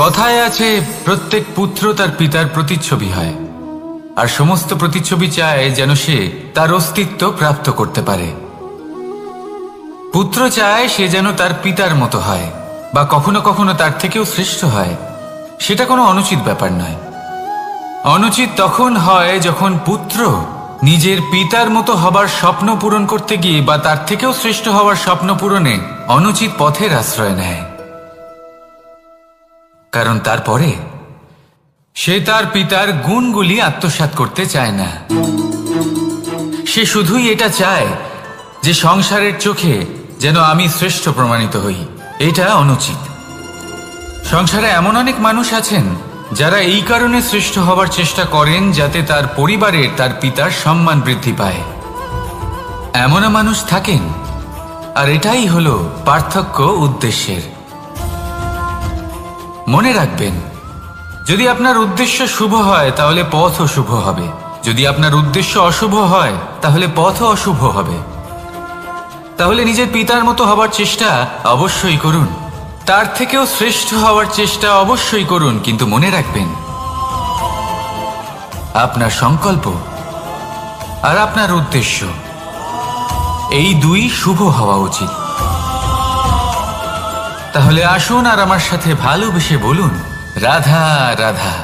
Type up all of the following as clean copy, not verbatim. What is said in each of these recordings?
কথায় আছে, প্রত্যেক পুত্র তার পিতার প্রতিচ্ছবি হয়, আর সমস্ত প্রতিচ্ছবি চায় যেন সে তার অস্তিত্ব প্রাপ্ত করতে পারে। পুত্র চায় সে যেন তার পিতার মতো হয়, বা কখনো কখনো তার থেকেও শ্রেষ্ঠ হয়। সেটা কোনো অনুচিত ব্যাপার নয়। অনুচিত তখন হয় যখন পুত্র নিজের পিতার মতো হবার স্বপ্ন পূরণ করতে গিয়ে বা তার থেকেও শ্রেষ্ঠ হওয়ার স্বপ্ন পূরণে অনুচিত পথের আশ্রয় নেয়। কারণ তারপরে সে তার পিতার গুণগুলি আত্মসাৎ করতে চায় না। সে শুধুই এটা চায় যে সংসারের চোখে যেন আমি শ্রেষ্ঠ প্রমাণিত হই। এটা অনুচিত। সংসারে এমন অনেক মানুষ আছেন যারা এই কারণে শ্রেষ্ঠ হবার চেষ্টা করেন যাতে তার পরিবারের তার পিতার সম্মান বৃদ্ধি পায়। এমনও মানুষ থাকেন, আর এটাই হলো পার্থক্য উদ্দেশ্যের। মনে রাখবেন, যদি আপনার উদ্দেশ্য শুভ হয় তাহলে পথও শুভ হবে, যদি আপনার উদ্দেশ্য অশুভ হয় তাহলে পথও অশুভ হবে। তাহলে নিজের পিতার মতো হবার চেষ্টা অবশ্যই করুন, তার থেকেও শ্রেষ্ঠ হওয়ার চেষ্টা অবশ্যই করুন, কিন্তু মনে রাখবেন আপনার সংকল্প আর আপনার উদ্দেশ্য এই দুই শুভ হওয়া উচিত। তাহলে আসুন আর আমার সাথে ভালোবেসে বলুন, রাধা রাধা।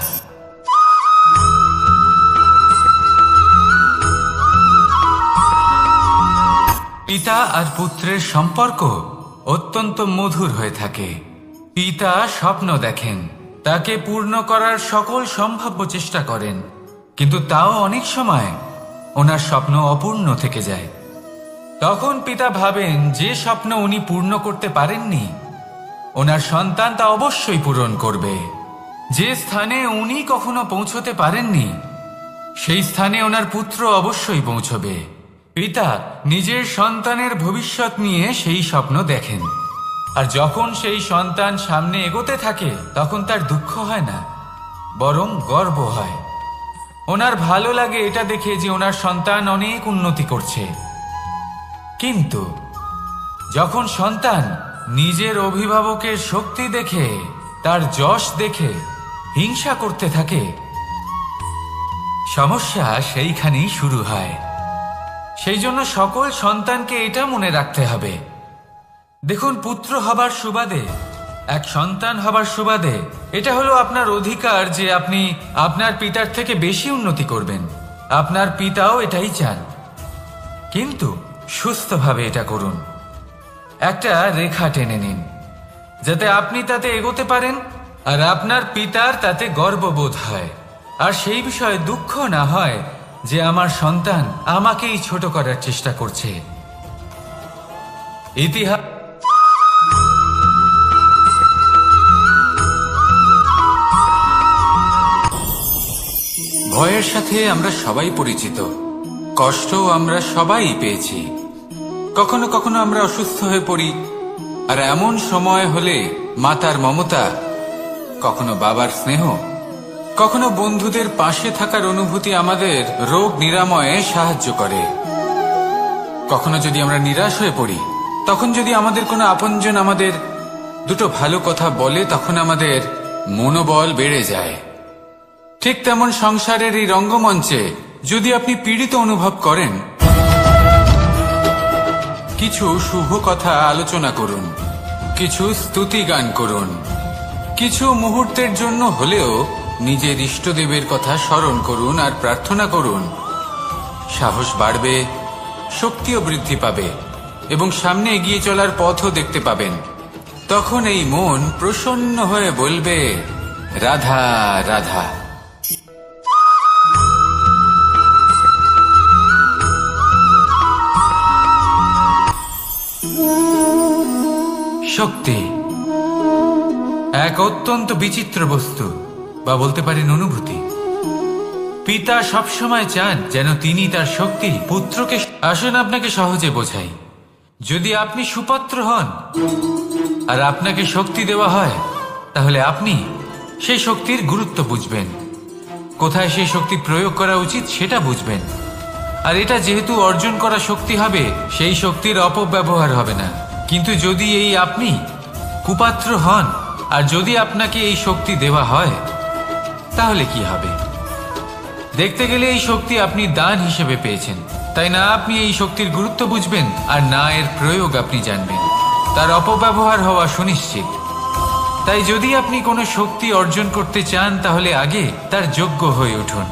পিতা আর পুত্রের সম্পর্ক অত্যন্ত মধুর হয়ে থাকে। পিতা স্বপ্ন দেখেন, তাকে পূর্ণ করার সকল সম্ভাব্য চেষ্টা করেন, কিন্তু তাও অনেক সময় ওনার স্বপ্ন অপূর্ণ থেকে যায়। তখন পিতা ভাবেন যে স্বপ্ন উনি পূর্ণ করতে পারেননি, ওনার সন্তান তা অবশ্যই পূরণ করবে। যে স্থানে উনি কখনো পৌঁছতে পারেননি, সেই স্থানে ওনার পুত্র অবশ্যই পৌঁছবে। পিতা নিজের সন্তানের ভবিষ্যৎ নিয়ে সেই স্বপ্ন দেখেন, আর যখন সেই সন্তান সামনে এগোতে থাকে তখন তার দুঃখ হয় না, বরং গর্ব হয়। ওনার ভালো লাগে এটা দেখে যে ওনার সন্তান অনেক উন্নতি করছে। কিন্তু যখন সন্তান নিজের অভিভাবকের শক্তি দেখে, তার যশ দেখে হিংসা করতে থাকে, সমস্যা সেইখানেই শুরু হয়। সেই জন্য সকল সন্তানকে এটা মনে রাখতে হবে, দেখুন, পুত্র হবার সুবাদে, এক সন্তান হবার সুবাদে এটা হলো আপনার অধিকার যে আপনি আপনার পিতার থেকে বেশি উন্নতি করবেন। আপনার পিতাও এটাই চান, কিন্তু সুস্থভাবে এটা করুন। একটা রেখা টেনে নিন যাতে আপনি তাতে এগোতে পারেন আর আপনার পিতার তাতে গর্ববোধ হয়, আর সেই বিষয়ে দুঃখ না হয় যে আমার সন্তান আমাকেই ছোট করার চেষ্টা করছে। ইতিহাস ভয়ের সাথে আমরা সবাই পরিচিত, কষ্টও আমরা সবাই পেয়েছি। কখনো কখনো আমরা অসুস্থ হয়ে পড়ি, আর এমন সময় হলে মাতার মমতা, কখনো বাবার স্নেহ, কখনো বন্ধুদের পাশে থাকার অনুভূতি আমাদের রোগ নিরাময়ে সাহায্য করে। কখনো যদি আমরা নিরাশ হয়ে পড়ি, তখন যদি আমাদের কোনো আপনজন আমাদের দুটো ভালো কথা বলে, তখন আমাদের মনোবল বেড়ে যায়। ঠিক তেমন সংসারের এই রঙ্গমঞ্চে যদি আপনি পীড়িত অনুভব করেন, কিছু শুভ কথা আলোচনা করুন, কিছু স্তুতি গান করুন, কিছু মুহূর্তের জন্য হলেও নিজের ইষ্টদেবের কথা স্মরণ করুন আর প্রার্থনা করুন। সাহস বাড়বে, শক্তিও বৃদ্ধি পাবে, এবং সামনে এগিয়ে চলার পথও দেখতে পাবেন। তখন এই মন প্রসন্ন হয়ে বলবে, রাধা রাধা। শক্তি এক অত্যন্ত বিচিত্র বস্তু, বা বলতে পারেন অনুভূতি। পিতা সবসময় চান যেন তিনি তার শক্তি পুত্রকে। আসুন আপনাকে সহজে বোঝাই। যদি আপনি সুপাত্র হন আর আপনাকে শক্তি দেওয়া হয়, তাহলে আপনি সেই শক্তির গুরুত্ব বুঝবেন, কোথায় সেই শক্তি প্রয়োগ করা উচিত সেটা বুঝবেন। আর এটা যেহেতু অর্জন করা শক্তি হবে, সেই শক্তির অপব্যবহার হবে না। কিন্তু যদি এই আপনি কুপাত্র হন আর যদি আপনাকে এই শক্তি দেওয়া হয় তাহলে কি হবে? দেখতে গেলে এই শক্তি আপনি দান হিসেবে পেয়েছেন, তাই না আপনি এই শক্তির গুরুত্ব বুঝবেন আর না এর প্রয়োগ আপনি জানবেন। তার অপব্যবহার হওয়া সুনিশ্চিত। তাই যদি আপনি কোনো শক্তি অর্জন করতে চান তাহলে আগে তার যোগ্য হয়ে উঠুন,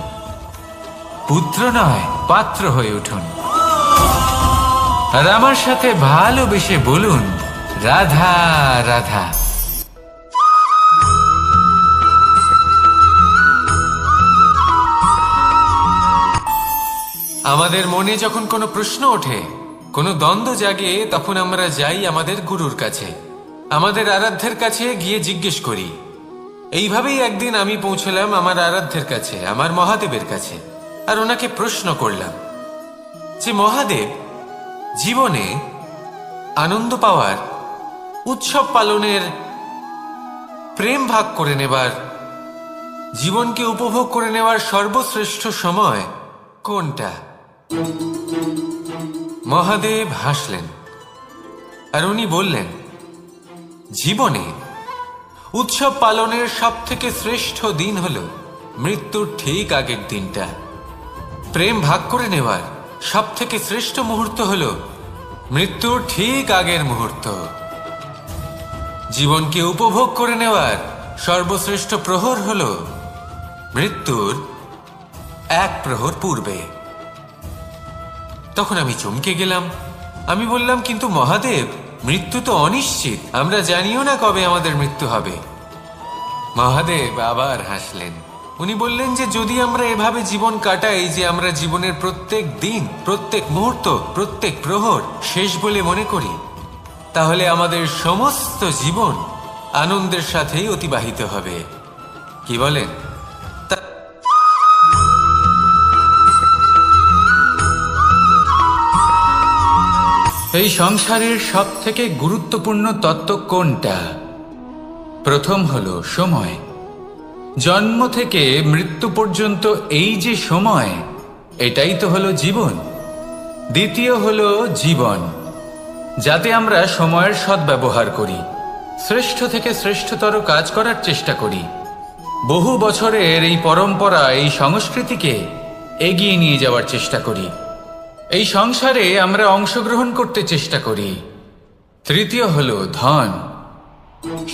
পুত্র নয় পাত্র হয়ে উঠুন। আর আমার সাথে ভালোবেসে বলুন, রাধা রাধা। আমাদের মনে যখন কোনো প্রশ্ন ওঠে, কোনো দ্বন্দ্ব জাগে, তখন আমরা যাই আমাদের গুরুর কাছে, আমাদের আরাধ্যের কাছে গিয়ে জিজ্ঞেস করি। এইভাবেই একদিন আমি পৌঁছলাম আমার আরাধ্যের কাছে, আমার মহাদেবের কাছে, আর ওনাকে প্রশ্ন করলাম যে মহাদেব, জীবনে আনন্দ পাওয়ার, উৎসব পালনের, প্রেম ভাগ করে নেবার, জীবনকে উপভোগ করে নেওয়ার সর্বশ্রেষ্ঠ সময় কোনটা? মহাদেব হাসলেন আর উনি বললেন, জীবনে উৎসব পালনের সব থেকে শ্রেষ্ঠ দিন হল মৃত্যুর ঠিক আগের দিনটা। প্রেম ভাগ করে নেওয়ার সব থেকে শ্রেষ্ঠ মুহূর্ত হল মৃত্যুর ঠিক আগের মুহূর্ত। জীবনকে উপভোগ করে নেওয়ার সর্বশ্রেষ্ঠ প্রহর হল মৃত্যুর এক প্রহর পূর্বে। তখন আমি চমকে গেলাম। আমি বললাম, কিন্তু মহাদেব, মৃত্যু তো অনিশ্চিত, আমরা জানিও না কবে আমাদের মৃত্যু হবে। মহাদেব আবার হাসলেন। উনি বললেন যে যদি আমরা এভাবে জীবন কাটাই যে আমরা জীবনের প্রত্যেক দিন, প্রত্যেক মুহূর্ত, প্রত্যেক প্রহর শেষ বলে মনে করি, তাহলে আমাদের সমস্ত জীবন আনন্দের সাথেই অতিবাহিত হবে। কি বলেন? এই সংসারের সব থেকে গুরুত্বপূর্ণ তত্ত্ব কোনটা? প্রথম হলো সময়। জন্ম থেকে মৃত্যু পর্যন্ত এই যে সময়, এটাই তো হলো জীবন। দ্বিতীয় হলো জীবন, যাতে আমরা সময়ের সদ্ব্যবহার করি, শ্রেষ্ঠ থেকে শ্রেষ্ঠতর কাজ করার চেষ্টা করি। বহু বছরের এই পরম্পরা, এই সংস্কৃতিকে এগিয়ে নিয়ে যাওয়ার চেষ্টা করি। এই সংসারে আমরা অংশগ্রহণ করতে চেষ্টা করি। তৃতীয় হলো ধন,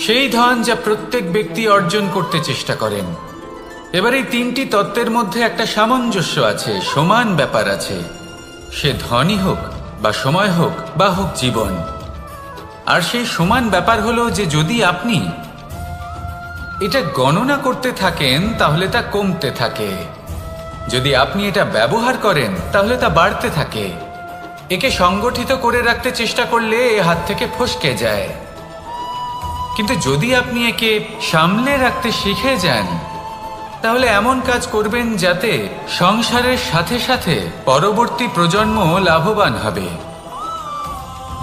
সেই ধন যা প্রত্যেক ব্যক্তি অর্জন করতে চেষ্টা করেন। এবার এই তিনটি তত্ত্বের মধ্যে একটা সামঞ্জস্য আছে, সমান ব্যাপার আছে। সে ধনই হোক বা সময় হোক বা হোক জীবন। আর সেই সমান ব্যাপার হলো যে যদি আপনি এটা গণনা করতে থাকেন তাহলে তা কমতে থাকে, যদি আপনি এটা ব্যবহার করেন তাহলে তা বাড়তে থাকে। একে সংগঠিত করে রাখতে চেষ্টা করলে এ হাত থেকে ফসকে যায়, কিন্তু যদি আপনি একে সামলে রাখতে শিখে যান তাহলে এমন কাজ করবেন যাতে সংসারের সাথে সাথে পরবর্তী প্রজন্ম লাভবান হবে।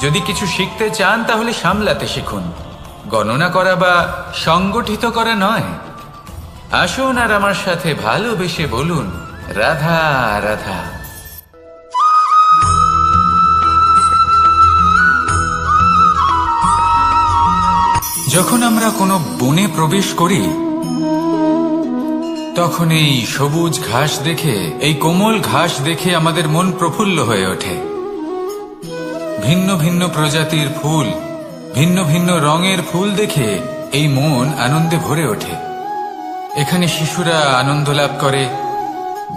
যদি কিছু শিখতে চান তাহলে সামলাতে শিখুন, গণনা করা বা সংগঠিত করা নয়। আসুন আর আমার সাথে ভালোবেসে বলুন, রাধা রাধা। যখন আমরা কোনো বনে প্রবেশ করি তখন এই সবুজ ঘাস দেখে, এই কোমল ঘাস দেখে আমাদের মন প্রফুল্ল হয়ে ওঠে। ভিন্ন ভিন্ন প্রজাতির ফুল, ভিন্ন ভিন্ন রঙের ফুল দেখে এই মন আনন্দে ভরে ওঠে। এখানে শিশুরা আনন্দ লাভ করে,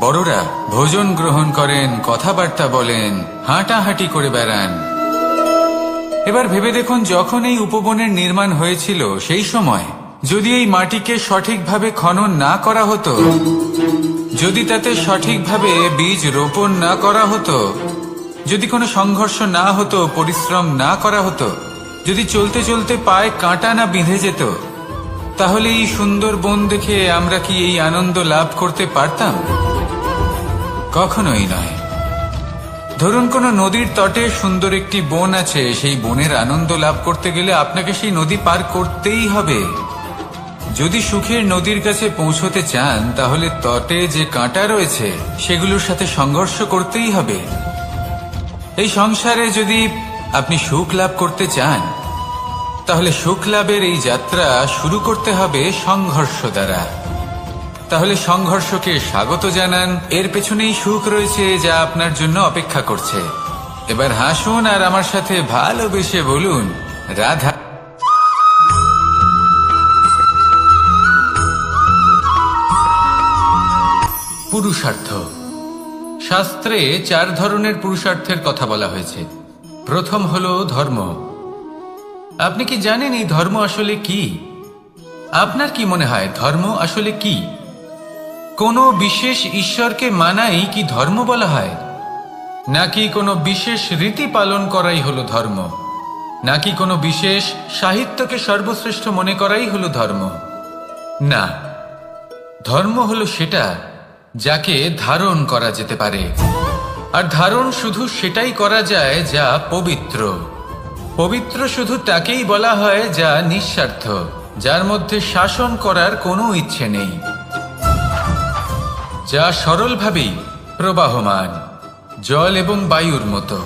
বড়রা ভোজন গ্রহণ করেন, কথাবার্তা বলেন, হাঁটাহাঁটি করে বেড়ান। এবার ভেবে দেখুন, যখন এই উপবনের নির্মাণ হয়েছিল সেই সময় যদি এই মাটিকে সঠিকভাবে খনন না করা হতো, যদি তাতে সঠিকভাবে বীজ রোপণ না করা হতো, যদি কোনো সংঘর্ষ না হতো, পরিশ্রম না করা হতো, যদি চলতে চলতে পায়ে কাঁটা না বিঁধে যেত, তাহলে এই সুন্দর বন দেখে আমরা কি এই আনন্দ লাভ করতে পারতাম? কখনোই নয়। ধরুন কোনো নদীর তটে সুন্দর একটি বন আছে, সেই বনের আনন্দ লাভ করতে গেলে আপনাকে সেই নদী পার করতেই হবে। যদি সুখের নদীর কাছে পৌঁছতে চান তাহলে তটে যে কাঁটা রয়েছে সেগুলোর সাথে সংঘর্ষ করতেই হবে। এই সংসারে যদি আপনি সুখ লাভ করতে চান তাহলে সুখ লাভের এই যাত্রা শুরু করতে হবে সংঘর্ষ দ্বারা। তাহলে সংঘর্ষকে স্বাগত জানান, এর পেছনেই সুখ রয়েছে যা আপনার জন্য অপেক্ষা করছে। এবার হাসুন আর আমার সাথে ভালোবেসে বলুন, রাধা। পুরুষার্থ। শাস্ত্রে 4 ধরনের পুরুষার্থের কথা বলা হয়েছে। প্রথম হলো ধর্ম। আপনি কি জানেন এই ধর্ম আসলে কি? আপনার কি মনে হয় ধর্ম আসলে কি? কোনো বিশেষ ঈশ্বরকে মানাই কি ধর্ম বলা হয়? নাকি কোনো বিশেষ রীতি পালন করাই হলো ধর্ম? নাকি কোনো বিশেষ সাহিত্যকে সর্বশ্রেষ্ঠ মনে করাই হলো ধর্ম? না, ধর্ম হলো সেটা যাকে ধারণ করা যেতে পারে। আর ধারণ শুধু সেটাই করা যায় যা পবিত্র। পবিত্র শুধু তাকেই বলা হয় যা নিঃস্বার্থ, যার মধ্যে শাসন করার কোনো ইচ্ছে নেই, যা সরলভাবেই প্রবাহমান, জল এবং বায়ুর মতো।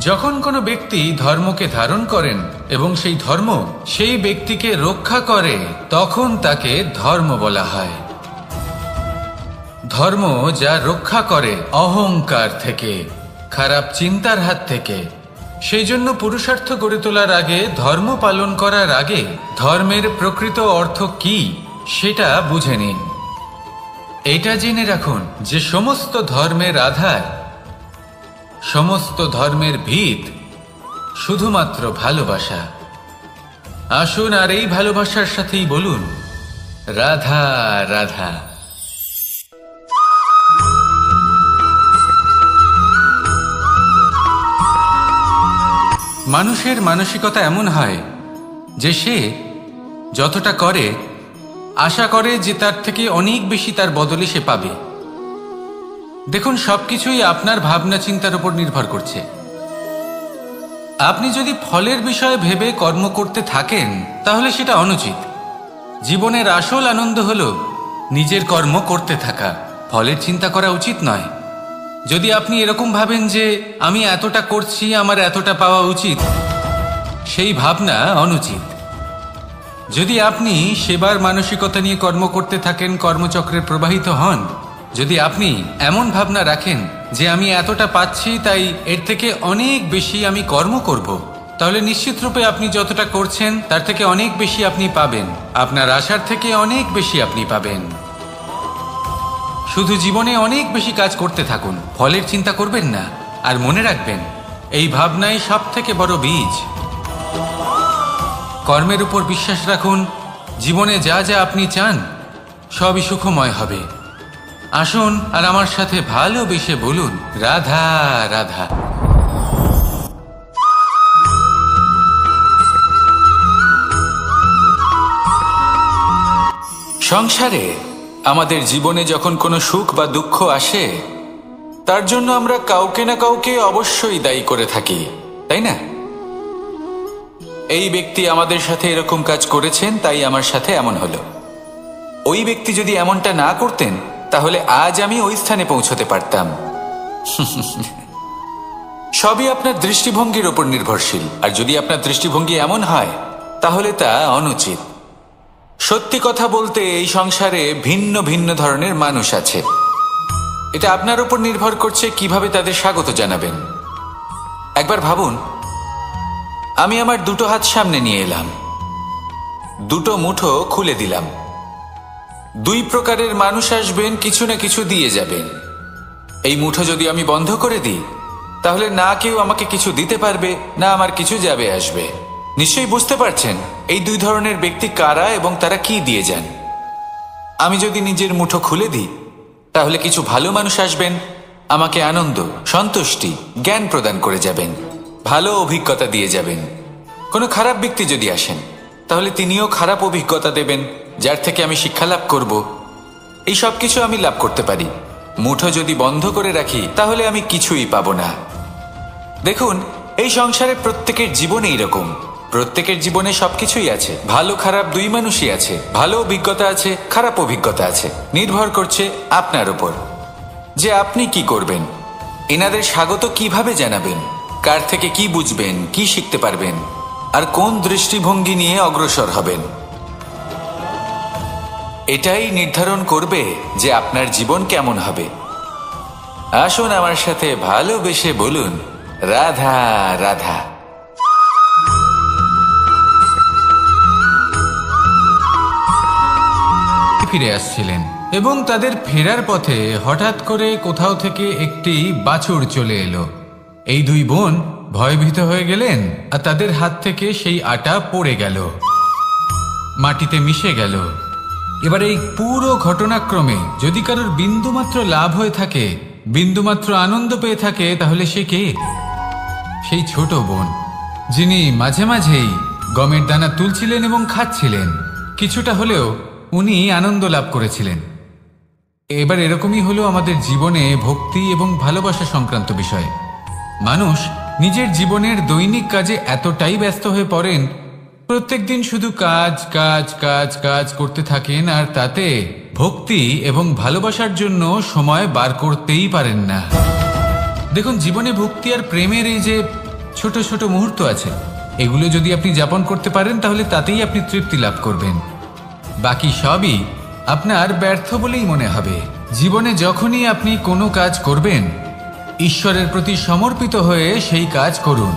যখন কোনো ব্যক্তি ধর্মকে ধারণ করেন এবং সেই ধর্ম সেই ব্যক্তিকে রক্ষা করে, তখন তাকে ধর্ম বলা হয়। ধর্ম যা রক্ষা করে অহংকার থেকে, খারাপ চিন্তার হাত থেকে। সেই জন্য পুরুষার্থ গড়ে তোলার আগে, ধর্ম পালন করার আগে ধর্মের প্রকৃত অর্থ কি সেটা বুঝে নিন। এটা জেনে রাখুন যে সমস্ত ধর্মের আধার, সমস্ত ধর্মের ভিত শুধুমাত্র ভালোবাসা। আসুন আর এই ভালোবাসার সাথেই বলুন, রাধা রাধা। মানুষের মানসিকতা এমন হয় যে সে যতটা করে আশা করে যে তার থেকে অনেক বেশি তার বদলে সে পাবে। দেখুন, সবকিছুই আপনার ভাবনা চিন্তার উপর নির্ভর করছে। আপনি যদি ফলের বিষয়ে ভেবে কর্ম করতে থাকেন তাহলে সেটা অনুচিত। জীবনের আসল আনন্দ হলো নিজের কর্ম করতে থাকা, ফলের চিন্তা করা উচিত নয়। যদি আপনি এরকম ভাবেন যে আমি এতটা করছি, আমার এতটা পাওয়া উচিত, সেই ভাবনা অনুচিত। যদি আপনি সেবার মানসিকতা নিয়ে কর্ম করতে থাকেন, কর্মচক্রে প্রবাহিত হন, যদি আপনি এমন ভাবনা রাখেন যে আমি এতটা পাচ্ছি তাই এর থেকে অনেক বেশি আমি কর্ম করব, তাহলে নিশ্চিত রূপে আপনি যতটা করছেন তার থেকে অনেক বেশি আপনি পাবেন। আপনার আশার থেকে অনেক বেশি আপনি পাবেন। শুধু জীবনে অনেক বেশি কাজ করতে থাকুন, ফলের চিন্তা করবেন না। আর মনে রাখবেন, এই ভাবনাই সব থেকে বড় বীজ। কর্মের উপর বিশ্বাস রাখুন। জীবনে যা যা আপনি চান সবই সুখময় হবে। আসুন আর আমার সাথে ভালোবেসে বলুন, রাধা রাধা। সংসারে আমাদের জীবনে যখন কোনো সুখ বা দুঃখ আসে, তার জন্য আমরা কাউকে না কাউকে অবশ্যই দায়ী করে থাকি, তাই না? এই ব্যক্তি আমাদের সাথে এরকম কাজ করেছেন তাই আমার সাথে এমন হলো। ওই ব্যক্তি যদি এমনটা না করতেন তাহলে আজ আমি ওই স্থানে পৌঁছতে পারতাম। সবই আপনার দৃষ্টিভঙ্গির ওপর নির্ভরশীল। আর যদি আপনার দৃষ্টিভঙ্গি এমন হয় তাহলে তা অনুচিত। সত্যি কথা বলতে এই সংসারে ভিন্ন ভিন্ন ধরনের মানুষ আছে। এটা আপনার উপর নির্ভর করছে কিভাবে তাদের স্বাগত জানাবেন। একবার ভাবুন, আমি আমার দুটো হাত সামনে নিয়ে এলাম, দুটো মুঠো খুলে দিলাম। দুই প্রকারের মানুষ আসবেন, কিছু না কিছু দিয়ে যাবেন। এই মুঠো যদি আমি বন্ধ করে দিই তাহলে না কেউ আমাকে কিছু দিতে পারবে, না আমার কিছু যাবে আসবে। নিশ্চয়ই বুঝতে পারছেন এই দুই ধরনের ব্যক্তি কারা এবং তারা কি দিয়ে যান। আমি যদি নিজের মুঠো খুলে দিই তাহলে কিছু ভালো মানুষ আসবেন, আমাকে আনন্দ, সন্তুষ্টি, জ্ঞান প্রদান করে যাবেন, ভালো অভিজ্ঞতা দিয়ে যাবেন। কোনো খারাপ ব্যক্তি যদি আসেন তাহলে তিনিও খারাপ অভিজ্ঞতা দেবেন, যার থেকে আমি শিক্ষা লাভ করব। এই সব কিছু আমি লাভ করতে পারি। মুঠো যদি বন্ধ করে রাখি তাহলে আমি কিছুই পাবো না। দেখুন, এই সংসারে প্রত্যেকের জীবনে এইরকম। প্রত্যেকের জীবনে সবকিছুই আছে, ভালো খারাপ দুই মানুষই আছে। ভালো অভিজ্ঞতা আছে, খারাপ অভিজ্ঞতা আছে। নির্ভর করছে আপনার উপর যে আপনি কি করবেন। এনাদের স্বাগত কিভাবে জানাবেন, কার থেকে কি বুঝবেন, কি শিখতে পারবেন। আর কোন দৃষ্টিভঙ্গি নিয়ে অগ্রসর হবেন। এটাই নির্ধারণ করবে যে আপনার জীবন কেমন হবে। আসুন আমার সাথে ভালোবেসে বলুন, রাধা রাধা। ফিরে আসছিলেন এবং তাদের ফেরার পথে হঠাৎ করে কোথাও থেকে একটি বাছুর চলে এলো। এই দুই বোন ভয়ভীত হয়ে গেলেন আর তাদের হাত থেকে সেই আটা পড়ে গেল, মাটিতে মিশে গেল। এবার এই পুরো ঘটনাক্রমে যদি কারোর বিন্দুমাত্র লাভ হয়ে থাকে, বিন্দুমাত্র আনন্দ পেয়ে থাকে, তাহলে সে কে? সেই ছোট বোন, যিনি মাঝে মাঝেই গমের দানা তুলছিলেন এবং খাচ্ছিলেন। কিছুটা হলেও উনি আনন্দ লাভ করেছিলেন। এবার এরকমই হলো আমাদের জীবনে ভক্তি এবং ভালোবাসা সংক্রান্ত বিষয়। মানুষ নিজের জীবনের দৈনিক কাজে এতটাই ব্যস্ত হয়ে পড়েন, প্রত্যেকদিন শুধু কাজ কাজ কাজ কাজ করতে থাকেন, আর তাতে ভক্তি এবং ভালোবাসার জন্য সময় বার করতেই পারেন না। দেখুন, জীবনে ভক্তি আর প্রেমের এই যে ছোট ছোট মুহূর্ত আছে, এগুলো যদি আপনি যাপন করতে পারেন তাহলে তাতেই আপনি তৃপ্তি লাভ করবেন। বাকি সবই আপনার ব্যর্থ বলেই মনে হবে। জীবনে যখনই আপনি কোনো কাজ করবেন, ঈশ্বরের প্রতি সমর্পিত হয়ে সেই কাজ করুন।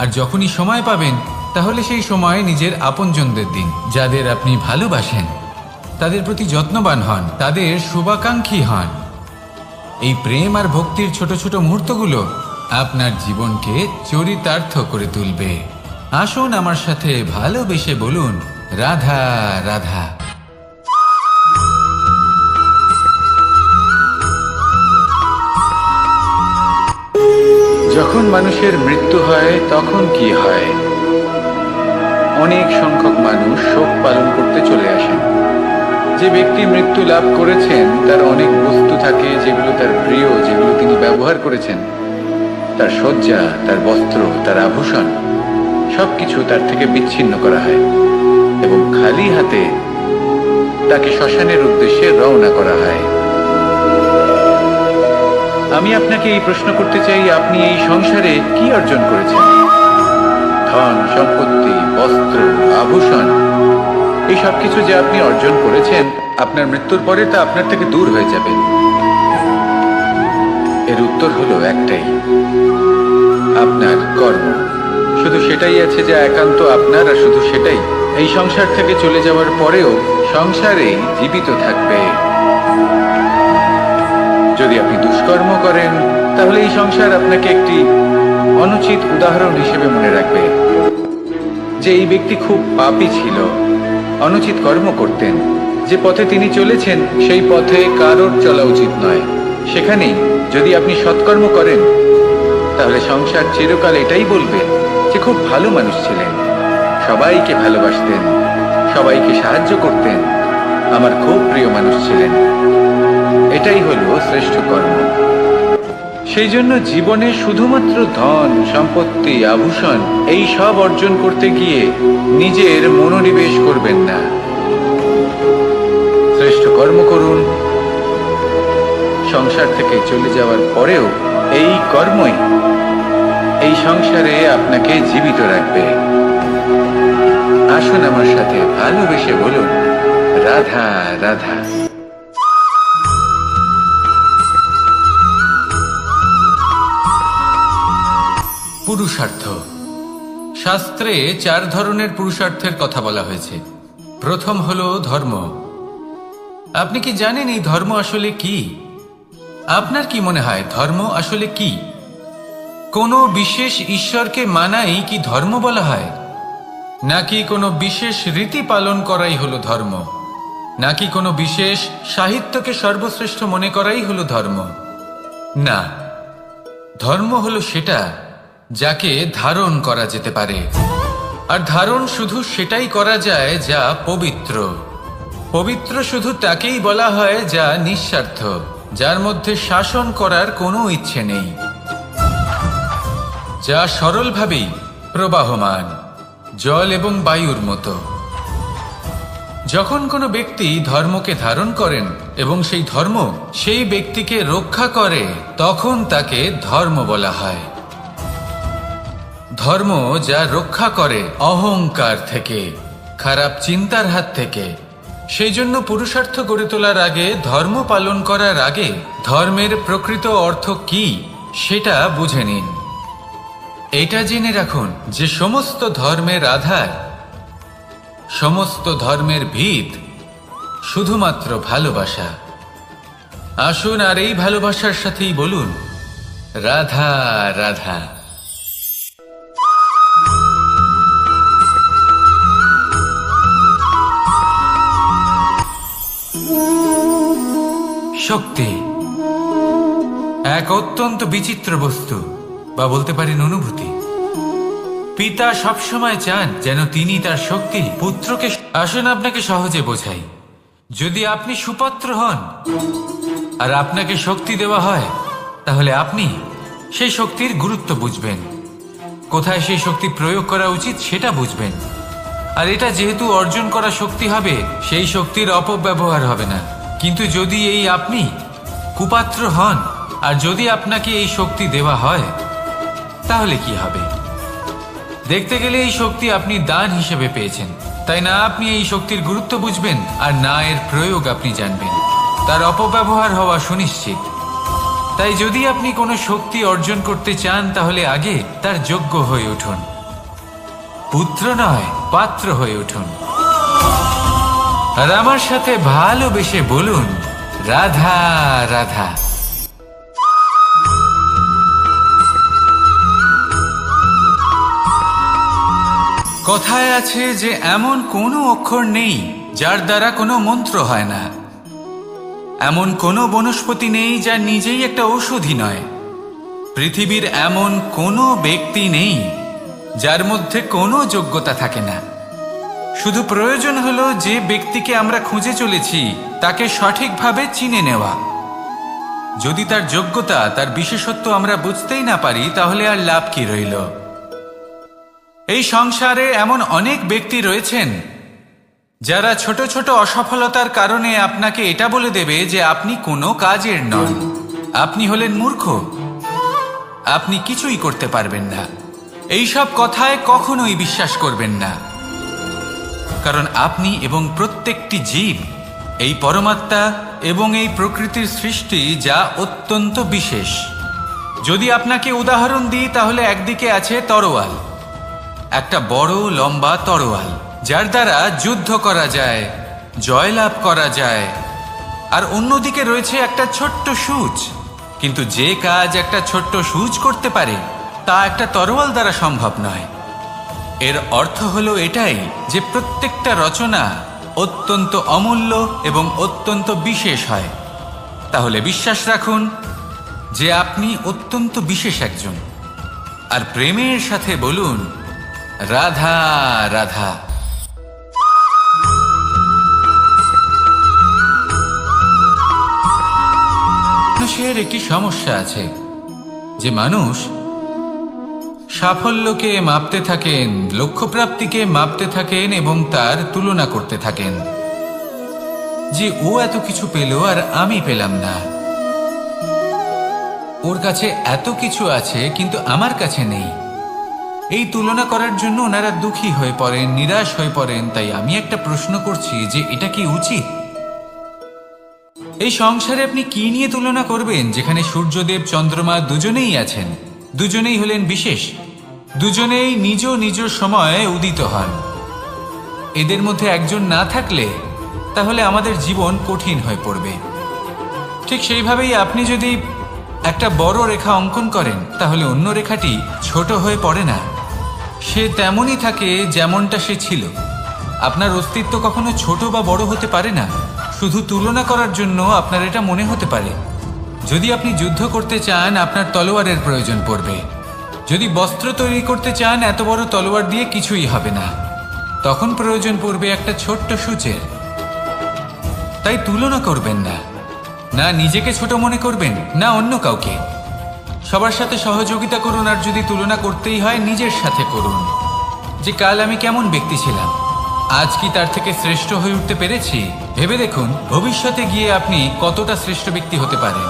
আর যখনই সময় পাবেন, তাহলে সেই সময় নিজের আপনজনদের দিন, যাদের আপনি ভালোবাসেন, তাদের প্রতি যত্নবান হন, তাদের শুভাকাঙ্ক্ষী হন। এই প্রেম আর ভক্তির ছোট ছোট মুহূর্তগুলো আপনার জীবনকে চরিতার্থ করে তুলবে। আসুন আমার সাথে ভালোবেসে বলুন, রাধা রাধা। যখন মানুষের মৃত্যু হয় তখন কি হয়? অনেক সংখ্যক মানুষ শোক পালন করতে চলে আসেন। যে ব্যক্তি মৃত্যু লাভ করেছেন তার অনেক বস্তু থাকে যেগুলো তার প্রিয়, যেগুলো তিনি ব্যবহার করেছেন। তার শয্যা, তার বস্ত্র, তার আভূষণ সবকিছু তার থেকে বিচ্ছিন্ন করা হয় এবং খালি হাতে তাকে শ্মশানের উদ্দেশ্যে রওনা করা হয়। আমি আপনাকে এই প্রশ্ন করতে চাই, আপনি এই সংসারে কি অর্জন করেছেন? ধন সম্পত্তি, বস্ত্র, আভূষণ, এই সব কিছু যে আপনি অর্জন করেছেন, আপনার মৃত্যুর পরে তা আপনার থেকে দূর হয়ে যাবে। এর উত্তর হলো একটাই, আপনার কর্ম। শুধু সেটাই আছে যা একান্ত আপনার, আর শুধু সেটাই এই সংসার থেকে চলে যাওয়ার পরেও সংসারেই জীবিত থাকবে। যদি আপনি দুষ্কর্ম করেন, তাহলে এই সংসার আপনাকে একটি অনুচিত উদাহরণ হিসেবে মনে রাখবে যে এই ব্যক্তি খুব পাপী ছিল, অনুচিত কর্ম করতেন। যে পথে তিনি চলেছেন সেই পথে কারোর চলা উচিত নয়। সেখানেই যদি আপনি সৎকর্ম করেন, তাহলে সংসার চিরকাল এটাই বলবে যে খুব ভালো মানুষ ছিলেন, সবাইকে ভালোবাসতেন, সবাইকে সাহায্য করতেন, আমার খুব প্রিয় মানুষ ছিলেন। এটাই হলো শ্রেষ্ঠ কর্ম। সেই জন্য জীবনে শুধুমাত্র ধন সম্পত্তি, আভূষণ এই সব অর্জন করতে গিয়ে নিজের মনোনিবেশ করবেন না। শ্রেষ্ঠ কর্ম করুন। সংসার থেকে চলে যাওয়ার পরেও এই কর্মই এই সংসারে আপনাকে জীবিত রাখবে। আসুন আমার সাথে ভালোবেসে বলুন, রাধা রাধা। পুরুষার্থ। শাস্ত্রে 4 ধরনের পুরুষার্থের কথা বলা হয়েছে। প্রথম হলো ধর্ম। আপনি কি জানেন এই ধর্ম আসলে কি? আপনার কি মনে হয় ধর্ম আসলে কি? কোনো বিশেষ ঈশ্বরকে মানাই কি ধর্ম বলা হয়? নাকি কোনো বিশেষ রীতি পালন করাই হলো ধর্ম? নাকি কোনো বিশেষ সাহিত্যকে সর্বশ্রেষ্ঠ মনে করাই হলো ধর্ম? না, ধর্ম হলো সেটা যাকে ধারণ করা যেতে পারে। আর ধারণ শুধু সেটাই করা যায় যা পবিত্র। পবিত্র শুধু তাকেই বলা হয় যা নিঃস্বার্থ, যার মধ্যে শাসন করার কোনো ইচ্ছে নেই, যা সরলভাবেই প্রবাহমান, জল এবং বায়ুর মতো। যখন কোনো ব্যক্তি ধর্মকে ধারণ করেন এবং সেই ধর্ম সেই ব্যক্তিকে রক্ষা করে, তখন তাকে ধর্ম বলা হয়। ধর্ম যা রক্ষা করে অহংকার থেকে, খারাপ চিন্তার হাত থেকে। সেই জন্য পুরুষার্থ গড়ে তোলার আগে, ধর্ম পালন করার আগে ধর্মের প্রকৃত অর্থ কি সেটা বুঝে নিন। এটা জেনে রাখুন যে সমস্ত ধর্মের আধার, সমস্ত ধর্মের ভিত শুধুমাত্র ভালোবাসা। আসুন আর এই ভালোবাসার সাথেই বলুন রাধা রাধা। শক্তি এক অত্যন্ত বিচিত্র বস্তু, বা বলতে পারেন অনুভূতি। পিতা সবসময় চান যেন তিনি তার শক্তি পুত্রকে। আসুন আপনাকে সহজে বোঝাই। যদি আপনি সুপাত্র হন আর আপনাকে শক্তি দেওয়া হয়, তাহলে আপনি সেই শক্তির গুরুত্ব বুঝবেন, কোথায় সেই শক্তি প্রয়োগ করা উচিত সেটা বুঝবেন। আর এটা যেহেতু অর্জন করা শক্তি হবে, সেই শক্তির অপব্যবহার হবে না। কিন্তু যদি এই আপনি কুপাত্র হন আর যদি আপনাকে এই শক্তি দেওয়া হয়, তাহলে কি হবে? দেখতে গেলে এই শক্তি আপনি দান হিসেবে পেয়েছেন, তাই না আপনি এই শক্তির গুরুত্ব বুঝবেন আর না এর প্রয়োগ আপনি জানবেন। তার অপব্যবহার হওয়া সুনিশ্চিত। তাই যদি আপনি কোনো শক্তি অর্জন করতে চান, তাহলে আগে তার যোগ্য হয়ে উঠুন। পুত্র নয়, পাত্র হয়ে উঠুন। আর আমার সাথে ভালোবেসে বলুন রাধা রাধা। কথায় আছে যে এমন কোনো অক্ষর নেই যার দ্বারা কোনো মন্ত্র হয় না, এমন কোনো বনস্পতি নেই যা নিজেই একটা ঔষধি নয়, পৃথিবীর এমন কোনো ব্যক্তি নেই যার মধ্যে কোনো যোগ্যতা থাকে না। শুধু প্রয়োজন হলো যে ব্যক্তিকে আমরা খুঁজে চলেছি তাকে সঠিকভাবে চিনে নেওয়া। যদি তার যোগ্যতা, তার বিশেষত্ব আমরা বুঝতেই না পারি, তাহলে আর লাভ কি রইল? এই সংসারে এমন অনেক ব্যক্তি রয়েছেন যারা ছোট ছোট অসফলতার কারণে আপনাকে এটা বলে দেবে যে আপনি কোনো কাজের নন, আপনি হলেন মূর্খ, আপনি কিছুই করতে পারবেন না। এইসব কথায় কখনোই বিশ্বাস করবেন না, কারণ আপনি এবং প্রত্যেকটি জীব এই পরমাত্মা এবং এই প্রকৃতির সৃষ্টি, যা অত্যন্ত বিশেষ। যদি আপনাকে উদাহরণ দিই, তাহলে একদিকে আছে তরোয়াল, একটা বড় লম্বা তরোয়াল, যার দ্বারা যুদ্ধ করা যায়, জয়লাভ করা যায়। আর অন্যদিকে রয়েছে একটা ছোট্ট সূচ, কিন্তু যে কাজ একটা ছোট্ট সূচ করতে পারে তা একটা তরোয়াল দ্বারা সম্ভব নয়। এর অর্থ হলো এটাই যে প্রত্যেকটা রচনা অত্যন্ত অমূল্য এবং অত্যন্ত বিশেষ হয়। তাহলে বিশ্বাস রাখুন যে আপনি অত্যন্ত বিশেষ একজন। আর প্রেমের সাথে বলুন রাধা রাধা। মানুষের একটি সমস্যা আছে যে মানুষ সাফল্যকে মাপতে থাকেন, লক্ষ্যপ্রাপ্তিকে মাপতে থাকেন এবং তার তুলনা করতে থাকেন যে ও এত কিছু পেল আর আমি পেলাম না, ওর কাছে এত কিছু আছে কিন্তু আমার কাছে নেই। এই তুলনা করার জন্য ওনারা দুঃখী হয়ে পড়েন, নিরাশ হয়ে পড়েন। তাই আমি একটা প্রশ্ন করছি যে এটা কি উচিত? এই সংসারে আপনি কি নিয়ে তুলনা করবেন, যেখানে সূর্যদেব চন্দ্রমা দুজনেই আছেন, দুজনেই হলেন বিশেষ, দুজনেই নিজ নিজ সময়ে উদিত হন। এদের মধ্যে একজন না থাকলে তাহলে আমাদের জীবন কঠিন হয়ে পড়বে। ঠিক সেইভাবেই আপনি যদি একটা বড় রেখা অঙ্কন করেন, তাহলে অন্য রেখাটি ছোট হয়ে পড়ে না, সে তেমনই থাকে যেমনটা সে ছিল। আপনার অস্তিত্ব কখনো ছোট বা বড় হতে পারে না। শুধু তুলনা করার জন্য আপনার এটা মনে হতে পারে। যদি আপনি যুদ্ধ করতে চান, আপনার তলোয়ারের প্রয়োজন পড়বে। যদি বস্ত্র তৈরি করতে চান, এত বড় তলোয়ার দিয়ে কিছুই হবে না, তখন প্রয়োজন পড়বে একটা ছোট্ট সূচের। তাই তুলনা করবেন না, না নিজেকে ছোট মনে করবেন, না অন্য কাউকে। সবার সাথে সহযোগিতা করুন, আর যদি তুলনা করতেই হয় নিজের সাথে করুন, যে কাল আমি কেমন ব্যক্তি ছিলাম, আজ কি তার থেকে শ্রেষ্ঠ হয়ে উঠতে পেরেছি? ভেবে দেখুন ভবিষ্যতে গিয়ে আপনি কতটা শ্রেষ্ঠ ব্যক্তি হতে পারেন।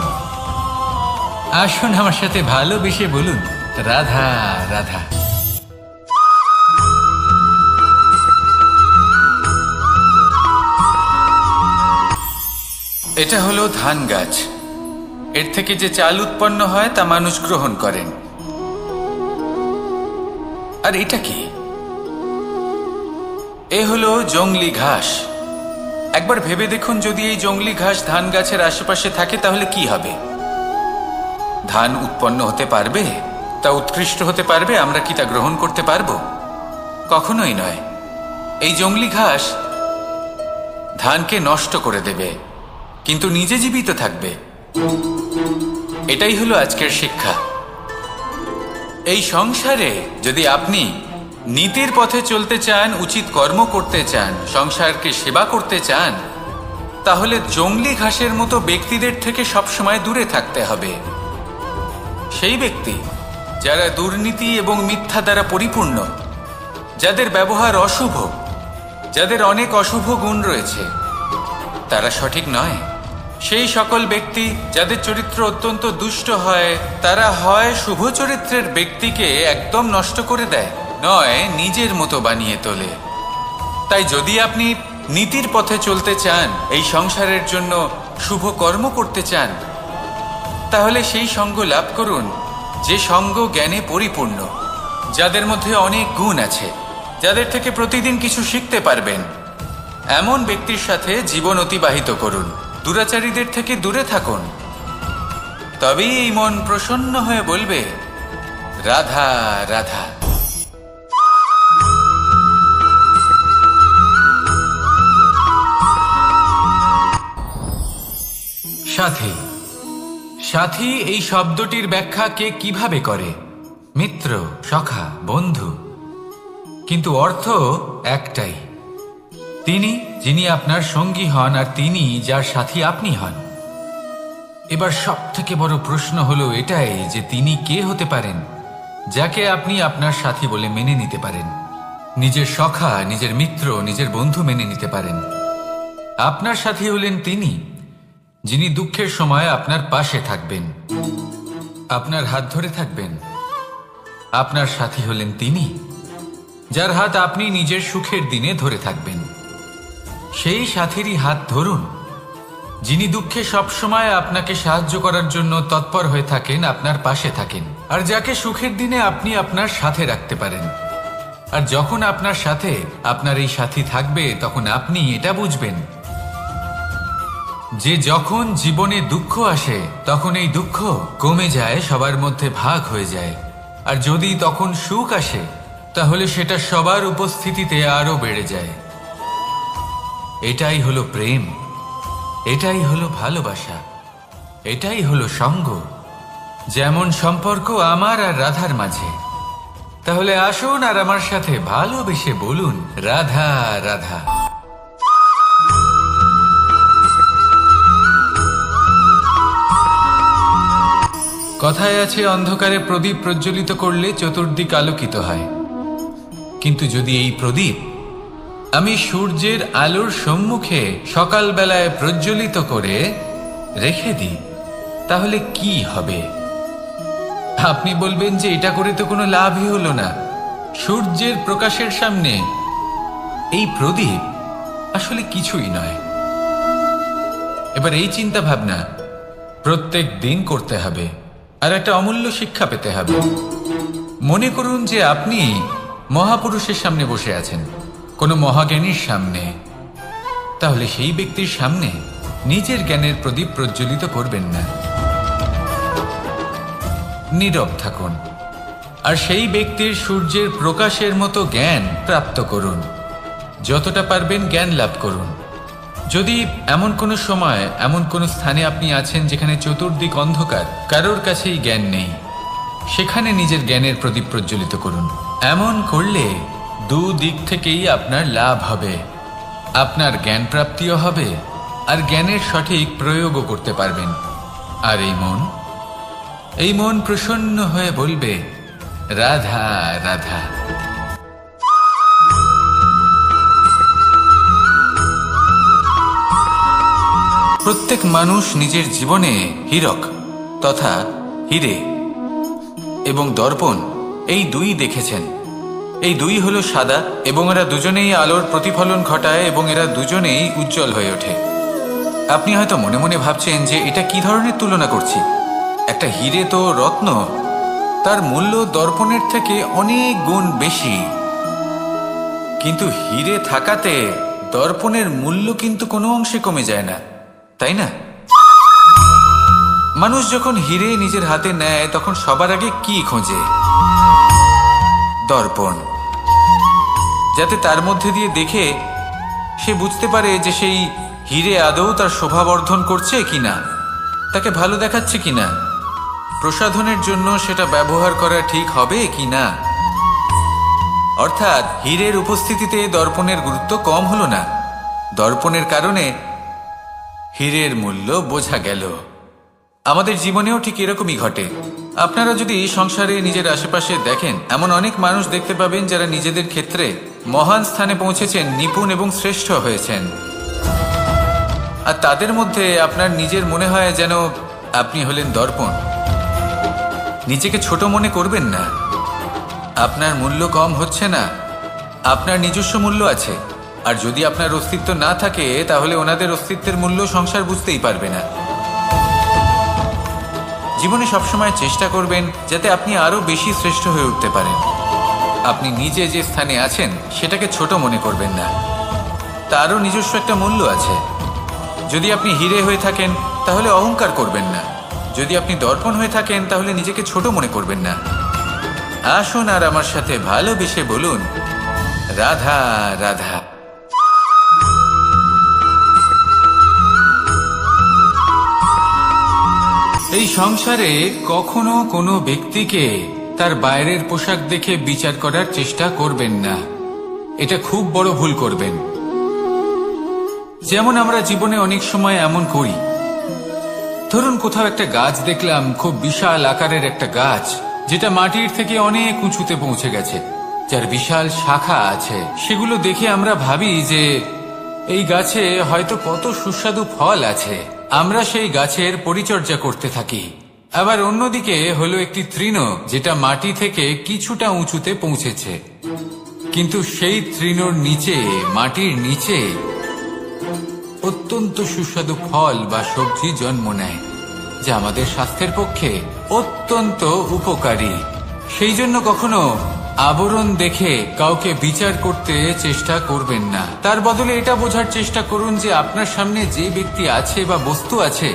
আসুন আমার সাথে ভালোবেসে বলুন রাধা রাধা। এটা হলো ধান গাছ। এর থেকে যে চাল উৎপন্ন হয় তা মানুষ গ্রহণ করেন। আর এটা কি? এ হলো জংলি ঘাস। একবার ভেবে দেখুন, যদি এই জংলি ঘাস ধান গাছের আশেপাশে থাকে তাহলে কি হবে? ধান উৎপন্ন হতে পারবে? তা উৎকৃষ্ট হতে পারবে? আমরা কি তা গ্রহণ করতে পারবো? কখনোই নয়। এই জংলি ঘাস ধানকে নষ্ট করে দেবে, কিন্তু নিজে জীবিত থাকবে। এটাই হলো আজকের শিক্ষা। এই সংসারে যদি আপনি নীতির পথে চলতে চান, উচিত কর্ম করতে চান, সংসারকে সেবা করতে চান, তাহলে জংলি ঘাসের মতো ব্যক্তিদের থেকে সবসময় দূরে থাকতে হবে। সেই ব্যক্তি যারা দুর্নীতি এবং মিথ্যা দ্বারা পরিপূর্ণ, যাদের ব্যবহার অশুভ, যাদের অনেক অশুভ গুণ রয়েছে, তারা সঠিক নয়। সেই সকল ব্যক্তি যাদের চরিত্র অত্যন্ত দুষ্ট হয়, তারা হয় শুভ চরিত্রের ব্যক্তিকে একদম নষ্ট করে দেয়, নয় নিজের মতো বানিয়ে তোলে। তাই যদি আপনি নীতির পথে চলতে চান, এই সংসারের জন্য শুভ কর্ম করতে চান, তাহলে সেই সঙ্গ লাভ করুন যে সঙ্গ জ্ঞানে পরিপূর্ণ, যাদের মধ্যে অনেক গুণ আছে, যাদের থেকে প্রতিদিন কিছু শিখতে পারবেন। এমন ব্যক্তির সাথে জীবন অতিবাহিত করুন। দুরাচারীদের থেকে দূরে থাকুন। তবেই এই মন প্রসন্ন হয়ে বলবে, রাধা রাধা। সাথী। সাথী এই শব্দটির ব্যাখ্যা কে কিভাবে করে? মিত্র, সখা, বন্ধু। কিন্তু অর্থ একটাই। তিনি যিনি আপনার সঙ্গী হন, আর তিনি যার সাথী আপনি হন। এবার সব থেকে বড় প্রশ্ন হলো এটাই যে তিনি কে হতে পারেন যাকে আপনি আপনার সাথী বলে মেনে নিতে পারেন, নিজের সখা, নিজের মিত্র, নিজের বন্ধু মেনে নিতে পারেন। আপনার সাথী হলেন তিনি যিনি দুঃখের সময় আপনার পাশে থাকবেন, আপনার হাত ধরে থাকবেন। আপনার সাথী হলেন তিনি যার হাত আপনি নিজের সুখের দিনে ধরে থাকবেন। সেই সাথীরই হাত ধরুন যিনি দুঃখে সবসময় আপনাকে সাহায্য করার জন্য তৎপর হয়ে থাকেন, আপনার পাশে থাকেন, আর যাকে সুখের দিনে আপনি আপনার সাথে রাখতে পারেন। আর যখন আপনার সাথে আপনার এই সাথী থাকবে, তখন আপনি এটা বুঝবেন যে যখন জীবনে দুঃখ আসে, তখন এই দুঃখ কমে যায়, সবার মধ্যে ভাগ হয়ে যায়। আর যদি তখন সুখ আসে, তাহলে সেটা সবার উপস্থিতিতে আরো বেড়ে যায়। এটাই হলো প্রেম, এটাই হলো ভালোবাসা, এটাই হলো সঙ্গ। যেমন সম্পর্ক আমার আর রাধার মাঝে। তাহলে আসুন আর আমার সাথে ভালোবেসে বলুন, রাধা রাধা। কথায় আছে, অন্ধকারে প্রদীপ প্রজ্বলিত করলে চতুর্দিক আলোকিত হয়। কিন্তু যদি এই প্রদীপ আমি সূর্যের আলোর সম্মুখে সকালবেলায় প্রজ্বলিত করে রেখে দিই, তাহলে কি হবে? আপনি বলবেন যে এটা করে তো কোনো লাভই হলো না। সূর্যের প্রকাশের সামনে এই প্রদীপ আসলে কিছুই নয়। এবার এই চিন্তা ভাবনা প্রত্যেক দিন করতে হবে, আর একটা অমূল্য শিক্ষা পেতে হবে। মনে করুন যে আপনি মহাপুরুষের সামনে বসে আছেন, কোনো মহাজ্ঞানীর সামনে। তাহলে সেই ব্যক্তির সামনে নিজের জ্ঞানের প্রদীপ প্রজ্বলিত করবেন না, নীরব থাকুন, আর সেই ব্যক্তির সূর্যের প্রকাশের মতো জ্ঞান প্রাপ্ত করুন। যতটা পারবেন জ্ঞান লাভ করুন। যদি এমন কোনো সময়, এমন কোনো স্থানে আপনি আছেন যেখানে চতুর্দিক অন্ধকার, কারোর কাছেই জ্ঞান নেই, সেখানে নিজের জ্ঞানের প্রদীপ প্রজ্বলিত করুন। এমন করলে দুদিক থেকেই আপনার লাভ হবে। আপনার জ্ঞান প্রাপ্তিও হবে, আর জ্ঞানের সঠিক প্রয়োগও করতে পারবেন। আর এই মন প্রসন্ন হয়ে বলবে, রাধা রাধা। প্রত্যেক মানুষ নিজের জীবনে হীরক তথা হীরে এবং দর্পণ এই দুই দেখেছেন। এই দুই হলো সাদা, এবং এরা দুজনেই আলোর প্রতিফলন ঘটায়, এবং এরা দুজনেই উজ্জ্বল হয়ে ওঠে। আপনি হয়তো মনে মনে ভাবছেন যে এটা কি ধরনের তুলনা করছি। একটা হিরে তো রত্ন, তার মূল্য দর্পণের থেকে অনেক গুণ বেশি। কিন্তু হিরে থাকাতে দর্পণের মূল্য কিন্তু কোনো অংশে কমে যায় না, তাই না? মানুষ যখন হিরে নিজের হাতে নেয় তখন সবার আগে কি খোঁজে? দর্পণ, যাতে তার মধ্যে দিয়ে দেখে সে বুঝতে পারে যে সেই হিরে আদৌ তার শোভাবর্ধন করছে কিনা, তাকে ভালো দেখাচ্ছে কিনা, প্রসাধনের জন্য সেটা ব্যবহার করা ঠিক হবে কিনা। অর্থাৎ হীরের উপস্থিতিতে দর্পণের গুরুত্ব কম হলো না, দর্পণের কারণে হীরের মূল্য বোঝা গেল। আমাদের জীবনেও ঠিক এরকমই ঘটে। আপনারা যদি সংসারে নিজের আশেপাশে দেখেন, এমন অনেক মানুষ দেখতে পাবেন যারা নিজেদের ক্ষেত্রে মহান স্থানে পৌঁছেছেন, নিপুণ এবং শ্রেষ্ঠ হয়েছেন। আর তাদের মধ্যে আপনার নিজের মনে হয় যেন আপনি হলেন দর্পণ। নিজেকে ছোট মনে করবেন না। আপনার মূল্য কম হচ্ছে না, আপনার নিজস্ব মূল্য আছে। আর যদি আপনার অস্তিত্ব না থাকে তাহলে ওনাদের অস্তিত্বের মূল্য সংসার বুঝতেই পারবে না। জীবনে সবসময় চেষ্টা করবেন যাতে আপনি আরো বেশি শ্রেষ্ঠ হয়ে উঠতে পারেন। আপনি নিজে যে স্থানে আছেন সেটাকে ছোট মনে করবেন না, তারও নিজস্ব একটা মূল্য আছে। যদি আপনি হিরে হয়ে থাকেন তাহলে অহংকার করবেন না, যদি আপনি দর্পণ হয়ে থাকেন তাহলে নিজেকে ছোট মনে করবেন না। আসুন আর আমার সাথে ভালোবেসে বলুন, রাধা রাধা। এই সংসারে কখনো কোনো ব্যক্তিকে তার বাইরের পোশাক দেখে বিচার করার চেষ্টা করবেন না, এটা খুব বড় ভুল করবেন। যেমন আমরা জীবনে অনেক সময় এমন করি, ধরুন কোথাও একটা গাছ দেখলাম, খুব বিশাল আকারের একটা গাছ, যেটা মাটির থেকে অনেক উঁচুতে পৌঁছে গেছে, যার বিশাল শাখা আছে। সেগুলো দেখে আমরা ভাবি যে এই গাছে হয়তো কত সুস্বাদু ফল আছে, আমরা সেই গাছের পরিচর্যা করতে থাকি। আবার অন্যদিকে হলো একটি তৃণ, যেটা মাটি থেকে কিছুটা উঁচুতে পৌঁছেছে, কিন্তু সেই তৃণর নিচে, মাটির নিচে অত্যন্ত সুস্বাদু ফল বা সবজি জন্ম নেয়, যা আমাদের স্বাস্থ্যের পক্ষে অত্যন্ত উপকারী। সেই জন্য কখনো আবরণ দেখে কাউকে বিচার করতে চেষ্টা করবেন না। তার বদলে এটা বোঝার চেষ্টা করুন যে আপনার সামনে যে ব্যক্তি আছে বা বস্তু আছে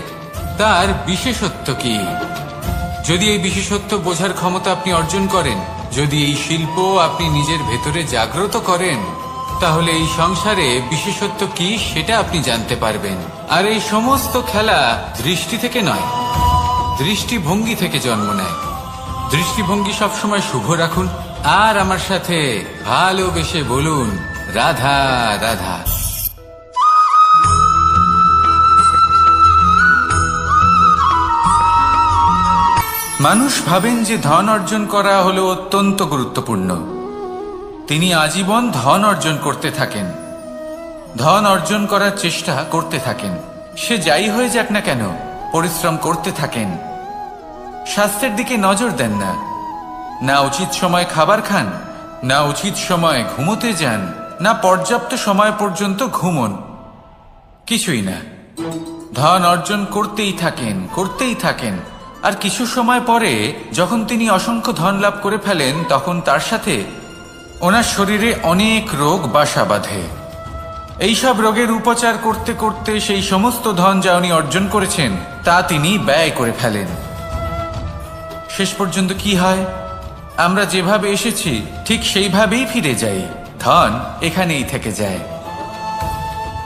তার বিশেষত্ব কি। যদি এই বিশেষত্ব বোঝার ক্ষমতা আপনি অর্জন করেন, যদি এই শিল্প আপনি নিজের ভেতরে জাগ্রত করেন, তাহলে এই সংসারে বিশেষত্ব কি সেটা আপনি জানতে পারবেন। আর এই সমস্ত খেলা দৃষ্টি থেকে নয়, দৃষ্টিভঙ্গি থেকে জন্ম নেয়। দৃষ্টিভঙ্গি সবসময় শুভ রাখুন আর আমার সাথে ভালোবেসে বলুন, রাধা রাধা। মানুষ ভাবেন যে ধন অর্জন করা হলো অত্যন্ত গুরুত্বপূর্ণ। তিনি আজীবন ধন অর্জন করতে থাকেন, ধন অর্জন করার চেষ্টা করতে থাকেন। সে যাই হয়ে যাক না কেন, পরিশ্রম করতে থাকেন। স্বাস্থ্যের দিকে নজর দেন না, না উচিত সময় খাবার খান, না উচিত সময় ঘুমোতে যান, না পর্যাপ্ত সময় পর্যন্ত ঘুমন, কিছুই না। ধন অর্জন করতেই থাকেন, করতেই থাকেন। আর কিছু সময় পরে যখন তিনি অসংখ্য ধন লাভ করে ফেলেন, তখন তার সাথে ওনার শরীরে অনেক রোগ বাসা বাঁধে। এইসব রোগের উপচার করতে করতে সেই সমস্ত ধন যা উনি অর্জন করেছেন তা তিনি ব্যয় করে ফেলেন। শেষ পর্যন্ত কি হয়? আমরা যেভাবে এসেছি ঠিক সেইভাবেই ফিরে যাই, ধন এখানেই থেকে যায়।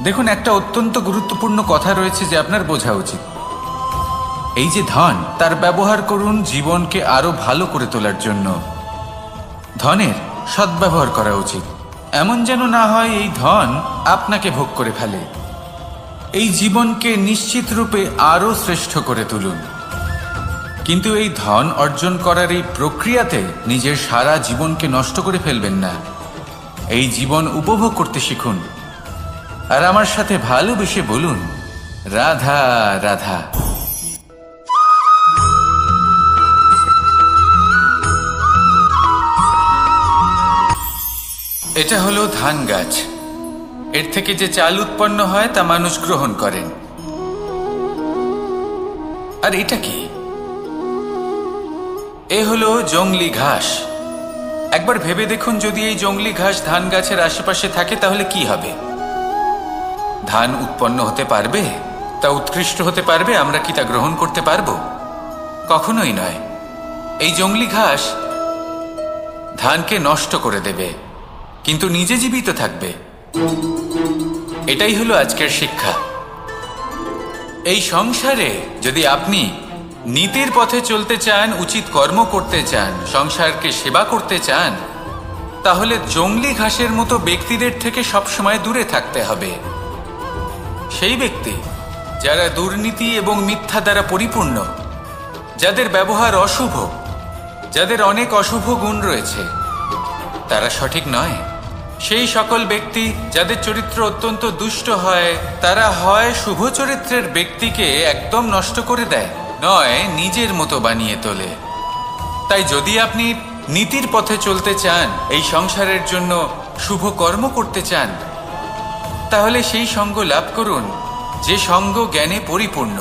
দেখুন, একটা অত্যন্ত গুরুত্বপূর্ণ কথা রয়েছে যে আপনার বোঝা উচিত। এই যে ধন, তার ব্যবহার করুন জীবনকে আরো ভালো করে তোলার জন্য। ধনের সদ্ব্যবহার করা উচিত, এমন যেন না হয় এই ধন আপনাকে ভোগ করে ফেলে। এই জীবনকে নিশ্চিত রূপে আরো শ্রেষ্ঠ করে তুলুন। কিন্তু এই ধন অর্জন করার এই প্রক্রিয়াতে নিজের সারা জীবনকে নষ্ট করে ফেলবেন না। এই জীবন উপভোগ করতে শিখুন আর আমার সাথে ভালোবেসে বলুন, রাধা রাধা। এটা হলো ধান গাছ। এর থেকে যে চাল উৎপন্ন হয় তা মানুষ গ্রহণ করেন। আর এটা কি? এ হলো জংলি ঘাস। একবার ভেবে দেখুন, যদি এই জংলি ঘাস ধান গাছের আশেপাশে থাকে তাহলে কি হবে? ধান উৎপন্ন হতে পারবে? তা উৎকৃষ্ট হতে পারবে? আমরা কি তা গ্রহণ করতে পারবো? কখনোই নয়। এই জংলি ঘাস ধানকে নষ্ট করে দেবে, কিন্তু নিজে জীবিত থাকবে। এটাই হলো আজকের শিক্ষা। এই সংসারে যদি আপনি নীতির পথে চলতে চান, উচিত কর্ম করতে চান, সংসারকে সেবা করতে চান, তাহলে জংলি ঘাসের মতো ব্যক্তিদের থেকে সবসময় দূরে থাকতে হবে। সেই ব্যক্তি যারা দুর্নীতি এবং মিথ্যা দ্বারা পরিপূর্ণ, যাদের ব্যবহার অশুভ, যাদের অনেক অশুভ গুণ রয়েছে, তারা সঠিক নয়। সেই সকল ব্যক্তি যাদের চরিত্র অত্যন্ত দুষ্ট হয়, তারা হয় শুভ চরিত্রের ব্যক্তিকে একদম নষ্ট করে দেয়, নয় নিজের মতো বানিয়ে তোলে। তাই যদি আপনি নীতির পথে চলতে চান, এই সংসারের জন্য শুভ কর্ম করতে চান, তাহলে সেই সঙ্গ লাভ করুন যে সঙ্গ জ্ঞানে পরিপূর্ণ,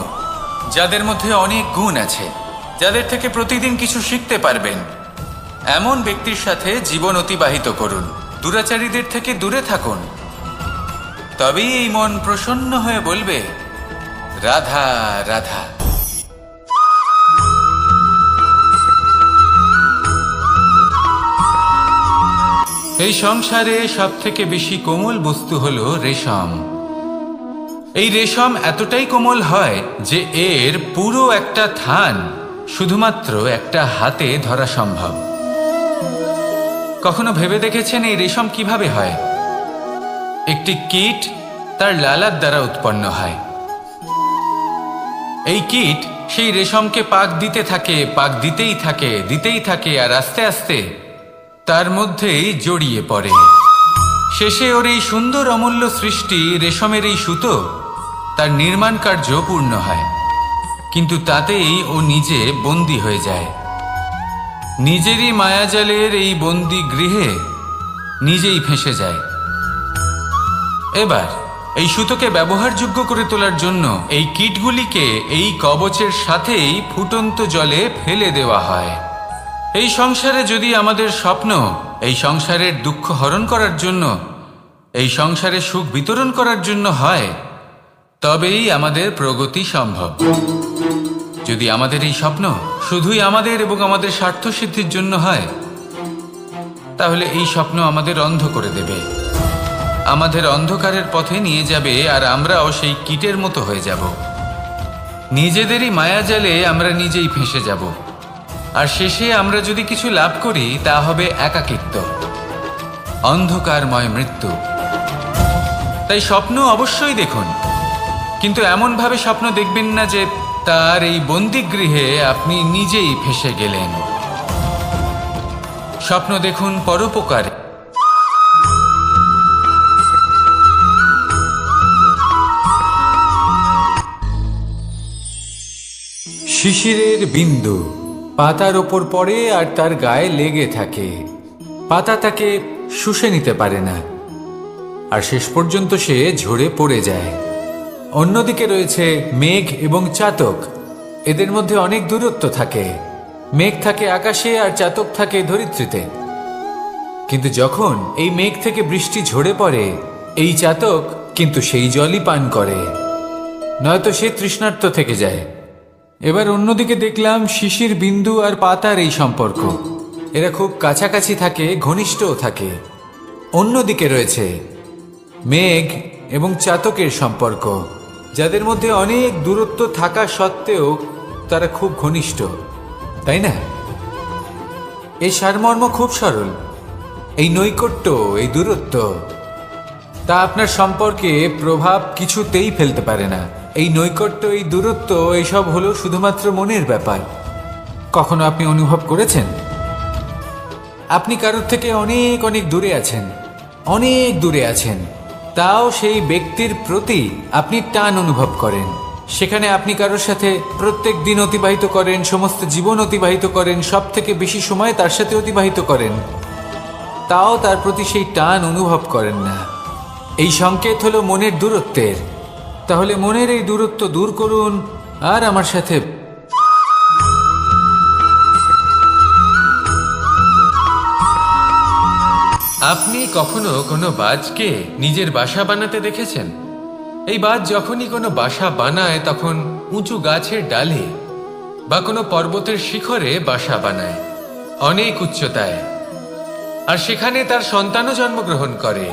যাদের মধ্যে অনেক গুণ আছে, যাদের থেকে প্রতিদিন কিছু শিখতে পারবেন। এমন ব্যক্তির সাথে জীবন অতিবাহিত করুন। দুরাচারীদের থেকে দূরে থাকুন। তবেই এই মন প্রসন্ন হয়ে বলবে, রাধা রাধা। এই সংসারে সব থেকে বেশি কোমল বস্তু হলো রেশম। এই রেশম এতটাই কোমল হয় যে এর পুরো একটা থান শুধুমাত্র একটা হাতে ধরা সম্ভব। কখনো ভেবে দেখেছেন এই রেশম কিভাবে হয়? একটি কীট তার লালার দ্বারা উৎপন্ন হয়। এই কীট সেই রেশমকে পাক দিতে থাকে, পাক দিতেই থাকে, আর আস্তে আস্তে তার মধ্যেই জড়িয়ে পড়ে। শেষে ওর এই সুন্দর অমূল্য সৃষ্টি রেশমের এই সুতো, তার নির্মাণ কার্য পূর্ণ হয়, কিন্তু তাতেই ও নিজে বন্দী হয়ে যায়। নিজেরই মায়াজালের এই বন্দী গৃহে নিজেই ফেঁসে যায়। এবার এই সুতোকে ব্যবহারযোগ্য করে তোলার জন্য এই কীটগুলিকে এই কবচের সাথেই ফুটন্ত জলে ফেলে দেওয়া হয়। এই সংসারে যদি আমাদের স্বপ্ন এই সংসারের দুঃখ হরণ করার জন্য, এই সংসারে সুখ বিতরণ করার জন্য হয়, তবেই আমাদের প্রগতি সম্ভব। যদি আমাদের এই স্বপ্ন শুধুই আমাদের এবং আমাদের স্বার্থ সিদ্ধির জন্য হয়, তাহলে এই স্বপ্ন আমাদের অন্ধ করে দেবে, আমাদের অন্ধকারের পথে নিয়ে যাবে, আর আমরাও সেই কীটের মতো হয়ে যাব। নিজেদেরই মায়াজালে আমরা নিজেই ফেঁসে যাব, আর শেষে আমরা যদি কিছু লাভ করি তা হবে একাকিত্ব, অন্ধকারময় মৃত্যু। তাই স্বপ্ন অবশ্যই দেখুন, কিন্তু এমনভাবে স্বপ্ন দেখবেন না যে তার এই বন্দিগৃহে আপনি নিজেই ফেঁসে গেলেন। স্বপ্ন দেখুন পরোপকারে। শিশিরের বিন্দু পাতার ওপর পড়ে আর তার গায়ে লেগে থাকে। পাতা তাকে শুষে নিতে পারে না, আর শেষ পর্যন্ত সে ঝরে পড়ে যায়। অন্যদিকে রয়েছে মেঘ এবং চাতক। এদের মধ্যে অনেক দূরত্ব থাকে। মেঘ থাকে আকাশে আর চাতক থাকে ধরিত্রীতে। কিন্তু যখন এই মেঘ থেকে বৃষ্টি ঝরে পড়ে, এই চাতক কিন্তু সেই জলই পান করে, নয়তো সে তৃষ্ণার্ত থেকে যায়। এবার অন্যদিকে দেখলাম শিশির বিন্দু আর পাতার এই সম্পর্ক। এরা খুব কাছাকাছি থাকে, ঘনিষ্ঠও থাকে। অন্যদিকে রয়েছে মেঘ এবং চাতকের সম্পর্ক, যাদের মধ্যে অনেক দূরত্ব থাকা সত্ত্বেও তারা খুব ঘনিষ্ঠ, তাই না? এই সারমর্ম খুব সরল। এই নৈকট্য, এই দূরত্ব, তা আপনার সম্পর্কে প্রভাব কিছুতেই ফেলতে পারে না। এই নৈকট্য, এই দূরত্ব, এইসব হলো শুধুমাত্র মনের ব্যাপার। কখনো আপনি অনুভব করেছেন আপনি কারোর থেকে অনেক অনেক দূরে আছেন, অনেক দূরে আছেন, তাও সেই ব্যক্তির প্রতি আপনি টান অনুভব করেন। সেখানে আপনি কারোর সাথে প্রত্যেক দিন অতিবাহিত করেন, সমস্ত জীবন অতিবাহিত করেন, সব থেকে বেশি সময় তার সাথে অতিবাহিত করেন, তাও তার প্রতি সেই টান অনুভব করেন না। এই সংকেত হলো মনের দূরত্বের। তাহলে মনের এই দূরত্ব দূর করুন আর আমার সাথে আপনি কখনো কোনো বাজকে নিজের বাসা বানাতে দেখেছেন? এই বাজ যখনই কোনো বাসা বানায় তখন উঁচু গাছের ডালে বা কোনো পর্বতের শিখরে বাসা বানায়, অনেক উচ্চতায়। আর সেখানে তার সন্তানও জন্মগ্রহণ করে।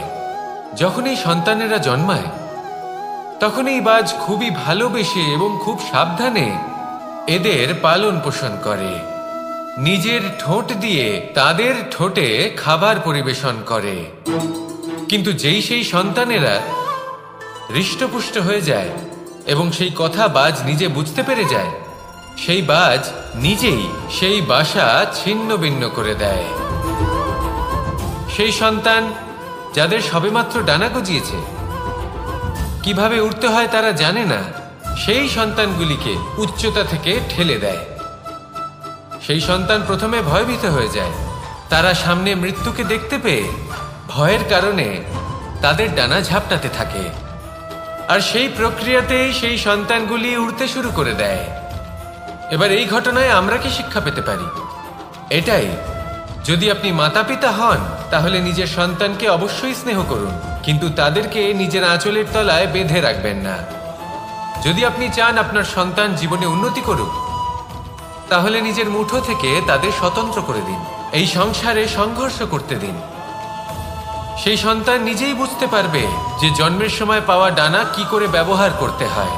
যখন এই সন্তানেরা জন্মায় তখন এই বাজ খুবই ভালোবেসে এবং খুব সাবধানে এদের পালন পোষণ করে। নিজের ঠোঁট দিয়ে তাদের ঠোঁটে খাবার পরিবেশন করে। কিন্তু যেই সেই সন্তানেরা হৃষ্টপুষ্ট হয়ে যায় এবং সেই কথা বাজ নিজে বুঝতে পেরে যায়, সেই বাজ নিজেই সেই বাসা ছিন্ন ভিন্ন করে দেয়। সেই সন্তান যাদের সবেমাত্র ডানা গজিয়েছে, কিভাবে উড়তে হয় তারা জানে না, সেই সন্তানগুলিকে উচ্চতা থেকে ঠেলে দেয়। সেই সন্তান প্রথমে ভয়ভীত হয়ে যায়। তারা সামনে মৃত্যুকে দেখতে পেয়ে ভয়ের কারণে তাদের ডানা ঝাপটাতে থাকে। আর সেই প্রক্রিয়াতেই সেই সন্তানগুলি উড়তে শুরু করে দেয়। এবার এই ঘটনায় আমরা কি শিক্ষা পেতে পারি? এটাই, যদি আপনি মাতা পিতা হন তাহলে নিজের সন্তানকে অবশ্যই স্নেহ করুন, কিন্তু তাদেরকে নিজের আঁচলের তলায় বেঁধে রাখবেন না। যদি আপনি চান আপনার সন্তান জীবনে উন্নতি করুক, তাহলে নিজের মুঠো থেকে তাদের স্বতন্ত্র করে দিন। এই সংসারে সংঘর্ষ করতে দিন। সেই সন্তান নিজেই বুঝতে পারবে যে জন্মের সময় পাওয়া ডানা কি করে ব্যবহার করতে হয়।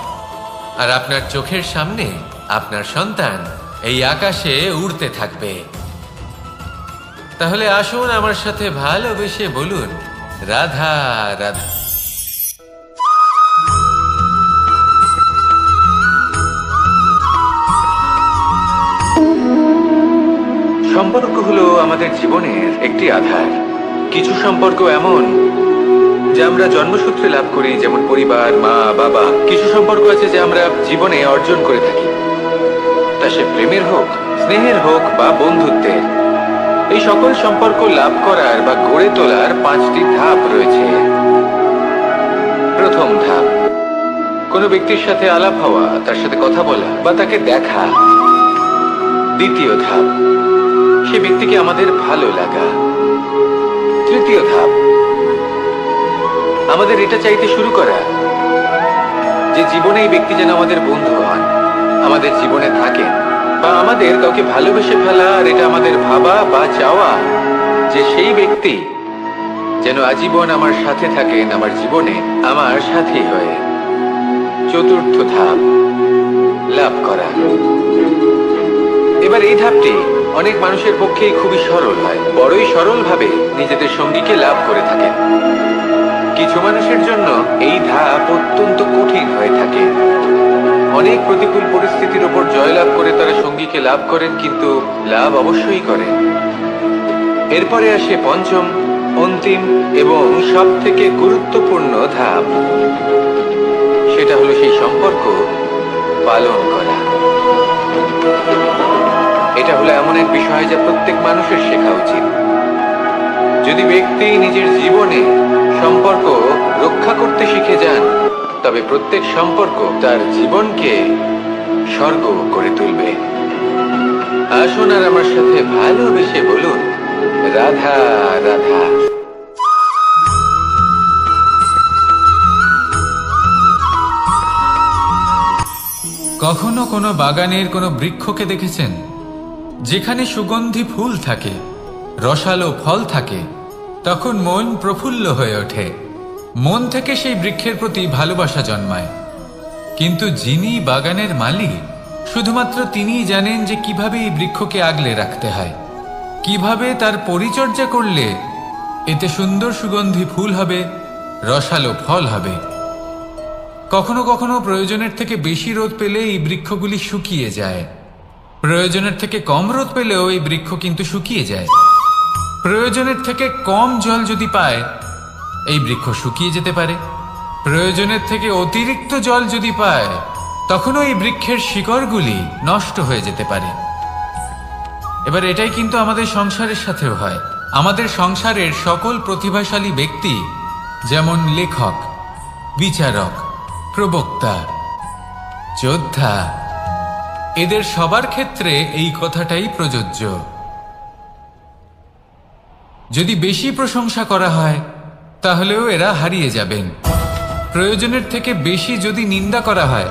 আর আপনার চোখের সামনে আপনার সন্তান এই আকাশে উড়তে থাকবে। তাহলে আসুন আমার সাথে ভালোবেসে বলুন, রাধা রাধা। সম্পর্ক হলো আমাদের জীবনের একটি আধার। কিছু সম্পর্ক এমন যা আমরা জন্মসূত্রে লাভ করি, যেমন পরিবার, মা, বাবা। কিছু সম্পর্ক আছে যা আমরা জীবনে অর্জন করে থাকি, তা সে প্রেমের হোক, স্নেহের হোক বা বন্ধুত্বের। এই সকল সম্পর্ক লাভ করার বা গড়ে তোলার 5টি ধাপ রয়েছে। প্রথম ধাপ, কোনো ব্যক্তির সাথে আলাপ হওয়া, তার সাথে কথা বলা বা তাকে দেখা। দ্বিতীয় ধাপ, সে ব্যক্তিকে আমাদের ভালো লাগা। তৃতীয় ধাপ, আমাদের এটা চাইতে শুরু করা যে জীবনে এই ব্যক্তি যেন আমাদের বন্ধু হন, আমাদের জীবনে থাকেন, বা আমাদের কাউকে ভালোবেসে ফেলা। আর এটা আমাদের ভাবা বা চাওয়া যে সেই ব্যক্তি যেন আজীবন আমার সাথে থাকেন, আমার জীবনে আমার সাথী হয়ে। চতুর্থ ধাপ, লাভ করা। এবার এই ধাপটি অনেক মানুষের পক্ষেই খুবই সরল হয়, বড়ই সরলভাবে নিজেদের সঙ্গীকে লাভ করে থাকেন। কিছু মানুষের জন্য এই ধাপ অত্যন্ত কঠিন হয়ে থাকে। অনেক প্রতিকূল পরিস্থিতির উপর জয়লাভ করে তারা সঙ্গীকে লাভ করেন, কিন্তু লাভ অবশ্যই করেন। এরপরে আসে পঞ্চম, অন্তিম এবং সব থেকে গুরুত্বপূর্ণ ধাপ। সেটা হলো সেই সম্পর্ক পালন করা। এটা হলো এমন এক বিষয় যা প্রত্যেক মানুষের শেখা উচিত। যদি ব্যক্তি নিজের জীবনে সম্পর্ক রক্ষা করতে শিখে যান, তবে প্রত্যেক সম্পর্ক তার জীবনকে স্বর্গ করে তুলবে। আসুন আর আমার সাথে ভালোবেসে বলুন, রাধা রাধা। কখনো কোনো বাগানের কোনো বৃক্ষকে দেখেছেন যেখানে সুগন্ধি ফুল থাকে, রসালো ফল থাকে? তখন মন প্রফুল্ল হয়ে ওঠে, মন থেকে সেই বৃক্ষের প্রতি ভালোবাসা জন্মায়। কিন্তু যিনি বাগানের মালিক, শুধুমাত্র তিনিই জানেন যে কিভাবে এই বৃক্ষকে আগলে রাখতে হয়, কিভাবে তার পরিচর্যা করলে এতে সুন্দর সুগন্ধি ফুল হবে, রসালো ফল হবে। কখনো কখনো প্রয়োজনের থেকে বেশি রোদ পেলে এই বৃক্ষগুলি শুকিয়ে যায়, প্রয়োজনের থেকে কম রোদ পেলেও এই বৃক্ষ কিন্তু শুকিয়ে যায়। প্রয়োজনের থেকে কম জল যদি পায়, এই বৃক্ষ শুকিয়ে যেতে পারে। প্রয়োজনের থেকে অতিরিক্ত জল যদি পায়, তখনও এই বৃক্ষের শিকড়গুলি নষ্ট হয়ে যেতে পারে। এবার এটাই কিন্তু আমাদের সংসারের সাথেও হয়। আমাদের সংসারের সকল প্রতিভাশালী ব্যক্তি, যেমন লেখক, বিচারক, প্রবক্তা, যোদ্ধা, এদের সবার ক্ষেত্রে এই কথাটাই প্রযোজ্য। যদি বেশি প্রশংসা করা হয় তাহলেও এরা হারিয়ে যাবেন। প্রয়োজনের থেকে বেশি যদি নিন্দা করা হয়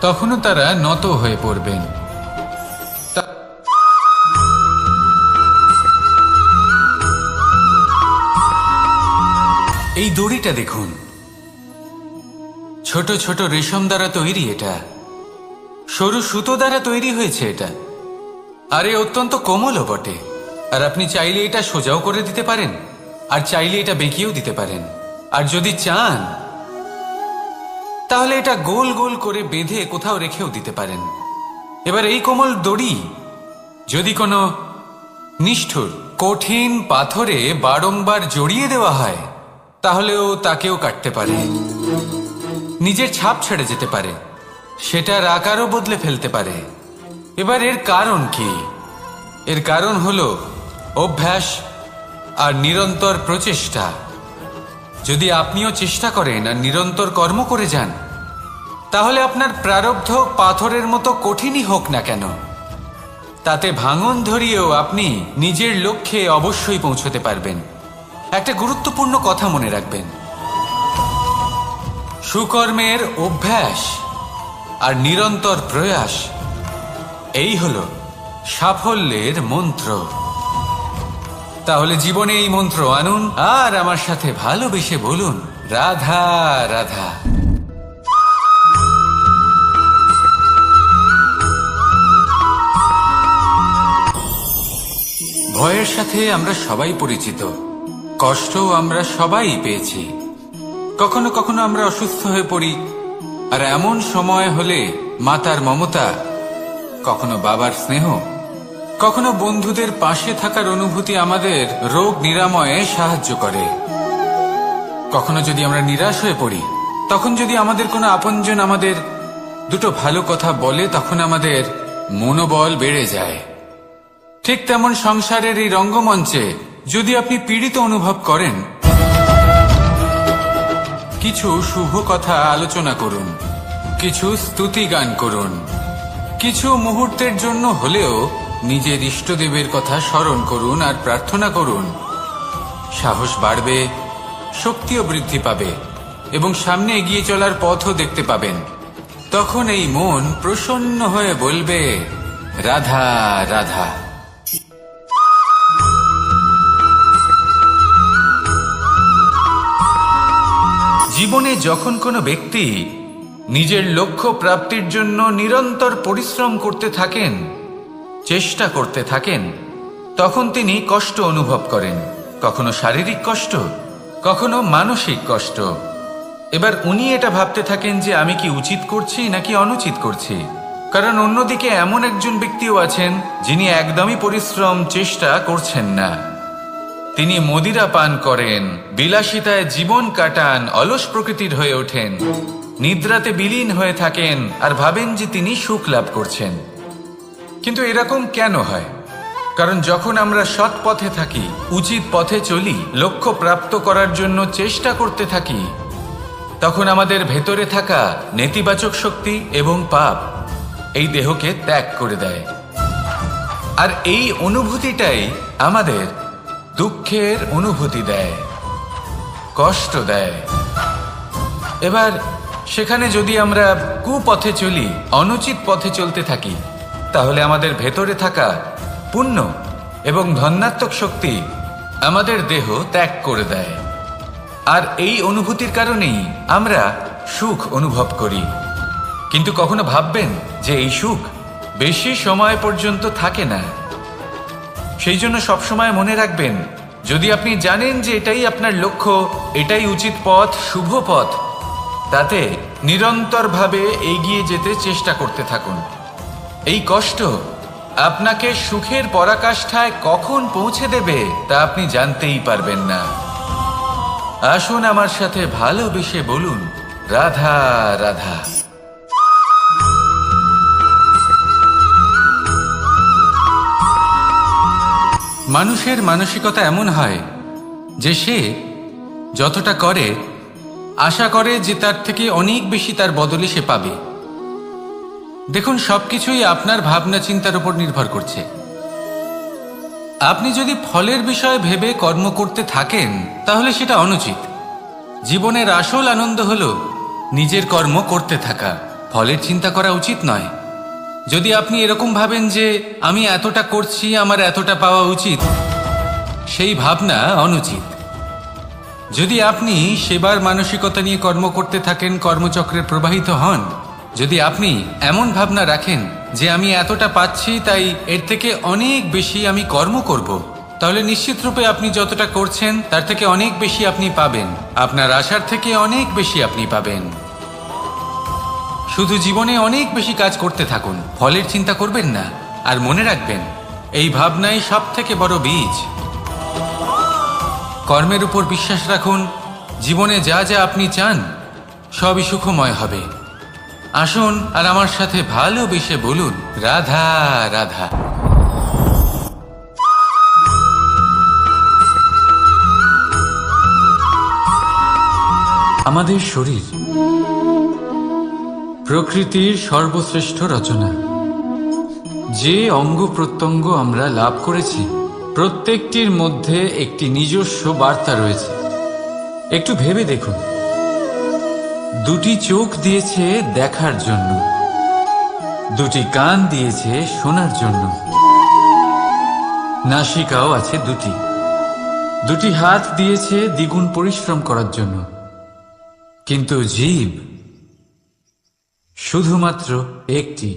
তখনও তারা নত হয়ে পড়বেন। এই দড়িটা দেখুন, ছোট ছোট রেশম দ্বারা তৈরি, এটা সরু সুতো দ্বারা তৈরি হয়েছে এটা, আর এ অত্যন্ত কোমলও বটে। আর আপনি চাইলে এটা সোজাও করে দিতে পারেন, আর চাইলে এটা বেঁকিয়েও দিতে পারেন, আর যদি চান তাহলে এটা গোল গোল করে বেঁধে কোথাও রেখেও দিতে পারেন। এবার এই কোমল দড়ি যদি কোনো নিষ্ঠুর কঠিন পাথরে বারংবার জড়িয়ে দেওয়া হয় তাহলেও তাকেও কাটতে পারে, নিজের ছাপ ছেড়ে যেতে পারে, সেটার আকারও বদলে ফেলতে পারে। এবার এর কারণ কি? এর কারণ হলো অভ্যাস আর নিরন্তর প্রচেষ্টা। যদি আপনিও চেষ্টা করেন আর নিরন্তর কর্ম করে যান, তাহলে আপনার প্রারব্ধ পাথরের মতো কঠিনই হোক না কেন, তাতে ভাঙন ধরিয়েও আপনি নিজের লক্ষ্যে অবশ্যই পৌঁছতে পারবেন। একটা গুরুত্বপূর্ণ কথা মনে রাখবেন, সুকর্মের অভ্যাস আর নিরন্তর প্রয়াস, এই হলো সাফল্যের মন্ত্র। তাহলে জীবনে এই মন্ত্র আনুন আর আমার সাথে ভালোবেসে বলুন, রাধা রাধা। ভয়ের সাথে আমরা সবাই পরিচিত, কষ্টও আমরা সবাই পেয়েছি। কখনো কখনো আমরা অসুস্থ হয়ে পড়ি, আর এমন সময় হলে মাতার মমতা, কখনো বাবার স্নেহ, কখনো বন্ধুদের পাশে থাকার অনুভূতি আমাদের রোগ নিরাময়ে সাহায্য করে। কখনো যদি আমরা নিরাশ হয়ে পড়ি, তখন যদি আমাদের কোনো আপনজন আমাদের দুটো ভালো কথা বলে, তখন আমাদের মনোবল বেড়ে যায়। ঠিক তেমন সংসারের এই রঙ্গমঞ্চে যদি আপনি পীড়িত অনুভব করেন, কিছু শুভ কথা আলোচনা করুন, কিছু স্তুতি গান করুন, কিছু মুহূর্তের জন্য হলেও নিজের ইষ্টদেবের কথা স্মরণ করুন আর প্রার্থনা করুন। সাহস বাড়বে, শক্তিও বৃদ্ধি পাবে এবং সামনে এগিয়ে চলার পথও দেখতে পাবেন। তখন এই মন প্রসন্ন হয়ে বলবে, রাধা রাধা। জীবনে যখন কোনো ব্যক্তি নিজের লক্ষ্য প্রাপ্তির জন্য নিরন্তর পরিশ্রম করতে থাকেন, চেষ্টা করতে থাকেন, তখন তিনি কষ্ট অনুভব করেন, কখনো শারীরিক কষ্ট, কখনো মানসিক কষ্ট। এবার উনি এটা ভাবতে থাকেন যে আমি কি উচিত করছি নাকি অনুচিত করছি, কারণ অন্যদিকে এমন একজন ব্যক্তিও আছেন যিনি একদমই পরিশ্রম চেষ্টা করছেন না। তিনি মদিরা পান করেন, বিলাসিতায় জীবন কাটান, অলস প্রকৃতির হয়ে ওঠেন, নিদ্রাতে বিলীন হয়ে থাকেন আর ভাবেন যে তিনি সুখ লাভ করছেন। কিন্তু এরকম কেন হয়? কারণ যখন আমরা সৎ পথে থাকি, উচিত পথে চলি, লক্ষ্য প্রাপ্ত করার জন্য চেষ্টা করতে থাকি, তখন আমাদের ভেতরে থাকা নেতিবাচক শক্তি এবং পাপ এই দেহকে ত্যাগ করে দেয়। আর এই অনুভূতিটাই আমাদের দুঃখের অনুভূতি দেয়, কষ্ট দেয়। এবার সেখানে যদি আমরা কুপথে চলি, অনুচিত পথে চলতে থাকি, তাহলে আমাদের ভেতরে থাকা পুণ্য এবং ধনাত্মক শক্তি আমাদের দেহ ত্যাগ করে দেয়। আর এই অনুভূতির কারণেই আমরা সুখ অনুভব করি। কিন্তু কখনো ভাববেন যে এই সুখ বেশি সময় পর্যন্ত থাকে না। সেই জন্য সবসময় মনে রাখবেন, যদি আপনি জানেন যে এটাই আপনার লক্ষ্য, এটাই উচিত পথ, শুভ পথ, তাতে নিরন্তরভাবে এগিয়ে যেতে চেষ্টা করতে থাকুন। এই কষ্ট আপনাকে সুখের পরাকাষ্ঠায় কখন পৌঁছে দেবে তা আপনি জানতেই পারবেন না। আসুন আমার সাথে ভালোবেসে বলুন, রাধা রাধা। মানুষের মানসিকতা এমন হয় যে সে যতটা করে আশা করে যে তার থেকে অনেক বেশি তার বদলে সে পাবে। দেখুন, সবকিছুই আপনার ভাবনা চিন্তার উপর নির্ভর করছে। আপনি যদি ফলের বিষয়ে ভেবে কর্ম করতে থাকেন তাহলে সেটা অনুচিত। জীবনের আসল আনন্দ হলো নিজের কর্ম করতে থাকা, ফলের চিন্তা করা উচিত নয়। যদি আপনি এরকম ভাবেন যে আমি এতটা করছি, আমার এতটা পাওয়া উচিত, সেই ভাবনা অনুচিত। যদি আপনি সেবার মানসিকতা নিয়ে কর্ম করতে থাকেন, কর্মচক্রে প্রবাহিত হন, যদি আপনি এমন ভাবনা রাখেন যে আমি এতটা পাচ্ছি তাই এর থেকে অনেক বেশি আমি কর্ম করব, তাহলে নিশ্চিত রূপে আপনি যতটা করছেন তার থেকে অনেক বেশি আপনি পাবেন, আপনার আশার থেকে অনেক বেশি আপনি পাবেন। শুধু জীবনে অনেক বেশি কাজ করতে থাকুন, ফলের চিন্তা করবেন না। আর মনে রাখবেন, এই ভাবনাই সব থেকে বড় বীজ। কর্মের উপর বিশ্বাস রাখুন, জীবনে যা যা আপনি চান সবই সুখময় হবে। আসুন আর আমার সাথে ভালোবেসে বলুন, রাধা রাধা। আমাদের শরীর প্রকৃতির সর্বশ্রেষ্ঠ রচনা। যে অঙ্গ প্রত্যঙ্গ আমরা লাভ করেছি প্রত্যেকটির মধ্যে একটি নিজস্ব বার্তা রয়েছে। একটু ভেবে দেখুন, দুটি চোখ দিয়েছে দেখার জন্য, দুটি কান দিয়েছে শোনার জন্য, নাসিকাও আছে দুটি, দুটি হাত দিয়েছে দ্বিগুণ পরিশ্রম করার জন্য। কিন্তু জীব শুধুমাত্র একটি,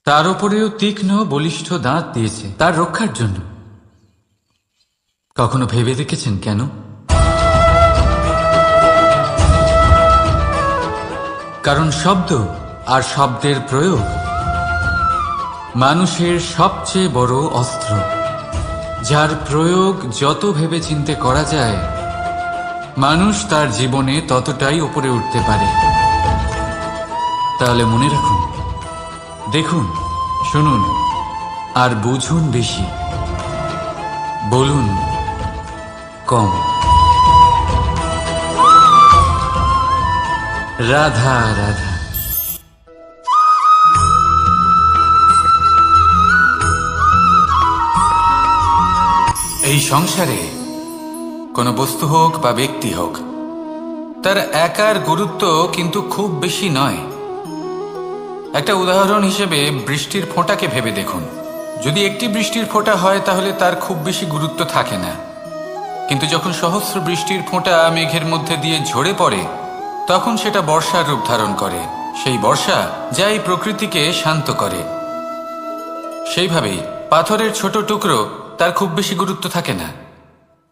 তার উপরেও তীক্ষ্ণ বলিষ্ঠ দাঁত দিয়েছে তার রক্ষার জন্য। কখনো ভেবে দেখেছেন কেন? কারণ শব্দ আর শব্দের প্রয়োগ মানুষের সবচেয়ে বড় অস্ত্র, যার প্রয়োগ যত ভেবেচিন্তে করা যায় মানুষ তার জীবনে ততটাই উপরে উঠতে পারে। তাহলে মনে রাখুন, দেখুন, শুনুন আর বুঝুন বেশি, বলুন কম। রাধা রাধা। এই সংসারে কোনো বস্তু হোক বা ব্যক্তি হোক, তার একার গুরুত্ব কিন্তু খুব বেশি নয়। একটা উদাহরণ হিসেবে বৃষ্টির ফোঁটাকে ভেবে দেখুন। যদি একটি বৃষ্টির ফোঁটা হয় তাহলে তার খুব বেশি গুরুত্ব থাকে না, কিন্তু যখন সহস্র বৃষ্টির ফোঁটা মেঘের মধ্যে দিয়ে ঝরে পড়ে তখন সেটা বর্ষার রূপ ধারণ করে। সেই বর্ষা যা এই প্রকৃতিকে শান্ত করে। সেইভাবেই পাথরের ছোট টুকরো, তার খুব বেশি গুরুত্ব থাকে না,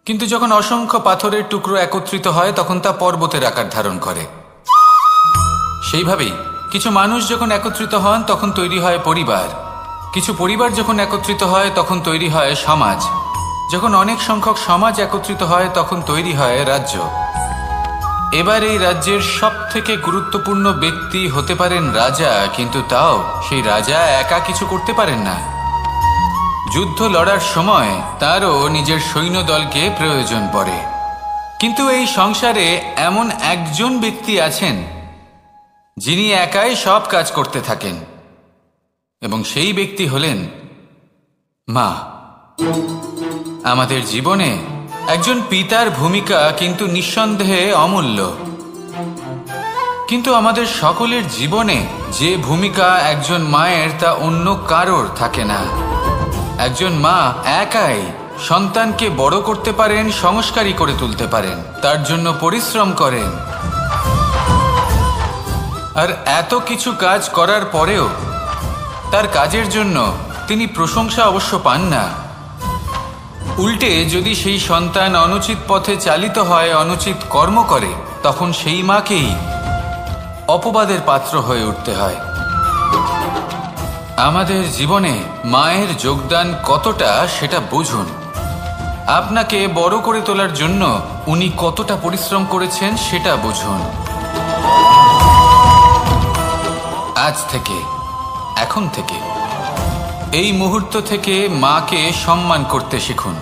কিন্তু যখন অসংখ্য পাথরের টুকরো একত্রিত হয় তখন তা পর্বতের আকার ধারণ করে। সেইভাবেই কিছু মানুষ যখন একত্রিত হন তখন তৈরি হয় পরিবার, কিছু পরিবার যখন একত্রিত হয় তখন তৈরি হয় সমাজ, যখন অনেক সংখ্যক সমাজ একত্রিত হয় তখন তৈরি হয় রাজ্য। এবার এই রাজ্যের সব থেকে গুরুত্বপূর্ণ ব্যক্তি হতে পারেন রাজা, কিন্তু তাও সেই রাজা একা কিছু করতে পারেন না। যুদ্ধ লড়ার সময় তারও নিজের সৈন্যদলকে প্রয়োজন পড়ে। কিন্তু এই সংসারে এমন একজন ব্যক্তি আছেন যিনি একাই সব কাজ করতে থাকেন, এবং সেই ব্যক্তি হলেন মা। আমাদের জীবনে একজন পিতার ভূমিকা কিন্তু নিঃসন্দেহে অমূল্য, কিন্তু আমাদের সকলের জীবনে যে ভূমিকা একজন মায়ের তা অন্য কারোর থাকে না। একজন মা একাই সন্তানকে বড় করতে পারেন, সংস্কারী করে তুলতে পারেন, তার জন্য পরিশ্রম করেন। আর এত কিছু কাজ করার পরেও তার কাজের জন্য তিনি প্রশংসা অবশ্য পান না। উল্টে যদি সেই সন্তান অনুচিত পথে চালিত হয়, অনুচিত কর্ম করে, তখন সেই মাকেই অপবাদের পাত্র হয়ে উঠতে হয়। আমাদের জীবনে মায়ের যোগদান কতটা সেটা বুঝুন। আপনাকে বড় করে তোলার জন্য উনি কতটা পরিশ্রম করেছেন সেটা বুঝুন। আজ থেকে, এখন থেকে, এই মুহূর্ত থেকে মাকে সম্মান করতে শিখুন।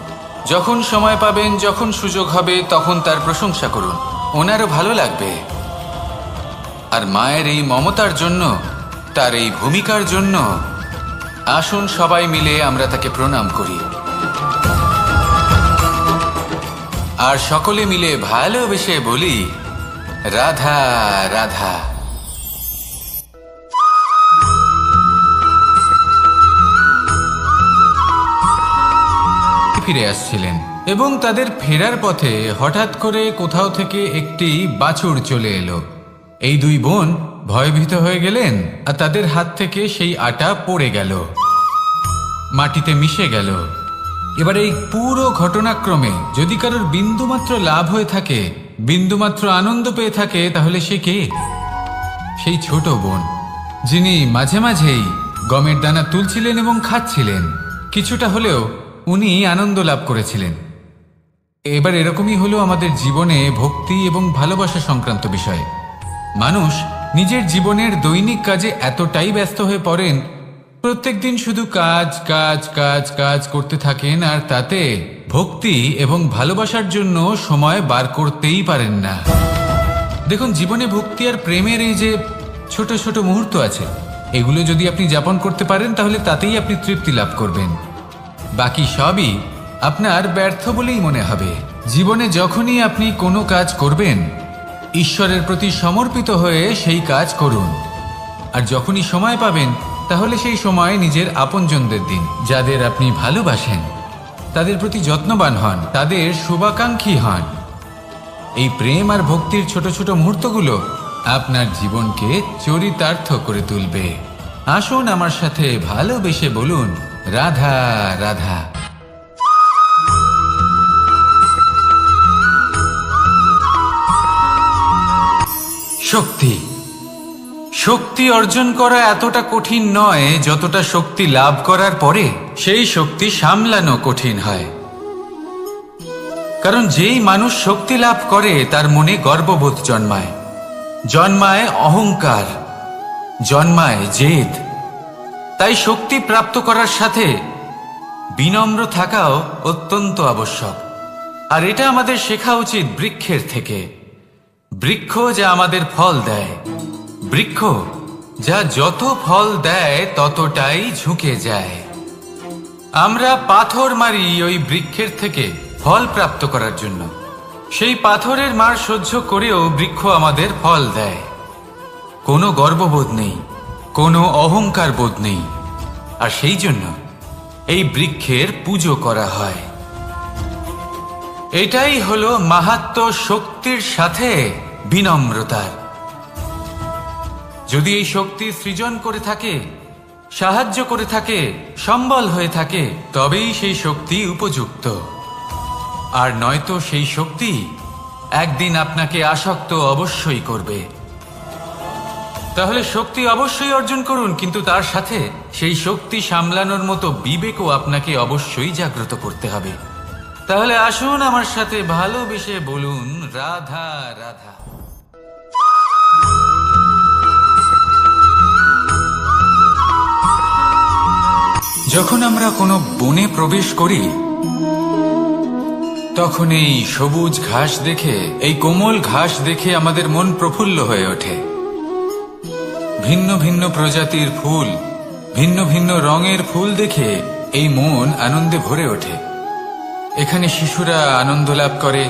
যখন সময় পাবেন, যখন সুযোগ হবে, তখন তার প্রশংসা করুন, ওনারও ভালো লাগবে। আর মায়ের এই মমতার জন্য, তার এই ভূমিকার জন্য আসুন সবাই মিলে আমরা তাকে প্রণাম করি। আর সকলে মিলে ভালোবেসে বলি, রাধা রাধা। ফিরে আসছিলেন এবং তাদের ফেরার পথে হঠাৎ করে কোথাও থেকে একটি বাছুর চলে এলো। এই দুই বোন ভয়ভীত হয়ে গেলেন আর তাদের হাত থেকে সেই আটা পড়ে গেল, মাটিতে মিশে গেল। এবার এই পুরো ঘটনাক্রমে যদি কারোর বিন্দুমাত্র লাভ হয়ে থাকে, বিন্দুমাত্র আনন্দ পেয়ে থাকে, তাহলে সে কে? সেই ছোট বোন, যিনি মাঝে মাঝেই গমের দানা তুলছিলেন এবং খাচ্ছিলেন। কিছুটা হলেও উনি আনন্দ লাভ করেছিলেন। এবার এরকমই হলো আমাদের জীবনে ভক্তি এবং ভালোবাসা সংক্রান্ত বিষয়। মানুষ নিজের জীবনের দৈনিক কাজে এতটাই ব্যস্ত হয়ে পড়েন, প্রত্যেকদিন শুধু কাজ কাজ কাজ কাজ করতে থাকেন, আর তাতে ভক্তি এবং ভালোবাসার জন্য সময় বার করতেই পারেন না। দেখুন, জীবনে ভক্তি আর প্রেমের এই যে ছোট ছোট মুহূর্ত আছে, এগুলো যদি আপনি যাপন করতে পারেন তাহলে তাতেই আপনি তৃপ্তি লাভ করবেন। বাকি সবই আপনার ব্যর্থ বলেই মনে হবে। জীবনে যখনই আপনি কোনো কাজ করবেন, ঈশ্বরের প্রতি সমর্পিত হয়ে সেই কাজ করুন। আর যখনই সময় পাবেন, তাহলে সেই সময় নিজের আপনজনদের দিন। যাদের আপনি ভালোবাসেন তাদের প্রতি যত্নবান হন, তাদের শুভাকাঙ্ক্ষী হন। এই প্রেম আর ভক্তির ছোট ছোট মুহূর্তগুলো আপনার জীবনকে চরিতার্থ করে তুলবে। আসুন আমার সাথে ভালোবেসে বলুন, রাধা রাধা। শক্তি শক্তি অর্জন করা এতটা কঠিন নয় যতটা শক্তি লাভ করার পরে সেই শক্তি সামলানো কঠিন হয়। কারণ যেই মানুষ শক্তি লাভ করে তার মনে গর্ববোধ জন্মায়, জন্মায় অহংকার, জন্মায় জেদ। তাই শক্তি প্রাপ্ত করার সাথে বিনম্র থাকাও অত্যন্ত আবশ্যক। আর এটা আমাদের শেখা উচিত বৃক্ষের থেকে। বৃক্ষ যা আমাদের ফল দেয়, বৃক্ষ যা যত ফল দেয় ততটাই ঝুঁকে যায়। আমরা পাথর মারি ওই বৃক্ষের থেকে ফল প্রাপ্ত করার জন্য। সেই পাথরের মার সহ্য করেও বৃক্ষ আমাদের ফল দেয়। কোনো গর্ববোধ নেই, কোনো অহংকার বোধ নেই। আর সেই জন্য এই বৃক্ষের পুজো করা হয়। এটাই হলো মাহাত্ম্য শক্তির সাথে বিনম্রতার। যদি এই শক্তি সৃজন করে থাকে, সাহায্য করে থাকে, সম্বল হয়ে থাকে, তবেই সেই শক্তি উপযুক্ত। আর নয়তো সেই শক্তি একদিন আপনাকে আসক্ত অবশ্যই করবে। তাহলে শক্তি অবশ্যই অর্জন করুন, কিন্তু তার সাথে সেই শক্তি সামলানোর মতো বিবেকও আপনাকে অবশ্যই জাগ্রত করতে হবে। তাহলে আসুন আমার সাথে ভালোবেসে বলুন, রাধা রাধা। যখন আমরা কোনো বনে প্রবেশ করি, তখন এই সবুজ ঘাস দেখে, এই কোমল ঘাস দেখে আমাদের মন প্রফুল্ল হয়ে ওঠে। ভিন্ন ভিন্ন প্রজাতির ফুল, ভিন্ন ভিন্ন রঙের ফুল দেখে এই মন আনন্দে ভরে ওঠে। এখানে শিশুরা আনন্দ লাভ করে,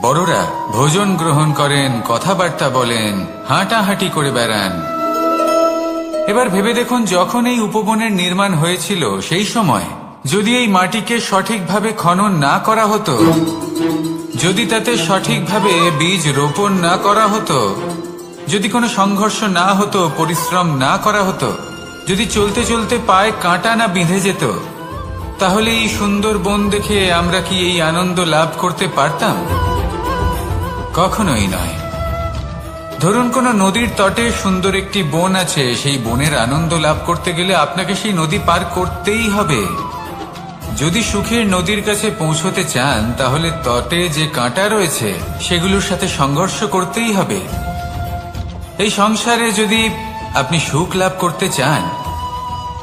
বড়রা ভোজন গ্রহণ করেন, কথাবার্তা বলেন, হাঁটাহাঁটি করে বেড়ান। এবার ভেবে দেখুন, যখন এই উপবনের নির্মাণ হয়েছিল সেই সময় যদি এই মাটিকে সঠিকভাবে খনন না করা হতো, যদি তাতে সঠিকভাবে বীজ রোপণ না করা হতো, যদি কোনো সংঘর্ষ না হতো, পরিশ্রম না করা হতো, যদি চলতে চলতে পায়ে কাঁটা না বিঁধে যেত, তাহলে এই সুন্দর বন দেখে আমরা কি এই আনন্দ লাভ করতে পারতাম? কখনোই নয়। ধরুন কোনো নদীর তটে সুন্দর একটি বন আছে, সেই বনের আনন্দ লাভ করতে গেলে আপনাকে সেই নদী পার করতেই হবে। যদি সুখের নদীর কাছে পৌঁছতে চান, তাহলে তটে যে কাঁটা রয়েছে সেগুলোর সাথে সংঘর্ষ করতেই হবে। এই সংসারে যদি আপনি সুখ লাভ করতে চান,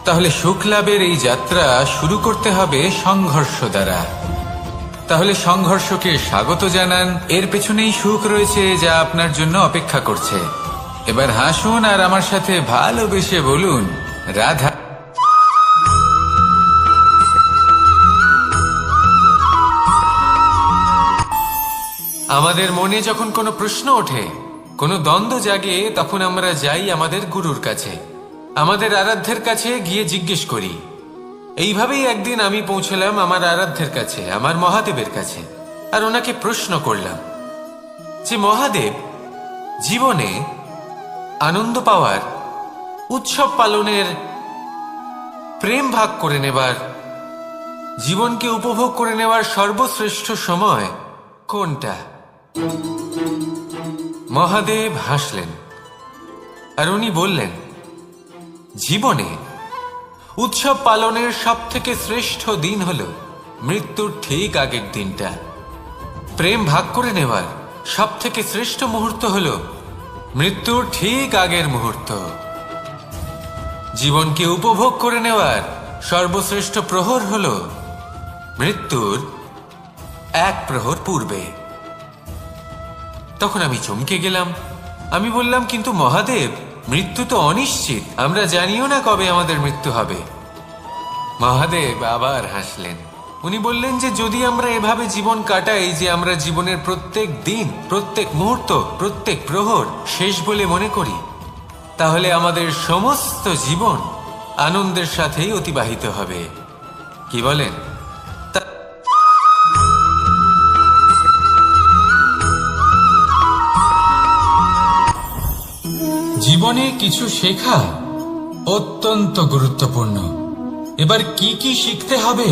তাহলে সুখ লাভের এই যাত্রা শুরু করতে হবে সংঘর্ষ দ্বারা। তাহলে সংঘর্ষকে স্বাগত জানান, এর পেছনেই সুখ রয়েছে যা আপনার জন্য অপেক্ষা করছে। এবার হাসুন আর আমার সাথে ভালোবেসে বলুন, রাধা। আমাদের মনে যখন কোনো প্রশ্ন ওঠে, কোনো দ্বন্দ্ব জাগে, তখন আমরা যাই আমাদের গুরুর কাছে, আমাদের আরাধ্যের কাছে গিয়ে জিজ্ঞেস করি। এইভাবেই একদিন আমি পৌঁছলাম আমার আরাধ্যের কাছে, আমার মহাদেবের কাছে, আর ওনাকে প্রশ্ন করলাম যে মহাদেব, জীবনে আনন্দ পাওয়ার, উৎসব পালনের, প্রেম ভাগ করে নেবার, জীবনকে উপভোগ করে নেওয়ার সর্বশ্রেষ্ঠ সময় কোনটা? মহাদেব হাসলেন আর উনি বললেন, জীবনে উৎসব পালনের সব থেকে শ্রেষ্ঠ দিন হল মৃত্যুর ঠিক আগের দিনটা। প্রেম ভাগ করে নেওয়ার সব থেকে শ্রেষ্ঠ মুহূর্ত হল মৃত্যুর ঠিক আগের মুহূর্ত। জীবনকে উপভোগ করে নেওয়ার সর্বশ্রেষ্ঠ প্রহর হল মৃত্যুর এক প্রহর পূর্বে। তখন আমি চমকে গেলাম। আমি বললাম, কিন্তু মহাদেব, মৃত্যু তো অনিশ্চিত, আমরা জানিও না কবে আমাদের মৃত্যু হবে। মহাদেব আবার হাসলেন। উনি বললেন যে যদি আমরা এভাবে জীবন কাটাই যে আমরা জীবনের প্রত্যেক দিন, প্রত্যেক মুহূর্ত, প্রত্যেক প্রহর শেষ বলে মনে করি, তাহলে আমাদের সমস্ত জীবন আনন্দের সাথেই অতিবাহিত হবে। কি বলেন? জীবনে কিছু শেখা অত্যন্ত গুরুত্বপূর্ণ। এবার কি কি শিখতে হবে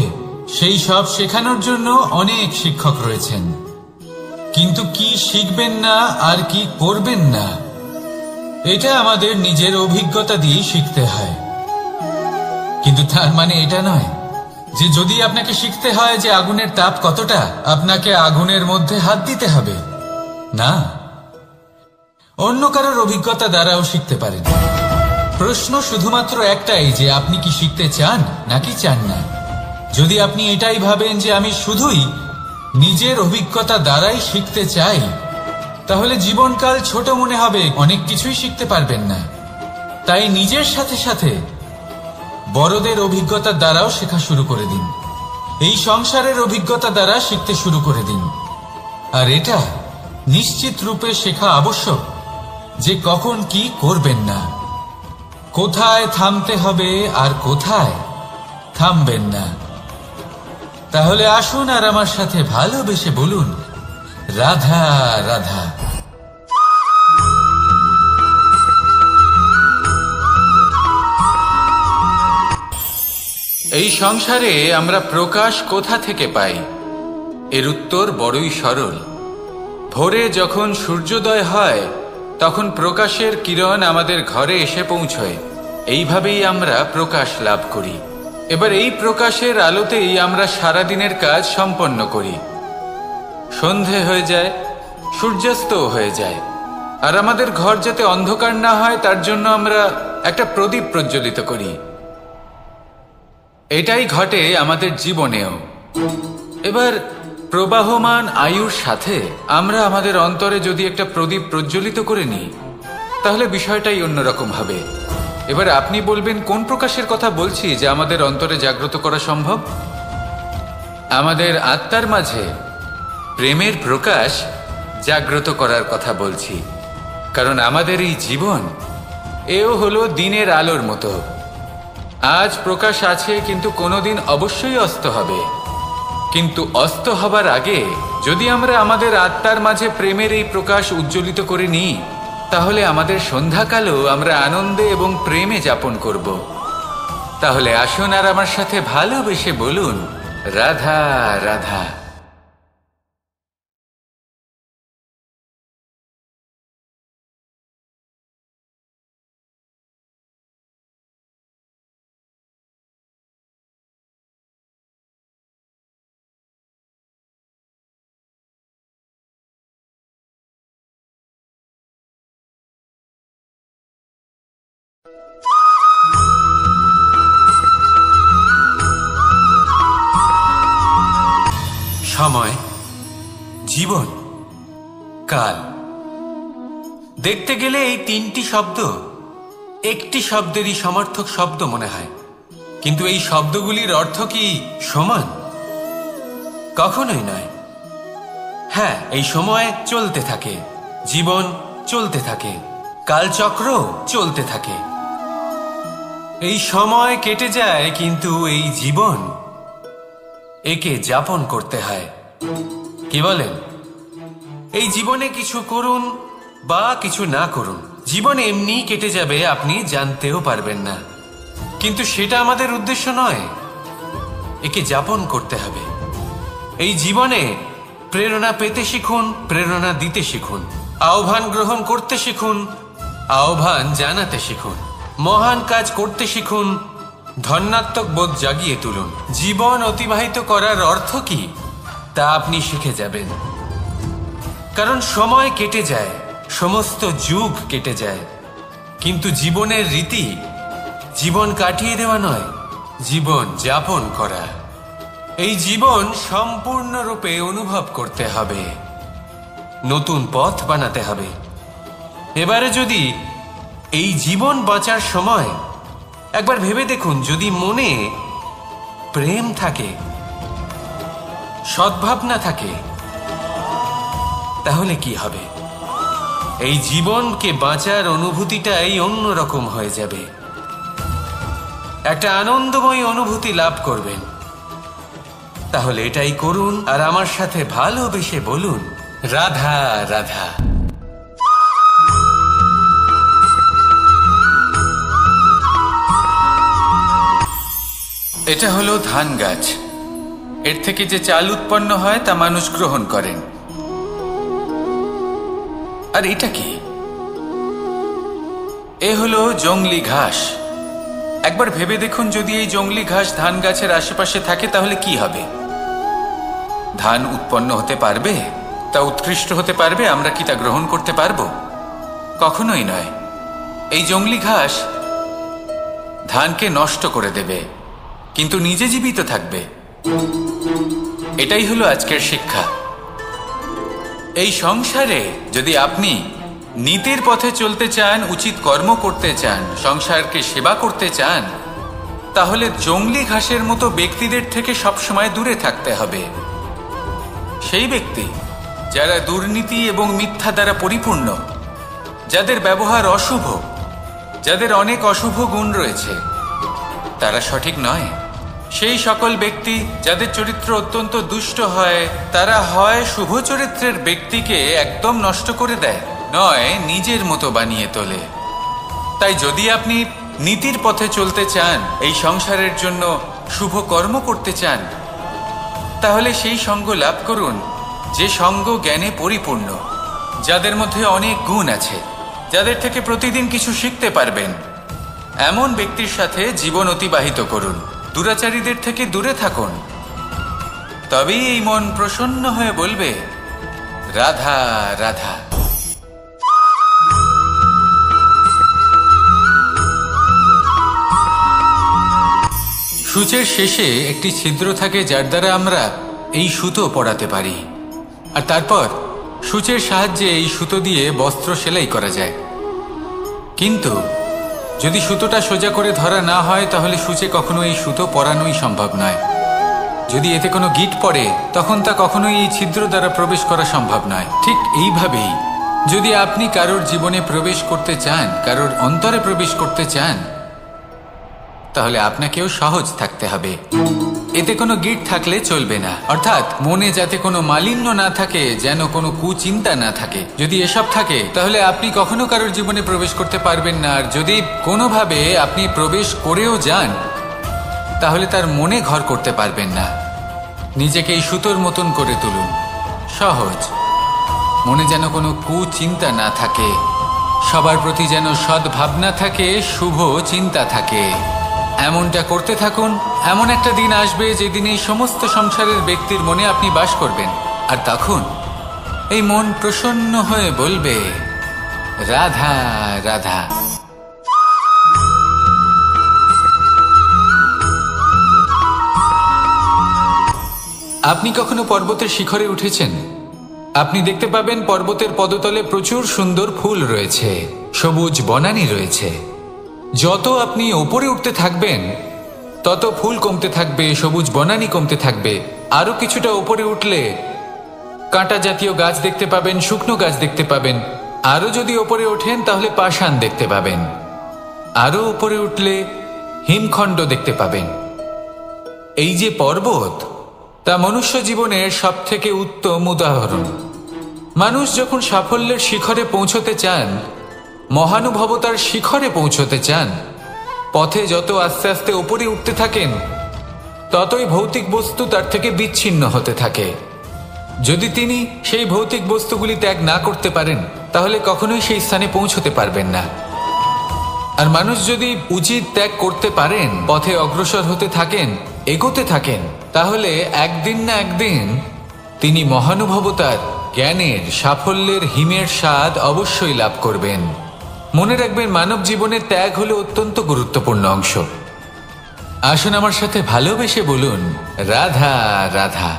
সেই সব শেখানোর জন্য অনেক শিক্ষক রয়েছেন, কিন্তু কি শিখবেন না আর কি করবেন না এটা আমাদের নিজের অভিজ্ঞতা দিয়ে শিখতে হয়। কিন্তু তার মানে এটা নয় যে যদি আপনাকে শিখতে হয় যে আগুনের তাপ কতটা, আপনাকে আগুনের মধ্যে হাত দিতে হবে। না, অন্য কারোর অভিজ্ঞতা দ্বারাও শিখতে পারেন। প্রশ্ন শুধুমাত্র একটাই যে আপনি কি শিখতে চান নাকি চান না। যদি আপনি এটাই ভাবেন যে আমি শুধুই নিজের অভিজ্ঞতা দ্বারাই শিখতে চাই, তাহলে জীবনকাল ছোট মনে হবে, অনেক কিছুই শিখতে পারবেন না। তাই নিজের সাথে সাথে বড়দের অভিজ্ঞতা দ্বারাও শেখা শুরু করে দিন। এই সংসারের অভিজ্ঞতা দ্বারা শিখতে শুরু করে দিন। আর এটা নিশ্চিত রূপে শেখা আবশ্যক যে কখন কি করবেন না, কোথায় থামতে হবে আর কোথায় থামবেন না। তাহলে আসুন আর আমার সাথে ভালোবেসে বলুন, রাধা রাধা। এই সংসারে আমরা প্রকাশ কোথা থেকে পাই? এর উত্তর বড়ই সরল। ভোরে যখন সূর্যোদয় হয় তখন প্রকাশের কিরণ আমাদের ঘরে এসে পৌঁছয়। এইভাবেই আমরা প্রকাশ লাভ করি। এবার এই প্রকাশের আলোতেই আমরা সারাদিনের কাজ সম্পন্ন করি। সন্ধে হয়ে যায়, সূর্যাস্তও হয়ে যায়, আর আমাদের ঘর যাতে অন্ধকার না হয় তার জন্য আমরা একটা প্রদীপ প্রজ্বলিত করি। এটাই ঘটে আমাদের জীবনেও। এবার প্রবাহমান আয়ুর সাথে আমরা আমাদের অন্তরে যদি একটা প্রদীপ প্রজ্বলিত করে নিই, তাহলে বিষয়টাই অন্যরকম হবে। এবার আপনি বলবেন, কোন প্রকাশের কথা বলছি যা আমাদের অন্তরে জাগ্রত করা সম্ভব? আমাদের আত্মার মাঝে প্রেমের প্রকাশ জাগ্রত করার কথা বলছি। কারণ আমাদের এই জীবন এও হলো দিনের আলোর মতো। আজ প্রকাশ আছে, কিন্তু কোনোদিন অবশ্যই অস্ত হবে। কিন্তু অস্ত হবার আগে যদি আমরা আমাদের আত্মার মাঝে প্রেমের এই প্রকাশ উজ্জ্বলিত করে নিই, তাহলে আমাদের সন্ধ্যাকালও আমরা আনন্দে এবং প্রেমে যাপন করব। তাহলে আসুন আর আমার সাথে ভালোবেসে বলুন, রাধা রাধা। সময়, জীবন, কাল। দেখতে গেলে এই তিনটি শব্দ একটি শব্দেরই সমার্থক শব্দ মনে হয়, কিন্তু এই শব্দগুলির অর্থ কি সমান? কখনোই নয়। হ্যাঁ, এই সময় চলতে থাকে, জীবন চলতে থাকে, কালচক্র চলতে থাকে। এই সময় কেটে যায়, কিন্তু এই জীবন একে যাপন করতে হয়। কি বলেন? এই জীবনে কিছু করুন বা কিছু না করুন, জীবন এমনি কেটে যাবে, আপনি জানতেও পারবেন না। কিন্তু সেটা আমাদের উদ্দেশ্য নয়, একে যাপন করতে হবে। এই জীবনে প্রেরণা পেতে শিখুন, প্রেরণা দিতে শিখুন, আহ্বান গ্রহণ করতে শিখুন, আহ্বান জানাতে শিখুন, মহান কাজ করতে শিখুন, ধন্যাত্মক বোধ জাগিয়ে তুলুন। জীবন অতিবাহিত করার অর্থ কি তা আপনি শিখে যাবেন। কারণ সময় কেটে যায়, সমস্ত যুগ কেটে যায়, কিন্তু জীবনের রীতি জীবন কাটিয়ে দেওয়া নয়, জীবন যাপন করা। এই জীবন সম্পূর্ণরূপে অনুভব করতে হবে, নতুন পথ বানাতে হবে। এবারে যদি এই জীবন বাঁচার সময় একবার ভেবে দেখুন, যদি মনে প্রেম থাকে, সদ্ভাবনা থাকে, তাহলে কি হবে? এই জীবনকে বাঁচার অনুভূতিটাই অন্যরকম হয়ে যাবে, একটা আনন্দময় অনুভূতি লাভ করবেন। তাহলে এটাই করুন, আর আমার সাথে ভালোবেসে বলুন, রাধা রাধা। এটা হলো ধান গাছ। এর থেকে যে চাল উৎপন্ন হয় তা মানুষ গ্রহণ করেন। আর এটা কি? এ হলো জংলি ঘাস। একবার ভেবে দেখুন, যদি এই জংলি ঘাস ধান গাছের আশেপাশে থাকে তাহলে কি হবে? ধান উৎপন্ন হতে পারবে? তা উৎকৃষ্ট হতে পারবে? আমরা কি তা গ্রহণ করতে পারবো? কখনোই নয়। এই জংলি ঘাস ধানকে নষ্ট করে দেবে, কিন্তু নিজে জীবিত থাকবে। এটাই হলো আজকের শিক্ষা। এই সংসারে যদি আপনি নীতির পথে চলতে চান, উচিত কর্ম করতে চান, সংসারকে সেবা করতে চান, তাহলে জংলি ঘাসের মতো ব্যক্তিদের থেকে সবসময় দূরে থাকতে হবে। সেই ব্যক্তি যারা দুর্নীতি এবং মিথ্যা দ্বারা পরিপূর্ণ, যাদের ব্যবহার অশুভ, যাদের অনেক অশুভ গুণ রয়েছে, তারা সঠিক নয়। সেই সকল ব্যক্তি যাদের চরিত্র অত্যন্ত দুষ্ট হয়, তারা হয় শুভ চরিত্রের ব্যক্তিকে একদম নষ্ট করে দেয়, নয় নিজের মতো বানিয়ে তোলে। তাই যদি আপনি নীতির পথে চলতে চান, এই সংসারের জন্য শুভ কর্ম করতে চান, তাহলে সেই সঙ্গ লাভ করুন যে সঙ্গ জ্ঞানে পরিপূর্ণ, যাদের মধ্যে অনেক গুণ আছে, যাদের থেকে প্রতিদিন কিছু শিখতে পারবেন। এমন ব্যক্তির সাথে জীবন অতিবাহিত করুন, দুরাচারীদের থেকে দূরে থাকুন। তবেই এই মন প্রসন্ন হয়ে বলবে, রাধা রাধা। সূচের শেষে একটি ছিদ্র থাকে, যার দ্বারা আমরা এই সুতো পরাতে পারি, আর তারপর সূচের সাহায্যে এই সুতো দিয়ে বস্ত্র সেলাই করা যায়। কিন্তু যদি সুতোটা সোজা করে ধরা না হয়, তাহলে সূচে কখনো এই সুতো পরানোই সম্ভব নয়। যদি এতে কোনো গিঁট পড়ে, তখন তা কখনোই এই ছিদ্র দ্বারা প্রবেশ করা সম্ভব নয়। ঠিক এইভাবেই যদি আপনি কারোর জীবনে প্রবেশ করতে চান, কারোর অন্তরে প্রবেশ করতে চান, তাহলে আপনাকেও সহজ থাকতে হবে। এতে কোনো গিঁট থাকলে চলবে না, অর্থাৎ মনে যাতে কোনো মালিন্য না থাকে, যেন কোনো কুচিন্তা না থাকে। যদি এসব থাকে, তাহলে আপনি কখনো কারোর জীবনে প্রবেশ করতে পারবেন না। আর যদি কোনোভাবে আপনি প্রবেশ করেও যান, তাহলে তার মনে ঘর করতে পারবেন না। নিজেকে এই সুতোর মতন করে তুলুন, সহজ। মনে যেন কোনো কুচিন্তা না থাকে, সবার প্রতি যেন সদ্ভাবনা থাকে, শুভ চিন্তা থাকে। এমনটা করতে থাকুন। এমন একটা দিন আসবে যেদিন এই সমস্ত সংসারের ব্যক্তির মনে আপনি বাস করবেন, আর তখন এই মন প্রসন্ন হয়ে বলবে, রাধা রাধা। আপনি কখনো পর্বতের শিখরে উঠেছেন? আপনি দেখতে পাবেন পর্বতের পদতলে প্রচুর সুন্দর ফুল রয়েছে, সবুজ বনানী রয়েছে। যত আপনি ওপরে উঠতে থাকবেন, তত ফুল কমতে থাকবে, সবুজ বনানী কমতে থাকবে। আরো কিছুটা ওপরে উঠলে কাঁটা জাতীয় গাছ দেখতে পাবেন, শুকনো গাছ দেখতে পাবেন। আরো যদি ওপরে ওঠেন তাহলে পাষাণ দেখতে পাবেন। আরো উপরে উঠলে হিমখণ্ড দেখতে পাবেন। এই যে পর্বত, তা মনুষ্য জীবনের সব থেকে উত্তম উদাহরণ। মানুষ যখন সাফল্যের শিখরে পৌঁছতে চান, মহানুভবতার শিখরে পৌঁছতে চান, পথে যত আস্তে আস্তে উপরে উঠতে থাকেন, ততই ভৌতিক বস্তু তার থেকে বিচ্ছিন্ন হতে থাকে। যদি তিনি সেই ভৌতিক বস্তুগুলি ত্যাগ না করতে পারেন, তাহলে কখনোই সেই স্থানে পৌঁছতে পারবেন না। আর মানুষ যদি উচিত ত্যাগ করতে পারেন, পথে অগ্রসর হতে থাকেন, এগোতে থাকেন, তাহলে একদিন না একদিন তিনি মহানুভবতার, জ্ঞানের, সাফল্যের হিমের স্বাদ অবশ্যই লাভ করবেন। মনে রাখবেন, মানব জীবনের ত্যাগ হলো অত্যন্ত গুরুত্বপূর্ণ অংশ। আসুন আমার সাথে ভালোবেসে বলুন, রাধা রাধা।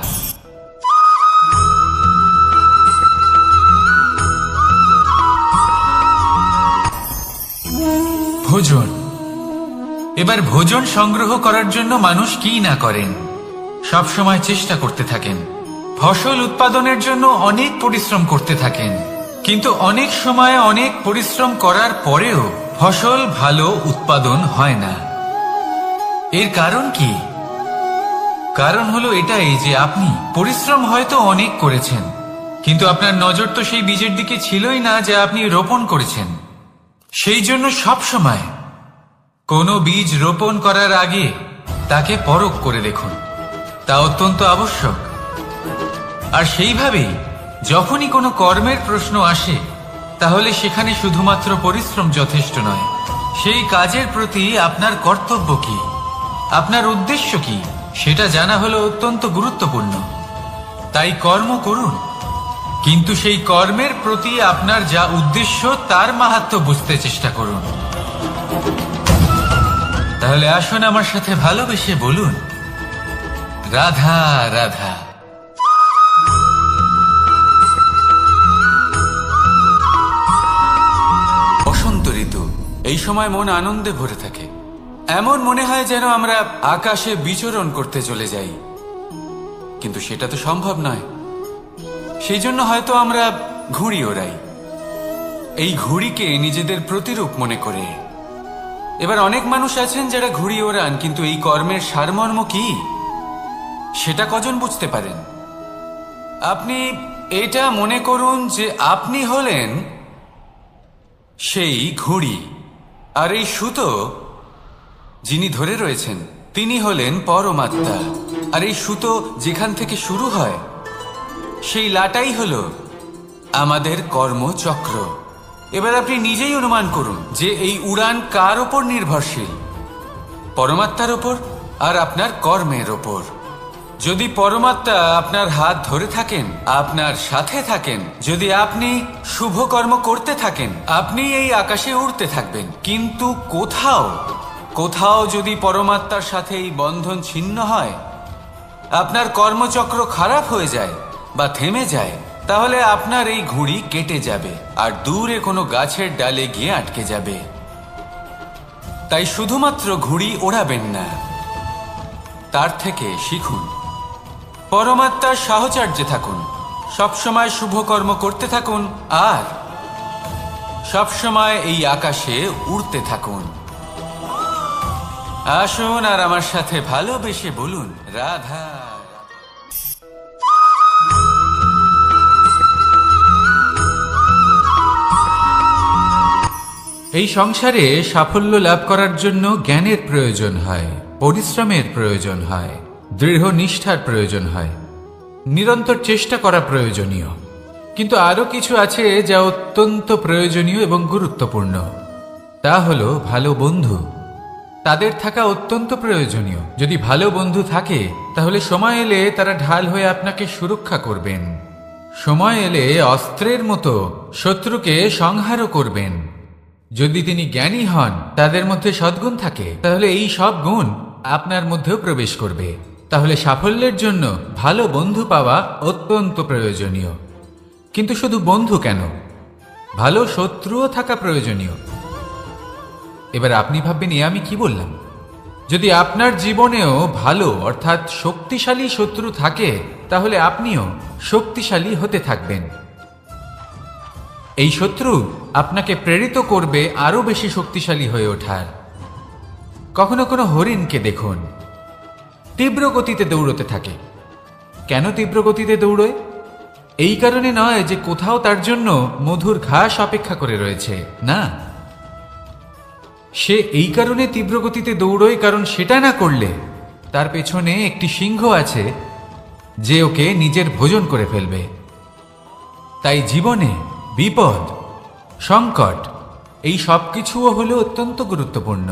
ভোজন। এবার ভোজন সংগ্রহ করার জন্য মানুষ কি না করেন, সব সময় চেষ্টা করতে থাকেন। ফসল উৎপাদনের জন্য অনেক পরিশ্রম করতে থাকেন, কিন্তু অনেক সময় অনেক পরিশ্রম করার পরেও ফসল ভালো উৎপাদন হয় না। এর কারণ কি? কারণ হলো এটাই যে আপনি পরিশ্রম হয়তো অনেক করেছেন, কিন্তু আপনার নজর তো সেই বীজের দিকে ছিলই না যা আপনি রোপণ করেছেন। সেই জন্য সব সময় কোনো বীজ রোপণ করার আগে তাকে পরখ করে দেখুন, তা অত্যন্ত আবশ্যক। আর সেইভাবেই যখনই কোনো কর্মের প্রশ্ন আসে, তাহলে সেখানে শুধুমাত্র পরিশ্রম যথেষ্ট নয়। সেই কাজের প্রতি আপনার কর্তব্য কি, আপনার উদ্দেশ্য কি, সেটা জানা হলো অত্যন্ত গুরুত্বপূর্ণ। তাই কর্ম করুন, কিন্তু সেই কর্মের প্রতি আপনার যা উদ্দেশ্য তার মাহাত্ম্য বুঝতে চেষ্টা করুন। তাহলে আসুন আমার সাথে ভালোবেসে বলুন, রাধা রাধা। বসন্ত ঋতু, এই সময় মন আনন্দে ভরে থাকে। এমন মনে হয় যেন আমরা আকাশে বিচরণ করতে চলে যাই, কিন্তু সেটা তো সম্ভব নয়। সেই জন্য হয়তো আমরা ঘুড়ি ওড়াই, এই ঘুড়িকে নিজেদের প্রতিরূপ মনে করে। এবার অনেক মানুষ আছেন যারা ঘুড়ি ওড়ান, কিন্তু এই কর্মের সারমর্ম কি সেটা কজন বুঝতে পারেন? আপনি এটা মনে করুন যে আপনি হলেন সেই ঘুড়ি, আর এই সুতো যিনি ধরে রয়েছেন তিনি হলেন পরমাত্মা। আর এই সুতো যেখান থেকে শুরু হয়, সেই লাটাই হলো আমাদের কর্মচক্র। এবার আপনি নিজেই অনুমান করুন যে এই উড়ান কার ওপর নির্ভরশীল, পরমাত্মার ওপর আর আপনার কর্মের ওপর। যদি পরমাত্মা আপনার হাত ধরে থাকেন, আপনার সাথে থাকেন, যদি আপনি শুভ কর্ম করতে থাকেন, আপনি এই আকাশে উড়তে থাকবেন। কিন্তু কোথাও কোথাও যদি পরমাত্মার সাথে এই বন্ধন ছিন্ন হয়, আপনার কর্মচক্র খারাপ হয়ে যায় বা থেমে যায়, তাহলে আপনার এই ঘুড়ি কেটে যাবে আর দূরে কোনো গাছের ডালে গিয়ে আটকে যাবে। তাই শুধুমাত্র ঘুড়ি ওড়াবেন না, তার থেকে শিখুন, পরমাত্মার সাহচর্যে থাকুন, সবসময় শুভ কর্ম করতে থাকুন আর সবসময় এই আকাশে উড়তে থাকুন। আসুন আর আমার সাথে ভালোবেসে বলুন, রাধা। এই সংসারে সাফল্য লাভ করার জন্য জ্ঞানের প্রয়োজন হয়, পরিশ্রমের প্রয়োজন হয়, দৃঢ় নিষ্ঠার প্রয়োজন হয়, নিরন্তর চেষ্টা করা প্রয়োজনীয়। কিন্তু আরো কিছু আছে যা অত্যন্ত প্রয়োজনীয় এবং গুরুত্বপূর্ণ। তা হলো ভালো বন্ধু। তাদের থাকা অত্যন্ত প্রয়োজনীয়। যদি ভালো বন্ধু থাকে, তাহলে সময় এলে তারা ঢাল হয়ে আপনাকে সুরক্ষা করবেন। সময় এলে অস্ত্রের মতো শত্রুকে সংহারও করবেন। যদি তিনি জ্ঞানী হন, তাদের মধ্যে সদ্গুণ থাকে, তাহলে এই সব গুণ আপনার মধ্যেও প্রবেশ করবে। তাহলে সাফল্যের জন্য ভালো বন্ধু পাওয়া অত্যন্ত প্রয়োজনীয়। কিন্তু শুধু বন্ধু কেন, ভালো শত্রুও থাকা প্রয়োজনীয়। এবার আপনি ভাববেন, আমি কি বললাম? যদি আপনার জীবনেও ভালো অর্থাৎ শক্তিশালী শত্রু থাকে, তাহলে আপনিও শক্তিশালী হতে থাকবেন। এই শত্রু আপনাকে প্রেরিত করবে আরো বেশি শক্তিশালী হয়ে ওঠার। কখনো কোনো হরিণকে দেখুন, তীব্র গতিতে দৌড়তে থাকে। কেন তীব্র গতিতে দৌড়য়? এই কারণে নয় যে কোথাও তার জন্য মধুর ঘাস অপেক্ষা করে রয়েছে, না, সে এই কারণে তীব্র গতিতে দৌড়য় কারণ সেটা না করলে তার পেছনে একটি সিংহ আছে যে ওকে নিজের ভোজন করে ফেলবে। তাই জীবনে বিপদ, সংকট এই সব কিছুও হলো অত্যন্ত গুরুত্বপূর্ণ।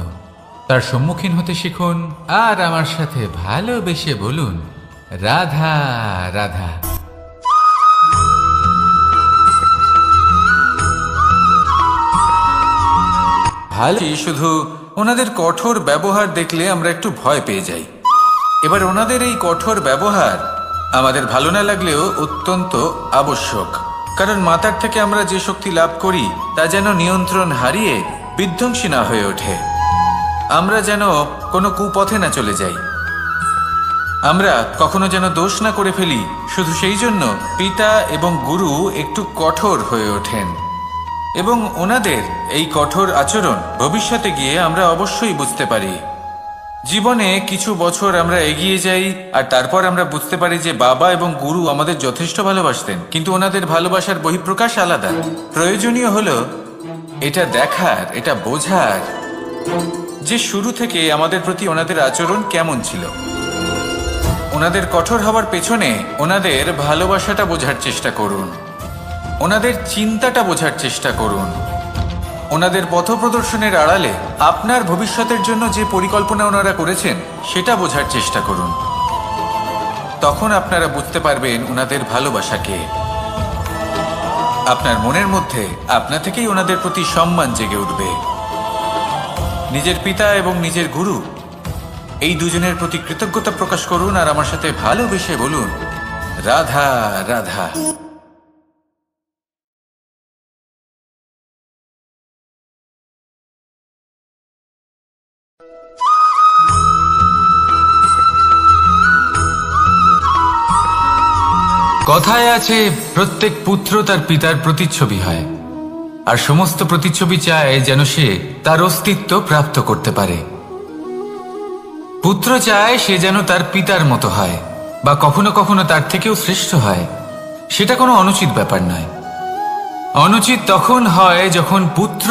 তার সম্মুখীন হতে শিখুন আর আমার সাথে ভালোবেসে বলুন, রাধা রাধা। ভালো, শুধু ওনাদের কঠোর ব্যবহার দেখলে আমরা একটু ভয় পেয়ে যাই। এবার ওনাদের এই কঠোর ব্যবহার আমাদের ভালো না লাগলেও অত্যন্ত আবশ্যক, কারণ মাতার থেকে আমরা যে শক্তি লাভ করি তা যেন নিয়ন্ত্রণ হারিয়ে বিধ্বংসী না হয়ে ওঠে। আমরা যেন কোনো কুপথে না চলে যাই, আমরা কখনো যেন দোষ না করে ফেলি। শুধু সেই জন্য পিতা এবং গুরু একটু কঠোর হয়ে ওঠেন, এবং ওনাদের এই কঠোর আচরণ ভবিষ্যতে গিয়ে আমরা অবশ্যই বুঝতে পারি। জীবনে কিছু বছর আমরা এগিয়ে যাই আর তারপর আমরা বুঝতে পারি যে বাবা এবং গুরু আমাদের যথেষ্ট ভালোবাসতেন, কিন্তু ওনাদের ভালোবাসার বহিঃপ্রকাশ আলাদা। প্রয়োজনীয় হলো এটা দেখার, এটা বোঝার যে শুরু থেকে আমাদের প্রতি ওনাদের আচরণ কেমন ছিল। ওনাদের কঠোর হওয়ার পেছনে ওনাদের ভালোবাসাটা বোঝার চেষ্টা করুন, ওনাদের চিন্তাটা বোঝার চেষ্টা করুন, ওনাদের পথপ্রদর্শনের আড়ালে আপনার ভবিষ্যতের জন্য যে পরিকল্পনা ওনারা করেছেন সেটা বোঝার চেষ্টা করুন। তখন আপনারা বুঝতে পারবেন ওনাদের ভালোবাসাকে। আপনার মনের মধ্যে আপনা থেকেই ওনাদের প্রতি সম্মান জেগে উঠবে। নিজের পিতা এবং নিজের গুরু এই দুজনের প্রতি কৃতজ্ঞতা প্রকাশ করুন আর আমার সাথে ভালোবেসে বলুন, রাধা রাধা। কথায় আছে, প্রত্যেক পুত্র তার পিতার প্রতিচ্ছবি হয়, আর সমস্ত প্রতিচ্ছবি চায় যেন সে তার অস্তিত্ব প্রাপ্ত করতে পারে। পুত্র চায় সে যেন তার পিতার মতো হয়, বা কখনো কখনো তার থেকেও শ্রেষ্ঠ হয়। সেটা কোনো অনুচিত ব্যাপার নয়। অনুচিত তখন হয় যখন পুত্র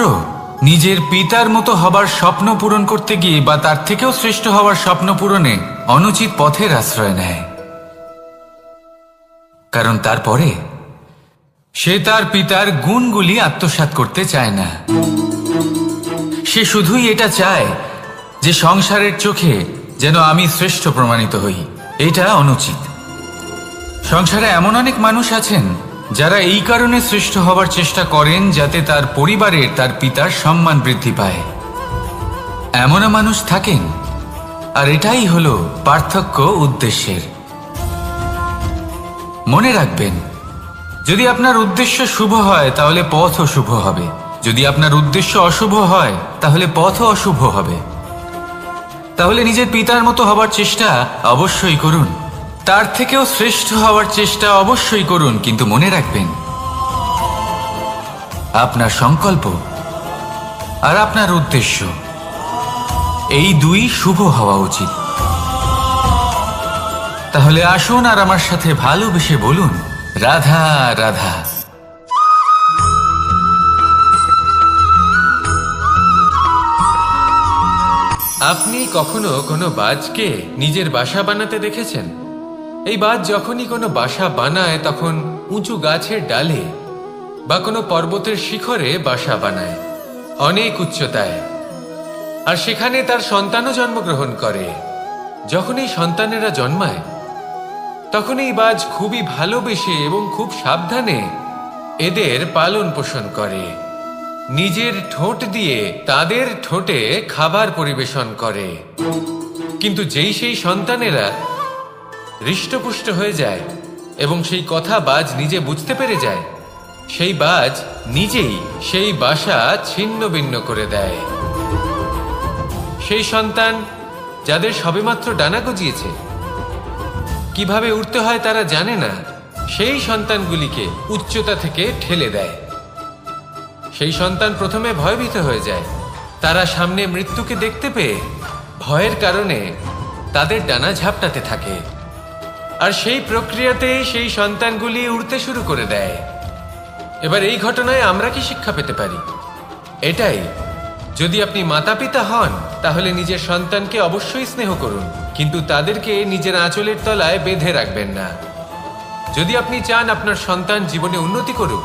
নিজের পিতার মতো হবার স্বপ্ন পূরণ করতে গিয়ে বা তার থেকেও শ্রেষ্ঠ হওয়ার স্বপ্ন পূরণে অনুচিত পথের আশ্রয় নেয়, কারণ তারপরে সে তার পিতার গুণগুলি আত্মসাৎ করতে চায় না। সে শুধুই এটা চায় যে সংসারের চোখে যেন আমি শ্রেষ্ঠ প্রমাণিত হই। এটা অনুচিত। সংসারে এমন অনেক মানুষ আছেন যারা এই কারণে শ্রেষ্ঠ হবার চেষ্টা করেন যাতে তার পরিবারের তার পিতার সম্মান বৃদ্ধি পায়। এমনও মানুষ থাকেন, আর এটাই হলো পার্থক্য উদ্দেশ্যের। মনে রাখবেন, যদি আপনার উদ্দেশ্য শুভ হয় তাহলে পথও শুভ হবে, যদি আপনার উদ্দেশ্য অশুভ হয় তাহলে পথও অশুভ হবে। তাহলে নিজের পিতার মতো হবার চেষ্টা অবশ্যই করুন, তার থেকেও শ্রেষ্ঠ হওয়ার চেষ্টা অবশ্যই করুন, কিন্তু মনে রাখবেন আপনার সংকল্প আর আপনার উদ্দেশ্য এই দুই শুভ হওয়া উচিত। তাহলে আসুন আর আমার সাথে ভালোবেসে বলুন, রাধা রাধা। আপনি কখনো কোনো বাজকে নিজের বাসা বানাতে দেখেছেন? এই বাজ যখনই কোনো বাসা বানায় তখন উঁচু গাছের ডালে বা কোনো পর্বতের শিখরে বাসা বানায়, অনেক উচ্চতায়, আর সেখানে তার সন্তানও জন্মগ্রহণ করে। যখন এই সন্তানেরা জন্মায় তখন এই বাজ খুবই ভালোবেসে এবং খুব সাবধানে এদের পালন পোষণ করে। নিজের ঠোঁট দিয়ে তাদের ঠোঁটে খাবার পরিবেশন করে। কিন্তু যেই সেই সন্তানেরা হৃষ্টপুষ্ট হয়ে যায় এবং সেই কথা বাজ নিজে বুঝতে পেরে যায়, সেই বাজ নিজেই সেই বাসা ছিন্ন ভিন্ন করে দেয়। সেই সন্তান যাদের সবেমাত্র ডানা গজিয়েছে, কিভাবে উড়তে হয় তারা জানে না, সেই সন্তানগুলিকে উচ্চতা থেকে ঠেলে দেয়। সেই সন্তান প্রথমে ভয়ভীত হয়ে যায়। তারা সামনে মৃত্যুকে দেখতে পেয়ে ভয়ের কারণে তাদের ডানা ঝাপটাতে থাকে, আর সেই প্রক্রিয়াতে সেই সন্তানগুলি উড়তে শুরু করে দেয়। এবার এই ঘটনায় আমরা কি শিক্ষা পেতে পারি? এটাই, যদি আপনি মাতা পিতা হন তাহলে নিজের সন্তানকে অবশ্যই স্নেহ করুন, কিন্তু তাদেরকে নিজের আঁচলের তলায় বেঁধে রাখবেন না। যদি আপনি চান আপনার সন্তান জীবনে উন্নতি করুক,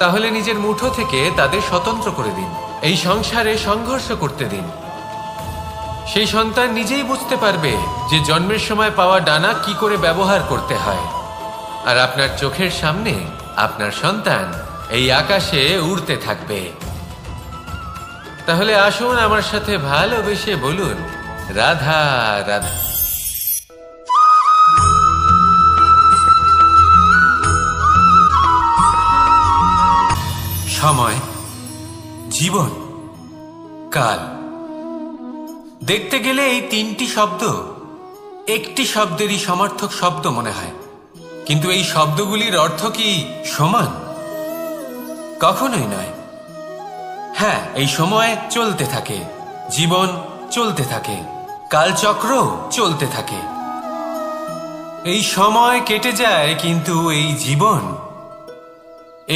তাহলে নিজের মুঠো থেকে তাদের স্বতন্ত্র করে দিন। এই সংসারে সংঘর্ষ করতে দিন। সেই সন্তান নিজেই বুঝতে পারবে যে জন্মের সময় পাওয়া ডানা কি করে ব্যবহার করতে হয়। আর আপনার চোখের সামনে আপনার সন্তান এই আকাশে উড়তে থাকবে। তাহলে আসুন আমার সাথে ভালোবেসে বলুন, রাধা রাধা। সময়, জীবন, কাল। দেখতে গেলে এই তিনটি শব্দ একটি শব্দেরই সমার্থক শব্দ মনে হয়, কিন্তু এই শব্দগুলির অর্থ কি সমান? কখনোই নয়। হ্যাঁ, এই সময় চলতে থাকে, জীবন চলতে থাকে, কালচক্র চলতে থাকে। এই সময় কেটে যায়, কিন্তু এই জীবন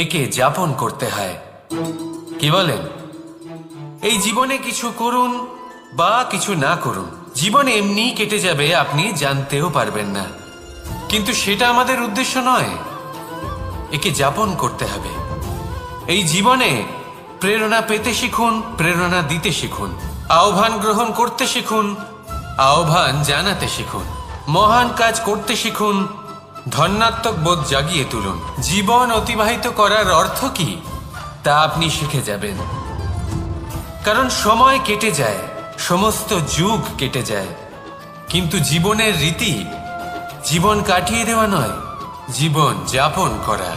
একে যাপন করতে হয়। কি বলেন? এই জীবনে কিছু করুন বা কিছু না করুন, জীবন এমনি কেটে যাবে, আপনি জানতেও পারবেন না। কিন্তু সেটা আমাদের উদ্দেশ্য নয়, একে যাপন করতে হবে। এই জীবনে প্রেরণা পেতে শিখুন, প্রেরণা দিতে শিখুন, আহ্বান গ্রহণ করতে শিখুন, আহ্বান জানাতে শিখুন, মহান কাজ করতে শিখুন, ধন্যাত্মক বোধ জাগিয়ে তুলুন। জীবন অতিবাহিত করার অর্থ কি তা আপনি শিখে যাবেন। কারণ সময় কেটে যায়, সমস্ত যুগ কেটে যায়, কিন্তু জীবনের রীতি জীবন কাটিয়ে দেওয়া নয়, জীবন যাপন করা।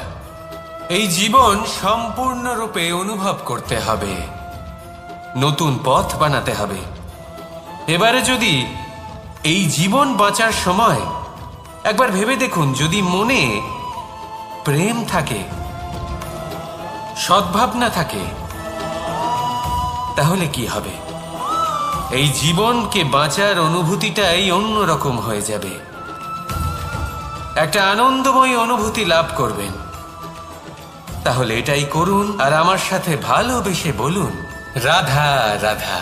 এই জীবন সম্পূর্ণরূপে অনুভব করতে হবে, নতুন পথ বানাতে হবে। এবারে যদি এই জীবন বাঁচার সময় একবার ভেবে দেখুন, যদি মনে প্রেম থাকে, সদ্ভাবনা থাকে, তাহলে কি হবে? এই জীবনকে বাঁচার অনুভূতিটাই অন্যরকম হয়ে যাবে, একটা আনন্দময় অনুভূতি লাভ করবেন। তাহলে এটাই করুন, আর আমার সাথে ভালোবেসে বলুন, রাধা রাধা।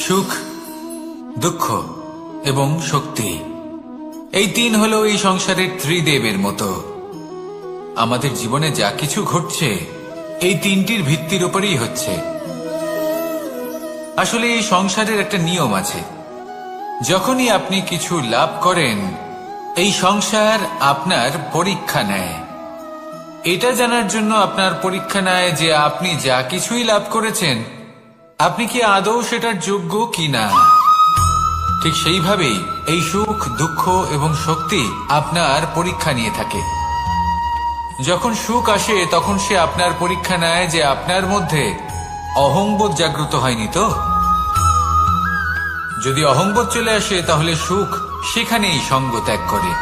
সুখ, দুঃখ এবং শক্তি, এই তিন হলো এই সংসারের ত্রিদেবের মতো। আমাদের জীবনে যা কিছু ঘটছে এই তিনটির ভিত্তির উপরেই হচ্ছে। আসলে এই সংসারের একটা নিয়ম আছে, যখনই আপনি কিছু লাভ করেন এই সংসার আপনার পরীক্ষা নেয়। এটা জানার জন্য আপনার পরীক্ষা নেয় যে আপনি যা কিছুই লাভ করেছেন আপনি কি আদৌ সেটার যোগ্য কিনা। ঠিক সেইভাবেই এই সুখ, দুঃখ এবং শক্তি আপনার পরীক্ষা নিয়ে থাকে। যখন সুখ আসে তখন সে আপনার পরীক্ষা নেয় যে আপনার মধ্যে অহংবোধ জাগ্রত হয়নি তো। যদি অহংবোধ চলে আসে তাহলে সুখ সেখানেই সঙ্গ ত্যাগ করে।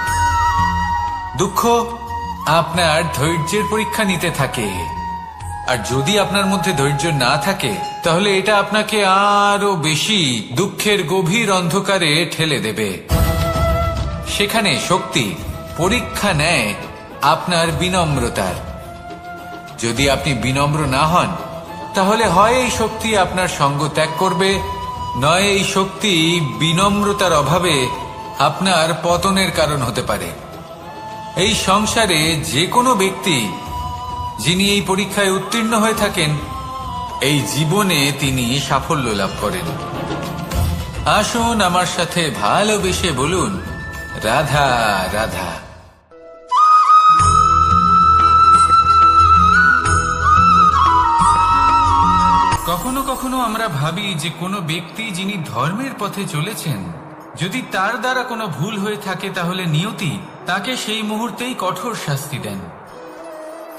দুঃখ আপনার ধৈর্যের পরীক্ষা নিতে থাকে, আর যদি আপনার মধ্যে ধৈর্য না থাকে তাহলে এটা আপনাকে আরো বেশি দুঃখের গভীর অন্ধকারে ঠেলে দেবে। সেখানে শক্তি পরীক্ষা নেয় আপনার বিনম্রতার। যদি আপনি বিনম্র না হন তাহলে হয় এই শক্তি আপনার সঙ্গ ত্যাগ করবে, নয় এই শক্তি বিনম্রতার অভাবে আপনার পতনের কারণ হতে পারে। এই সংসারে যে কোনো ব্যক্তি যিনি এই পরীক্ষায় উত্তীর্ণ হয়ে থাকেন এই জীবনে তিনি সাফল্য লাভ করেন। আসুন আমার সাথে ভালোবেসে বলুন, রাধা রাধা। কখনো কখনো আমরা ভাবি যে কোনো ব্যক্তি যিনি ধর্মের পথে চলেছেন, যদি তার দ্বারা কোনো ভুল হয়ে থাকে তাহলে নিয়তি তাকে সেই মুহূর্তেই কঠোর শাস্তি দেন।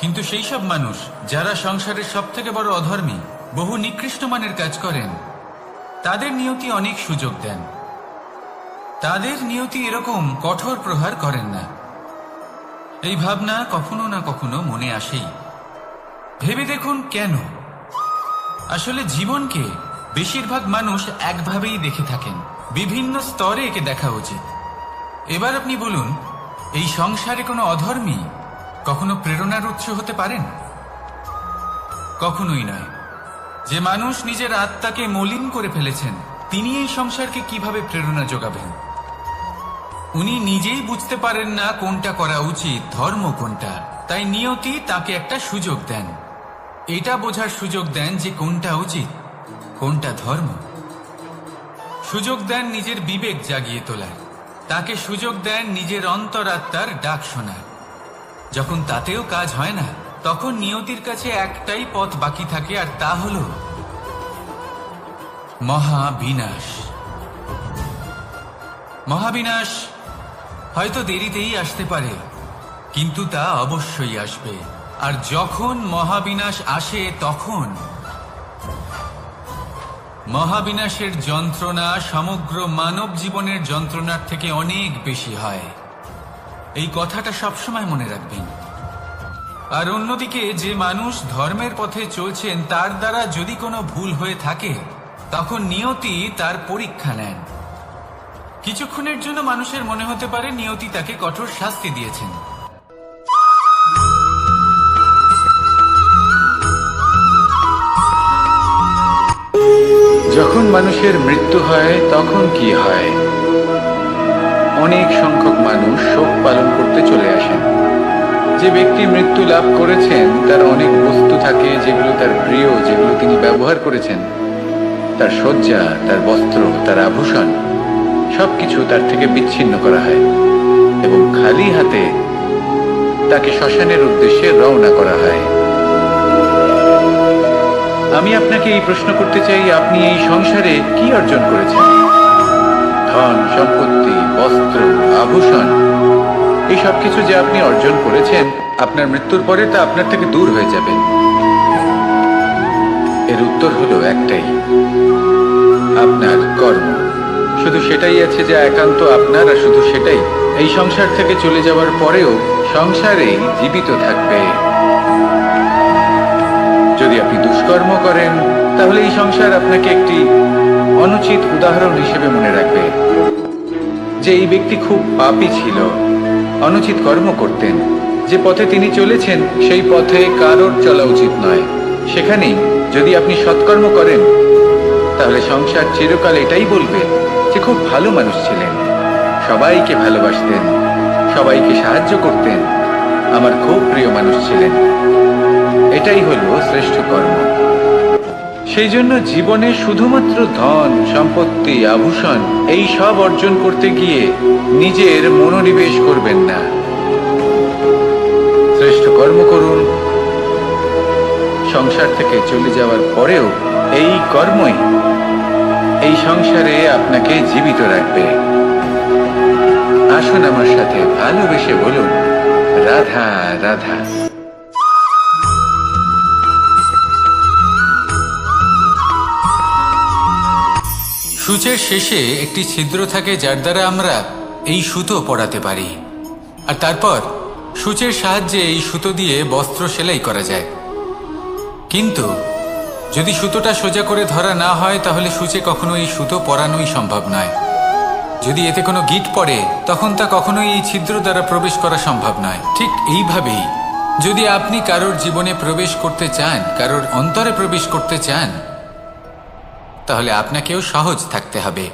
কিন্তু সেই সব মানুষ যারা সংসারের সবথেকে বড় অধর্মী, বহু নিকৃষ্ট মানের কাজ করেন, তাদের নিয়তি অনেক সুযোগ দেন। তাদের নিয়তি এরকম কঠোর প্রহার করেন না। এই ভাবনা কখনো না কখনো মনে আসেই। ভেবে দেখুন কেন? আসলে জীবনকে বেশিরভাগ মানুষ একভাবেই দেখে থাকেন, বিভিন্ন স্তরে একে দেখা উচিত। এবার আপনি বলুন, এই সংসারে কোনো অধর্মী কখনো প্রেরণার উৎস হতে পারেন? কখনোই নয়। যে মানুষ নিজের আত্মাকে মলিন করে ফেলেছেন, তিনি এই সংসারকে কিভাবে প্রেরণা যোগাবেন? উনি নিজেই বুঝতে পারেন না কোনটা করা উচিত, ধর্ম কোনটা। তাই নিয়তি তাকে একটা সুযোগ দেন, এটা বোঝার সুযোগ দেন যে কোনটা উচিত, কোনটা ধর্ম। সুযোগ দেন নিজের বিবেক জাগিয়ে তোলার, তাকে সুযোগ দেন নিজের অন্তরাত্মার ডাক শোনার। যখন তাতেও কাজ হয় না, তখন নিয়তির কাছে একটাই পথ বাকি থাকে, আর তা হল মহাবিনাশ। মহাবিনাশ হয়তো দেরিতেই আসতে পারে, কিন্তু তা অবশ্যই আসবে। আর যখন মহাবিনাশ আসে, তখন মহাবিনাশের যন্ত্রণা সমগ্র মানব জীবনের যন্ত্রণার থেকে অনেক বেশি হয়। এই কথাটা সবসময় মনে রাখবেন। আর অন্যদিকে যে মানুষ ধর্মের পথে চলছেন, তার দ্বারা যদি কোনো ভুল হয়ে থাকে, তখন নিয়তি তার পরীক্ষা নেন। কিছুক্ষণের জন্য মানুষের মনে হতে পারে নিয়তি তাকে কঠোর শাস্তি দিয়েছেন। যখন মানুষের মৃত্যু হয় তখন কি হয়? অনেক সংখ্যক মানুষ শোক পালন করতে চলে আসেন। যে ব্যক্তি মৃত্যু লাভ করেছেন, তার অনেক বস্তু থাকে যেগুলো তার প্রিয়, যেগুলো তিনি ব্যবহার করেছেন। তার শয্যা, তার বস্ত্র, তার আভূষণ সবকিছু তার থেকে বিচ্ছিন্ন করা হয় এবং খালি হাতে তাকে শ্মশানের উদ্দেশ্যে রওনা করা হয়। আমি আপনাকে এই প্রশ্ন করতে চাই, আপনি এই সংসারে কি অর্জন করেছেন? ধন সম্পত্তি, বস্ত্র, আভূষণ, এই সব কিছু যে আপনি অর্জন করেছেন, আপনার মৃত্যুর পরে তা আপনার থেকে দূর হয়ে যাবে। এর উত্তর হলো একটাই, আপনার কর্ম। শুধু সেটাই আছে যা একান্ত আপনার, আর শুধু সেটাই এই সংসার থেকে চলে যাওয়ার পরেও সংসারেই জীবিত থাকবে। যদি আপনি দুষ্কর্ম করেন, তাহলে এই সংসার আপনাকে একটি অনুচিত উদাহরণ হিসেবে মনে রাখবে যে এই ব্যক্তি খুব পাপী ছিল, অনুচিত কর্ম করতেন। যে পথে তিনি চলেছেন, সেই পথে কারোর চলা উচিত নয়। সেখানেই যদি আপনি সৎকর্ম করেন, তাহলে সংসার চিরকাল এটাই বলবে যে খুব ভালো মানুষ ছিলেন, সবাইকে ভালোবাসতেন, সবাইকে সাহায্য করতেন, আমার খুব প্রিয় মানুষ ছিলেন। এটাই হলো শ্রেষ্ঠ কর্ম। সেই জন্য জীবনে শুধুমাত্র ধন সম্পত্তি, আভূষণ এই সব অর্জন করতে গিয়ে নিজের মনোনিবেশ করবেন না। শ্রেষ্ঠ কর্ম করুন। সংসার থেকে চলে যাওয়ার পরেও এই কর্মই এই সংসারে আপনাকে জীবিত রাখবে। আসুন আমার সাথে ভালোবেসে বলুন, রাধা রাধা। সূচের শেষে একটি ছিদ্র থাকে, যার দ্বারা আমরা এই সুতো পরাতে পারি। আর তারপর সূচের সাহায্যে এই সুতো দিয়ে বস্ত্র সেলাই করা যায়। কিন্তু যদি সুতোটা সোজা করে ধরা না হয়, তাহলে সূচে কখনো এই সুতো পরানোই সম্ভব নয়। যদি এতে কোনো গিঁট পড়ে, তখন তা কখনোই এই ছিদ্র দ্বারা প্রবেশ করা সম্ভব নয়। ঠিক এইভাবেই যদি আপনি কারোর জীবনে প্রবেশ করতে চান, কারোর অন্তরে প্রবেশ করতে চান, তাহলে আপনাকেও সহজ থাকতে হবে।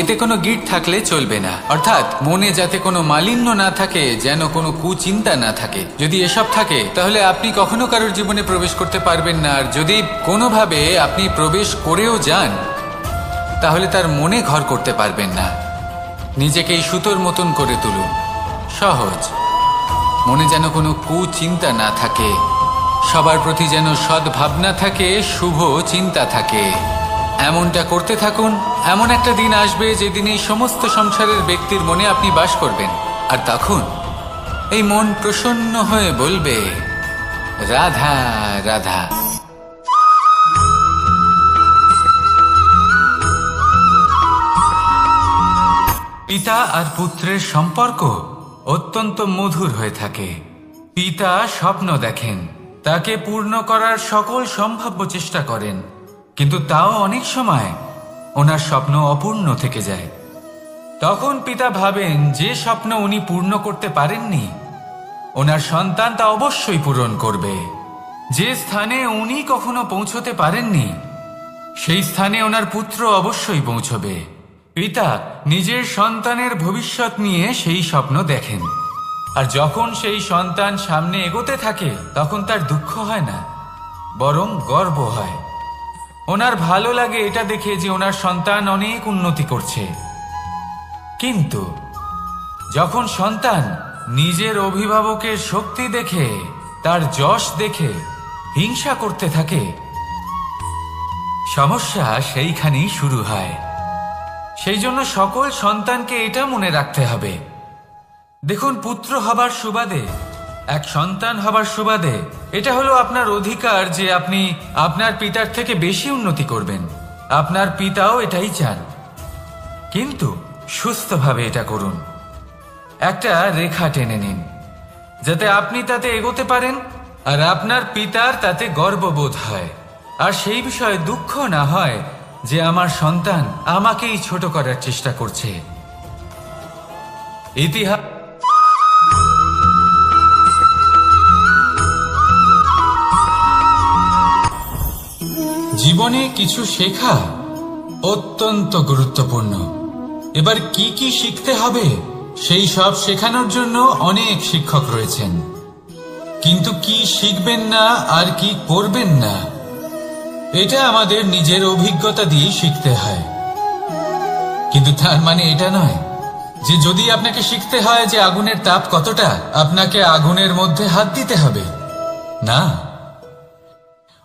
এতে কোনো গিঁট থাকলে চলবে না, অর্থাৎ মনে যাতে কোনো মালিন্য না থাকে, যেন কোনো কুচিন্তা না থাকে। যদি এসব থাকে, তাহলে আপনি কখনো কারোর জীবনে প্রবেশ করতে পারবেন না। আর যদি কোনোভাবে আপনি প্রবেশ করেও যান, তাহলে তার মনে ঘর করতে পারবেন না। নিজেকে এই সুতোর মতন করে তুলুন, সহজ। মনে যেন কোনো কুচিন্তা না থাকে, সবার প্রতি যেন সদ্ভাবনা থাকে, শুভ চিন্তা থাকে। এমনটা করতে থাকুন। এমন একটা দিন আসবে যেদিন এই সমস্ত সংসারের ব্যক্তির মনে আপনি বাস করবেন। আর তখন এই মন প্রসন্ন হয়ে বলবে, রাধা রাধা। পিতা আর পুত্রের সম্পর্ক অত্যন্ত মধুর হয়ে থাকে। পিতা স্বপ্ন দেখেন, তাকে পূর্ণ করার সকল সম্ভাব্য চেষ্টা করেন, কিন্তু তাও অনেক সময় ওনার স্বপ্ন অপূর্ণ থেকে যায়। তখন পিতা ভাবেন যে স্বপ্ন উনি পূর্ণ করতে পারেননি, ওনার সন্তান তা অবশ্যই পূরণ করবে। যে স্থানে উনি কখনো পৌঁছতে পারেননি, সেই স্থানে ওনার পুত্র অবশ্যই পৌঁছবে। পিতা নিজের সন্তানের ভবিষ্যৎ নিয়ে সেই স্বপ্ন দেখেন, আর যখন সেই সন্তান সামনে এগোতে থাকে তখন তার দুঃখ হয় না, বরং গর্ব হয়। ওনার ভালো লাগে এটা দেখে যে ওনার সন্তান অনেক উন্নতি করছে। কিন্তু যখন সন্তান নিজের অভিভাবকের শক্তি দেখে, তার যশ দেখে হিংসা করতে থাকে, সমস্যা সেইখানেই শুরু হয়। সেই জন্য সকল সন্তানকে এটা মনে রাখতে হবে, দেখুন, পুত্র হবার সুবাদে, এক সন্তান হবার সুবাদে এটা হলো আপনার অধিকার যে আপনি আপনার পিতার থেকে বেশি উন্নতি করবেন। আপনার পিতাও এটাই চান, কিন্তু সুস্থভাবে এটা করুন। একটা রেখা টেনে নিন যাতে আপনি তাতে এগোতে পারেন আর আপনার পিতার তাতে গর্ববোধ হয়, আর সেই বিষয়ে দুঃখ না হয় যে আমার সন্তান আমাকেই ছোট করার চেষ্টা করছে। ইতিহাস জীবনে কিছু শেখা অত্যন্ত গুরুত্বপূর্ণ। এবার কি কি শিখতে হবে সেই সব শেখানোর জন্য অনেক শিক্ষক রয়েছেন, কিন্তু কি শিখবেন না আর কি করবেন না এটা আমাদের নিজের অভিজ্ঞতা দিয়ে শিখতে হয়। কিন্তু তার মানে এটা নয় যে যদি আপনাকে শিখতে হয় যে আগুনের তাপ কতটা, আপনাকে আগুনের মধ্যে হাত দিতে হবে না।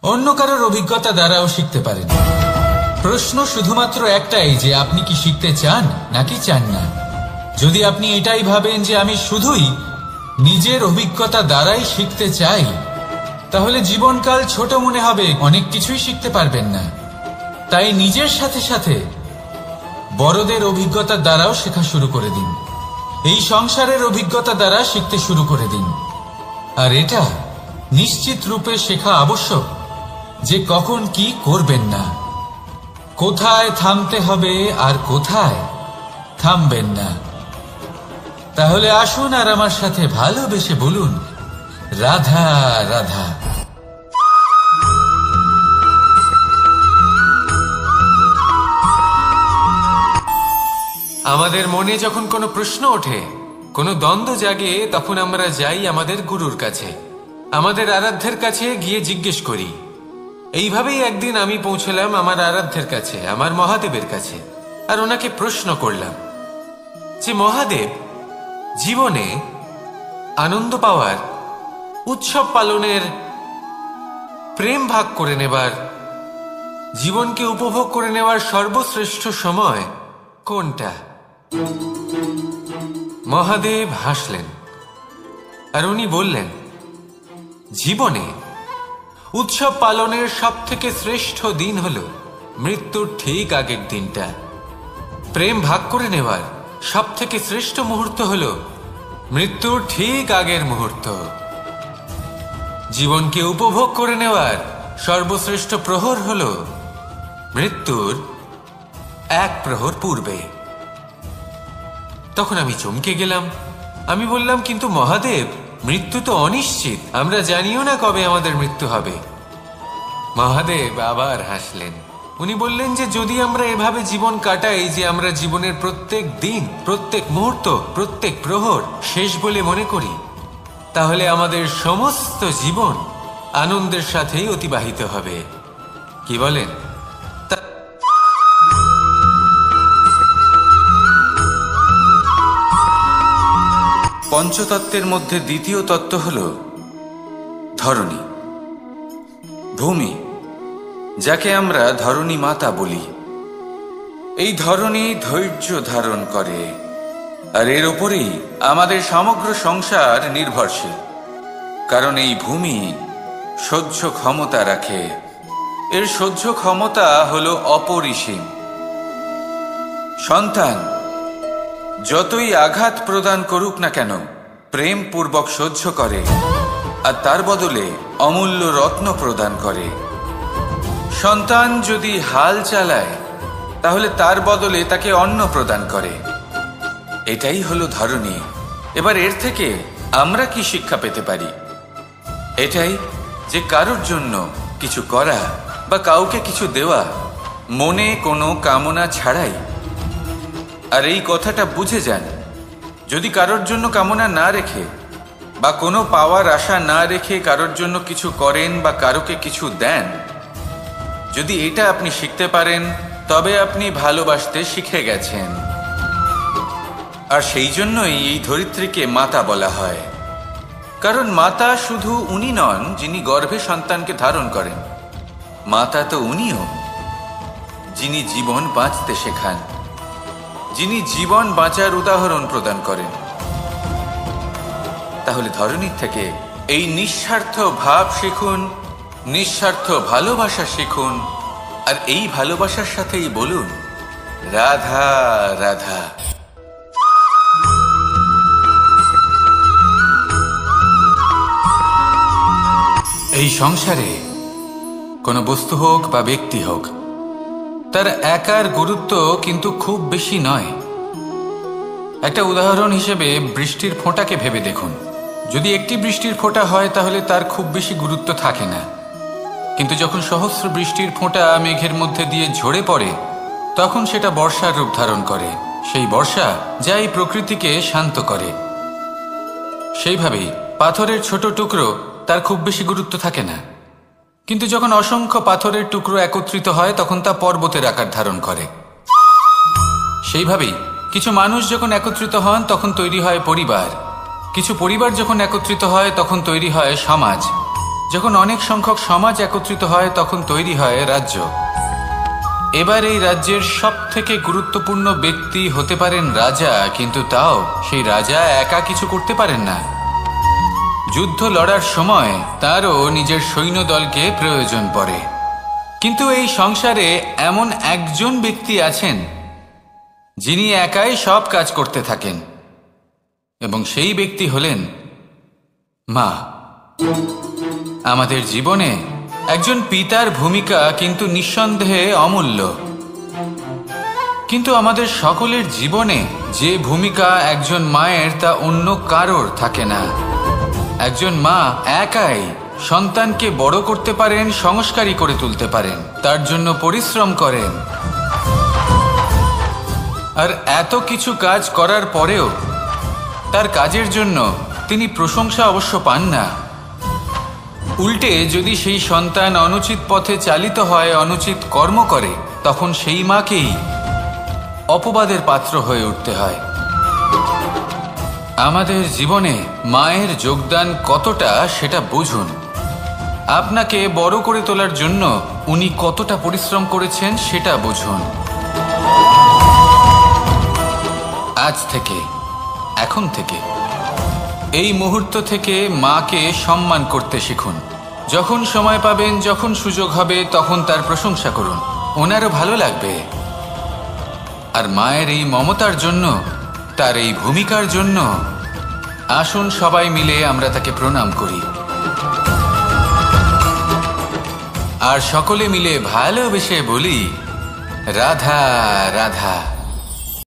অন্য কারোর অভিজ্ঞতা দ্বারাও শিখতে পারেন। প্রশ্ন শুধুমাত্র একটাই যে আপনি কি শিখতে চান নাকি চান না। যদি আপনি এটাই ভাবেন যে আমি শুধুই নিজের অভিজ্ঞতা দ্বারাই শিখতে চাই, তাহলে জীবনকাল ছোট মনে হবে, অনেক কিছুই শিখতে পারবেন না। তাই নিজের সাথে সাথে বড়দের অভিজ্ঞতা দ্বারাও শেখা শুরু করে দিন। এই সংসারের অভিজ্ঞতা দ্বারা শিখতে শুরু করে দিন। আর এটা নিশ্চিত রূপে শেখা আবশ্যক যে কখন কি করবেন না, কোথায় থামতে হবে আর কোথায় থামবেন না। তাহলে আসুন আর আমার সাথে ভালোবেসে বলুন, রাধা রাধা। আমাদের মনে যখন কোনো প্রশ্ন ওঠে, কোনো দ্বন্দ্ব জাগে, তখন আমরা যাই আমাদের গুরুর কাছে, আমাদের আরাধ্যের কাছে গিয়ে জিজ্ঞেস করি। এইভাবেই একদিন আমি পৌঁছলাম আমার আরাধ্যের কাছে, আমার মহাদেবের কাছে, আর ওনাকে প্রশ্ন করলাম যে মহাদেব, জীবনে আনন্দ পাওয়ার, উৎসব পালনের, প্রেম ভাগ করে নেবার, জীবনকে উপভোগ করে নেওয়ার সর্বশ্রেষ্ঠ সময় কোনটা? মহাদেব হাসলেন আর উনি বললেন, জীবনে উৎসব পালনের সব থেকে শ্রেষ্ঠ দিন হল মৃত্যুর ঠিক আগের দিনটা। প্রেম ভাগ করে নেওয়ার সব থেকে শ্রেষ্ঠ মুহূর্ত হল মৃত্যুর ঠিক আগের মুহূর্ত। জীবনকে উপভোগ করে নেওয়ার সর্বশ্রেষ্ঠ প্রহর হল মৃত্যুর এক প্রহর পূর্বে। তখন আমি চমকে গেলাম। আমি বললাম, কিন্তু মহাদেব, মৃত্যু তো অনিশ্চিত, আমরা জানিও না কবে আমাদের মৃত্যু হবে। মহাদেব আবার হাসলেন। উনি বললেন যে যদি আমরা এভাবে জীবন কাটাই যে আমরা জীবনের প্রত্যেক দিন, প্রত্যেক মুহূর্ত, প্রত্যেক প্রহর শেষ বলে মনে করি, তাহলে আমাদের সমস্ত জীবন আনন্দের সাথেই অতিবাহিত হবে। কি বলেন? পঞ্চতত্ত্বের মধ্যে দ্বিতীয় তত্ত্ব হল ধরণী, ভূমি, যাকে আমরা ধরণী মাতা বলি। এই ধরণী ধৈর্য ধারণ করে, আর এর উপরেই আমাদের সমগ্র সংসার নির্ভরশীল। কারণ এই ভূমি সহ্য ক্ষমতা রাখে, এর সহ্য ক্ষমতা হল অপরিসীম। সন্তান যতই আঘাত প্রদান করুক না কেন প্রেম পূর্বক সহ্য করে আর তার বদলে অমূল্য রত্ন প্রদান করে। সন্তান যদি হাল চালায় তাহলে তার বদলে তাকে অন্ন প্রদান করে। এটাই হলো ধরনী। এবার এর থেকে আমরা কি শিক্ষা পেতে পারি? এটাই যে কারোর জন্য কিছু করা বা কাউকে কিছু দেওয়া মনে কোনো কামনা ছাড়াই। আর এই কথাটা বুঝে যান, যদি কারোর জন্য কামনা না রেখে বা কোনো পাওয়ার আশা না রেখে কারোর জন্য কিছু করেন বা কারোকে কিছু দেন, যদি এটা আপনি শিখতে পারেন তবে আপনি ভালোবাসতে শিখে গেছেন। আর সেই জন্যই এই ধরিত্রীকে মাতা বলা হয়। কারণ মাতা শুধু উনি নন যিনি গর্ভে সন্তানকে ধারণ করেন, মাতা তো উনিও যিনি জীবন বাঁচতে শেখান, যিনি জীবন বাঁচার উদাহরণ প্রদান করেন। তাহলে ধরনীর থেকে এই নিঃস্বার্থ ভাব শিখুন, নিঃস্বার্থ ভালোবাসা শিখুন, আর এই ভালোবাসার সাথেই বলুন রাধা রাধা। এই সংসারে কোনো বস্তু হোক বা ব্যক্তি হোক, তার একার গুরুত্ব কিন্তু খুব বেশি নয়। একটা উদাহরণ হিসেবে বৃষ্টির ফোঁটাকে ভেবে দেখুন। যদি একটি বৃষ্টির ফোঁটা হয় তাহলে তার খুব বেশি গুরুত্ব থাকে না, কিন্তু যখন সহস্র বৃষ্টির ফোঁটা মেঘের মধ্যে দিয়ে ঝরে পড়ে তখন সেটা বর্ষার রূপ ধারণ করে। সেই বর্ষা যা এই প্রকৃতিকে শান্ত করে। সেইভাবেই পাথরের ছোট টুকরো তার খুব বেশি গুরুত্ব থাকে না, কিন্তু যখন অসংখ্য পাথরের টুকরো একত্রিত হয় তখন তা পর্বতের আকার ধারণ করে। সেইভাবেই কিছু মানুষ যখন একত্রিত হন তখন তৈরি হয় পরিবার, কিছু পরিবার যখন একত্রিত হয় তখন তৈরি হয় সমাজ, যখন অনেক সংখ্যক সমাজ একত্রিত হয় তখন তৈরি হয় রাজ্য। এবার এই রাজ্যের সব থেকে গুরুত্বপূর্ণ ব্যক্তি হতে পারেন রাজা, কিন্তু তাও সেই রাজা একা কিছু করতে পারেন না। যুদ্ধ লড়ার সময় তারও নিজের সৈন্যদলকে প্রয়োজন পড়ে। কিন্তু এই সংসারে এমন একজন ব্যক্তি আছেন যিনি একাই সব কাজ করতে থাকেন, এবং সেই ব্যক্তি হলেন মা। আমাদের জীবনে একজন পিতার ভূমিকা কিন্তু নিঃসন্দেহে অমূল্য, কিন্তু আমাদের সকলের জীবনে যে ভূমিকা একজন মায়ের তা অন্য কারোর থাকে না। একজন মা একাই সন্তানকে বড় করতে পারেন, সংস্কারী করে তুলতে পারেন, তার জন্য পরিশ্রম করেন। আর এত কিছু কাজ করার পরেও তার কাজের জন্য তিনি প্রশংসা অবশ্য পান না। উল্টে যদি সেই সন্তান অনুচিত পথে চালিত হয়, অনুচিত কর্ম করে, তখন সেই মাকেই অপবাদের পাত্র হয়ে উঠতে হয়। আমাদের জীবনে মায়ের যোগদান কতটা সেটা বুঝুন। আপনাকে বড় করে তোলার জন্য উনি কতটা পরিশ্রম করেছেন সেটা বুঝুন। আজ থেকে, এখন থেকে, এই মুহূর্ত থেকে মাকে সম্মান করতে শিখুন। যখন সময় পাবেন, যখন সুযোগ হবে, তখন তার প্রশংসা করুন, ওনারও ভালো লাগবে। আর মায়ের এই মমতার জন্য, তার এই ভূমিকার জন্য আসুন সবাই মিলে আমরা তাকে প্রণাম করি, আর সকলে মিলে ভালোবেসে বলি রাধা রাধা।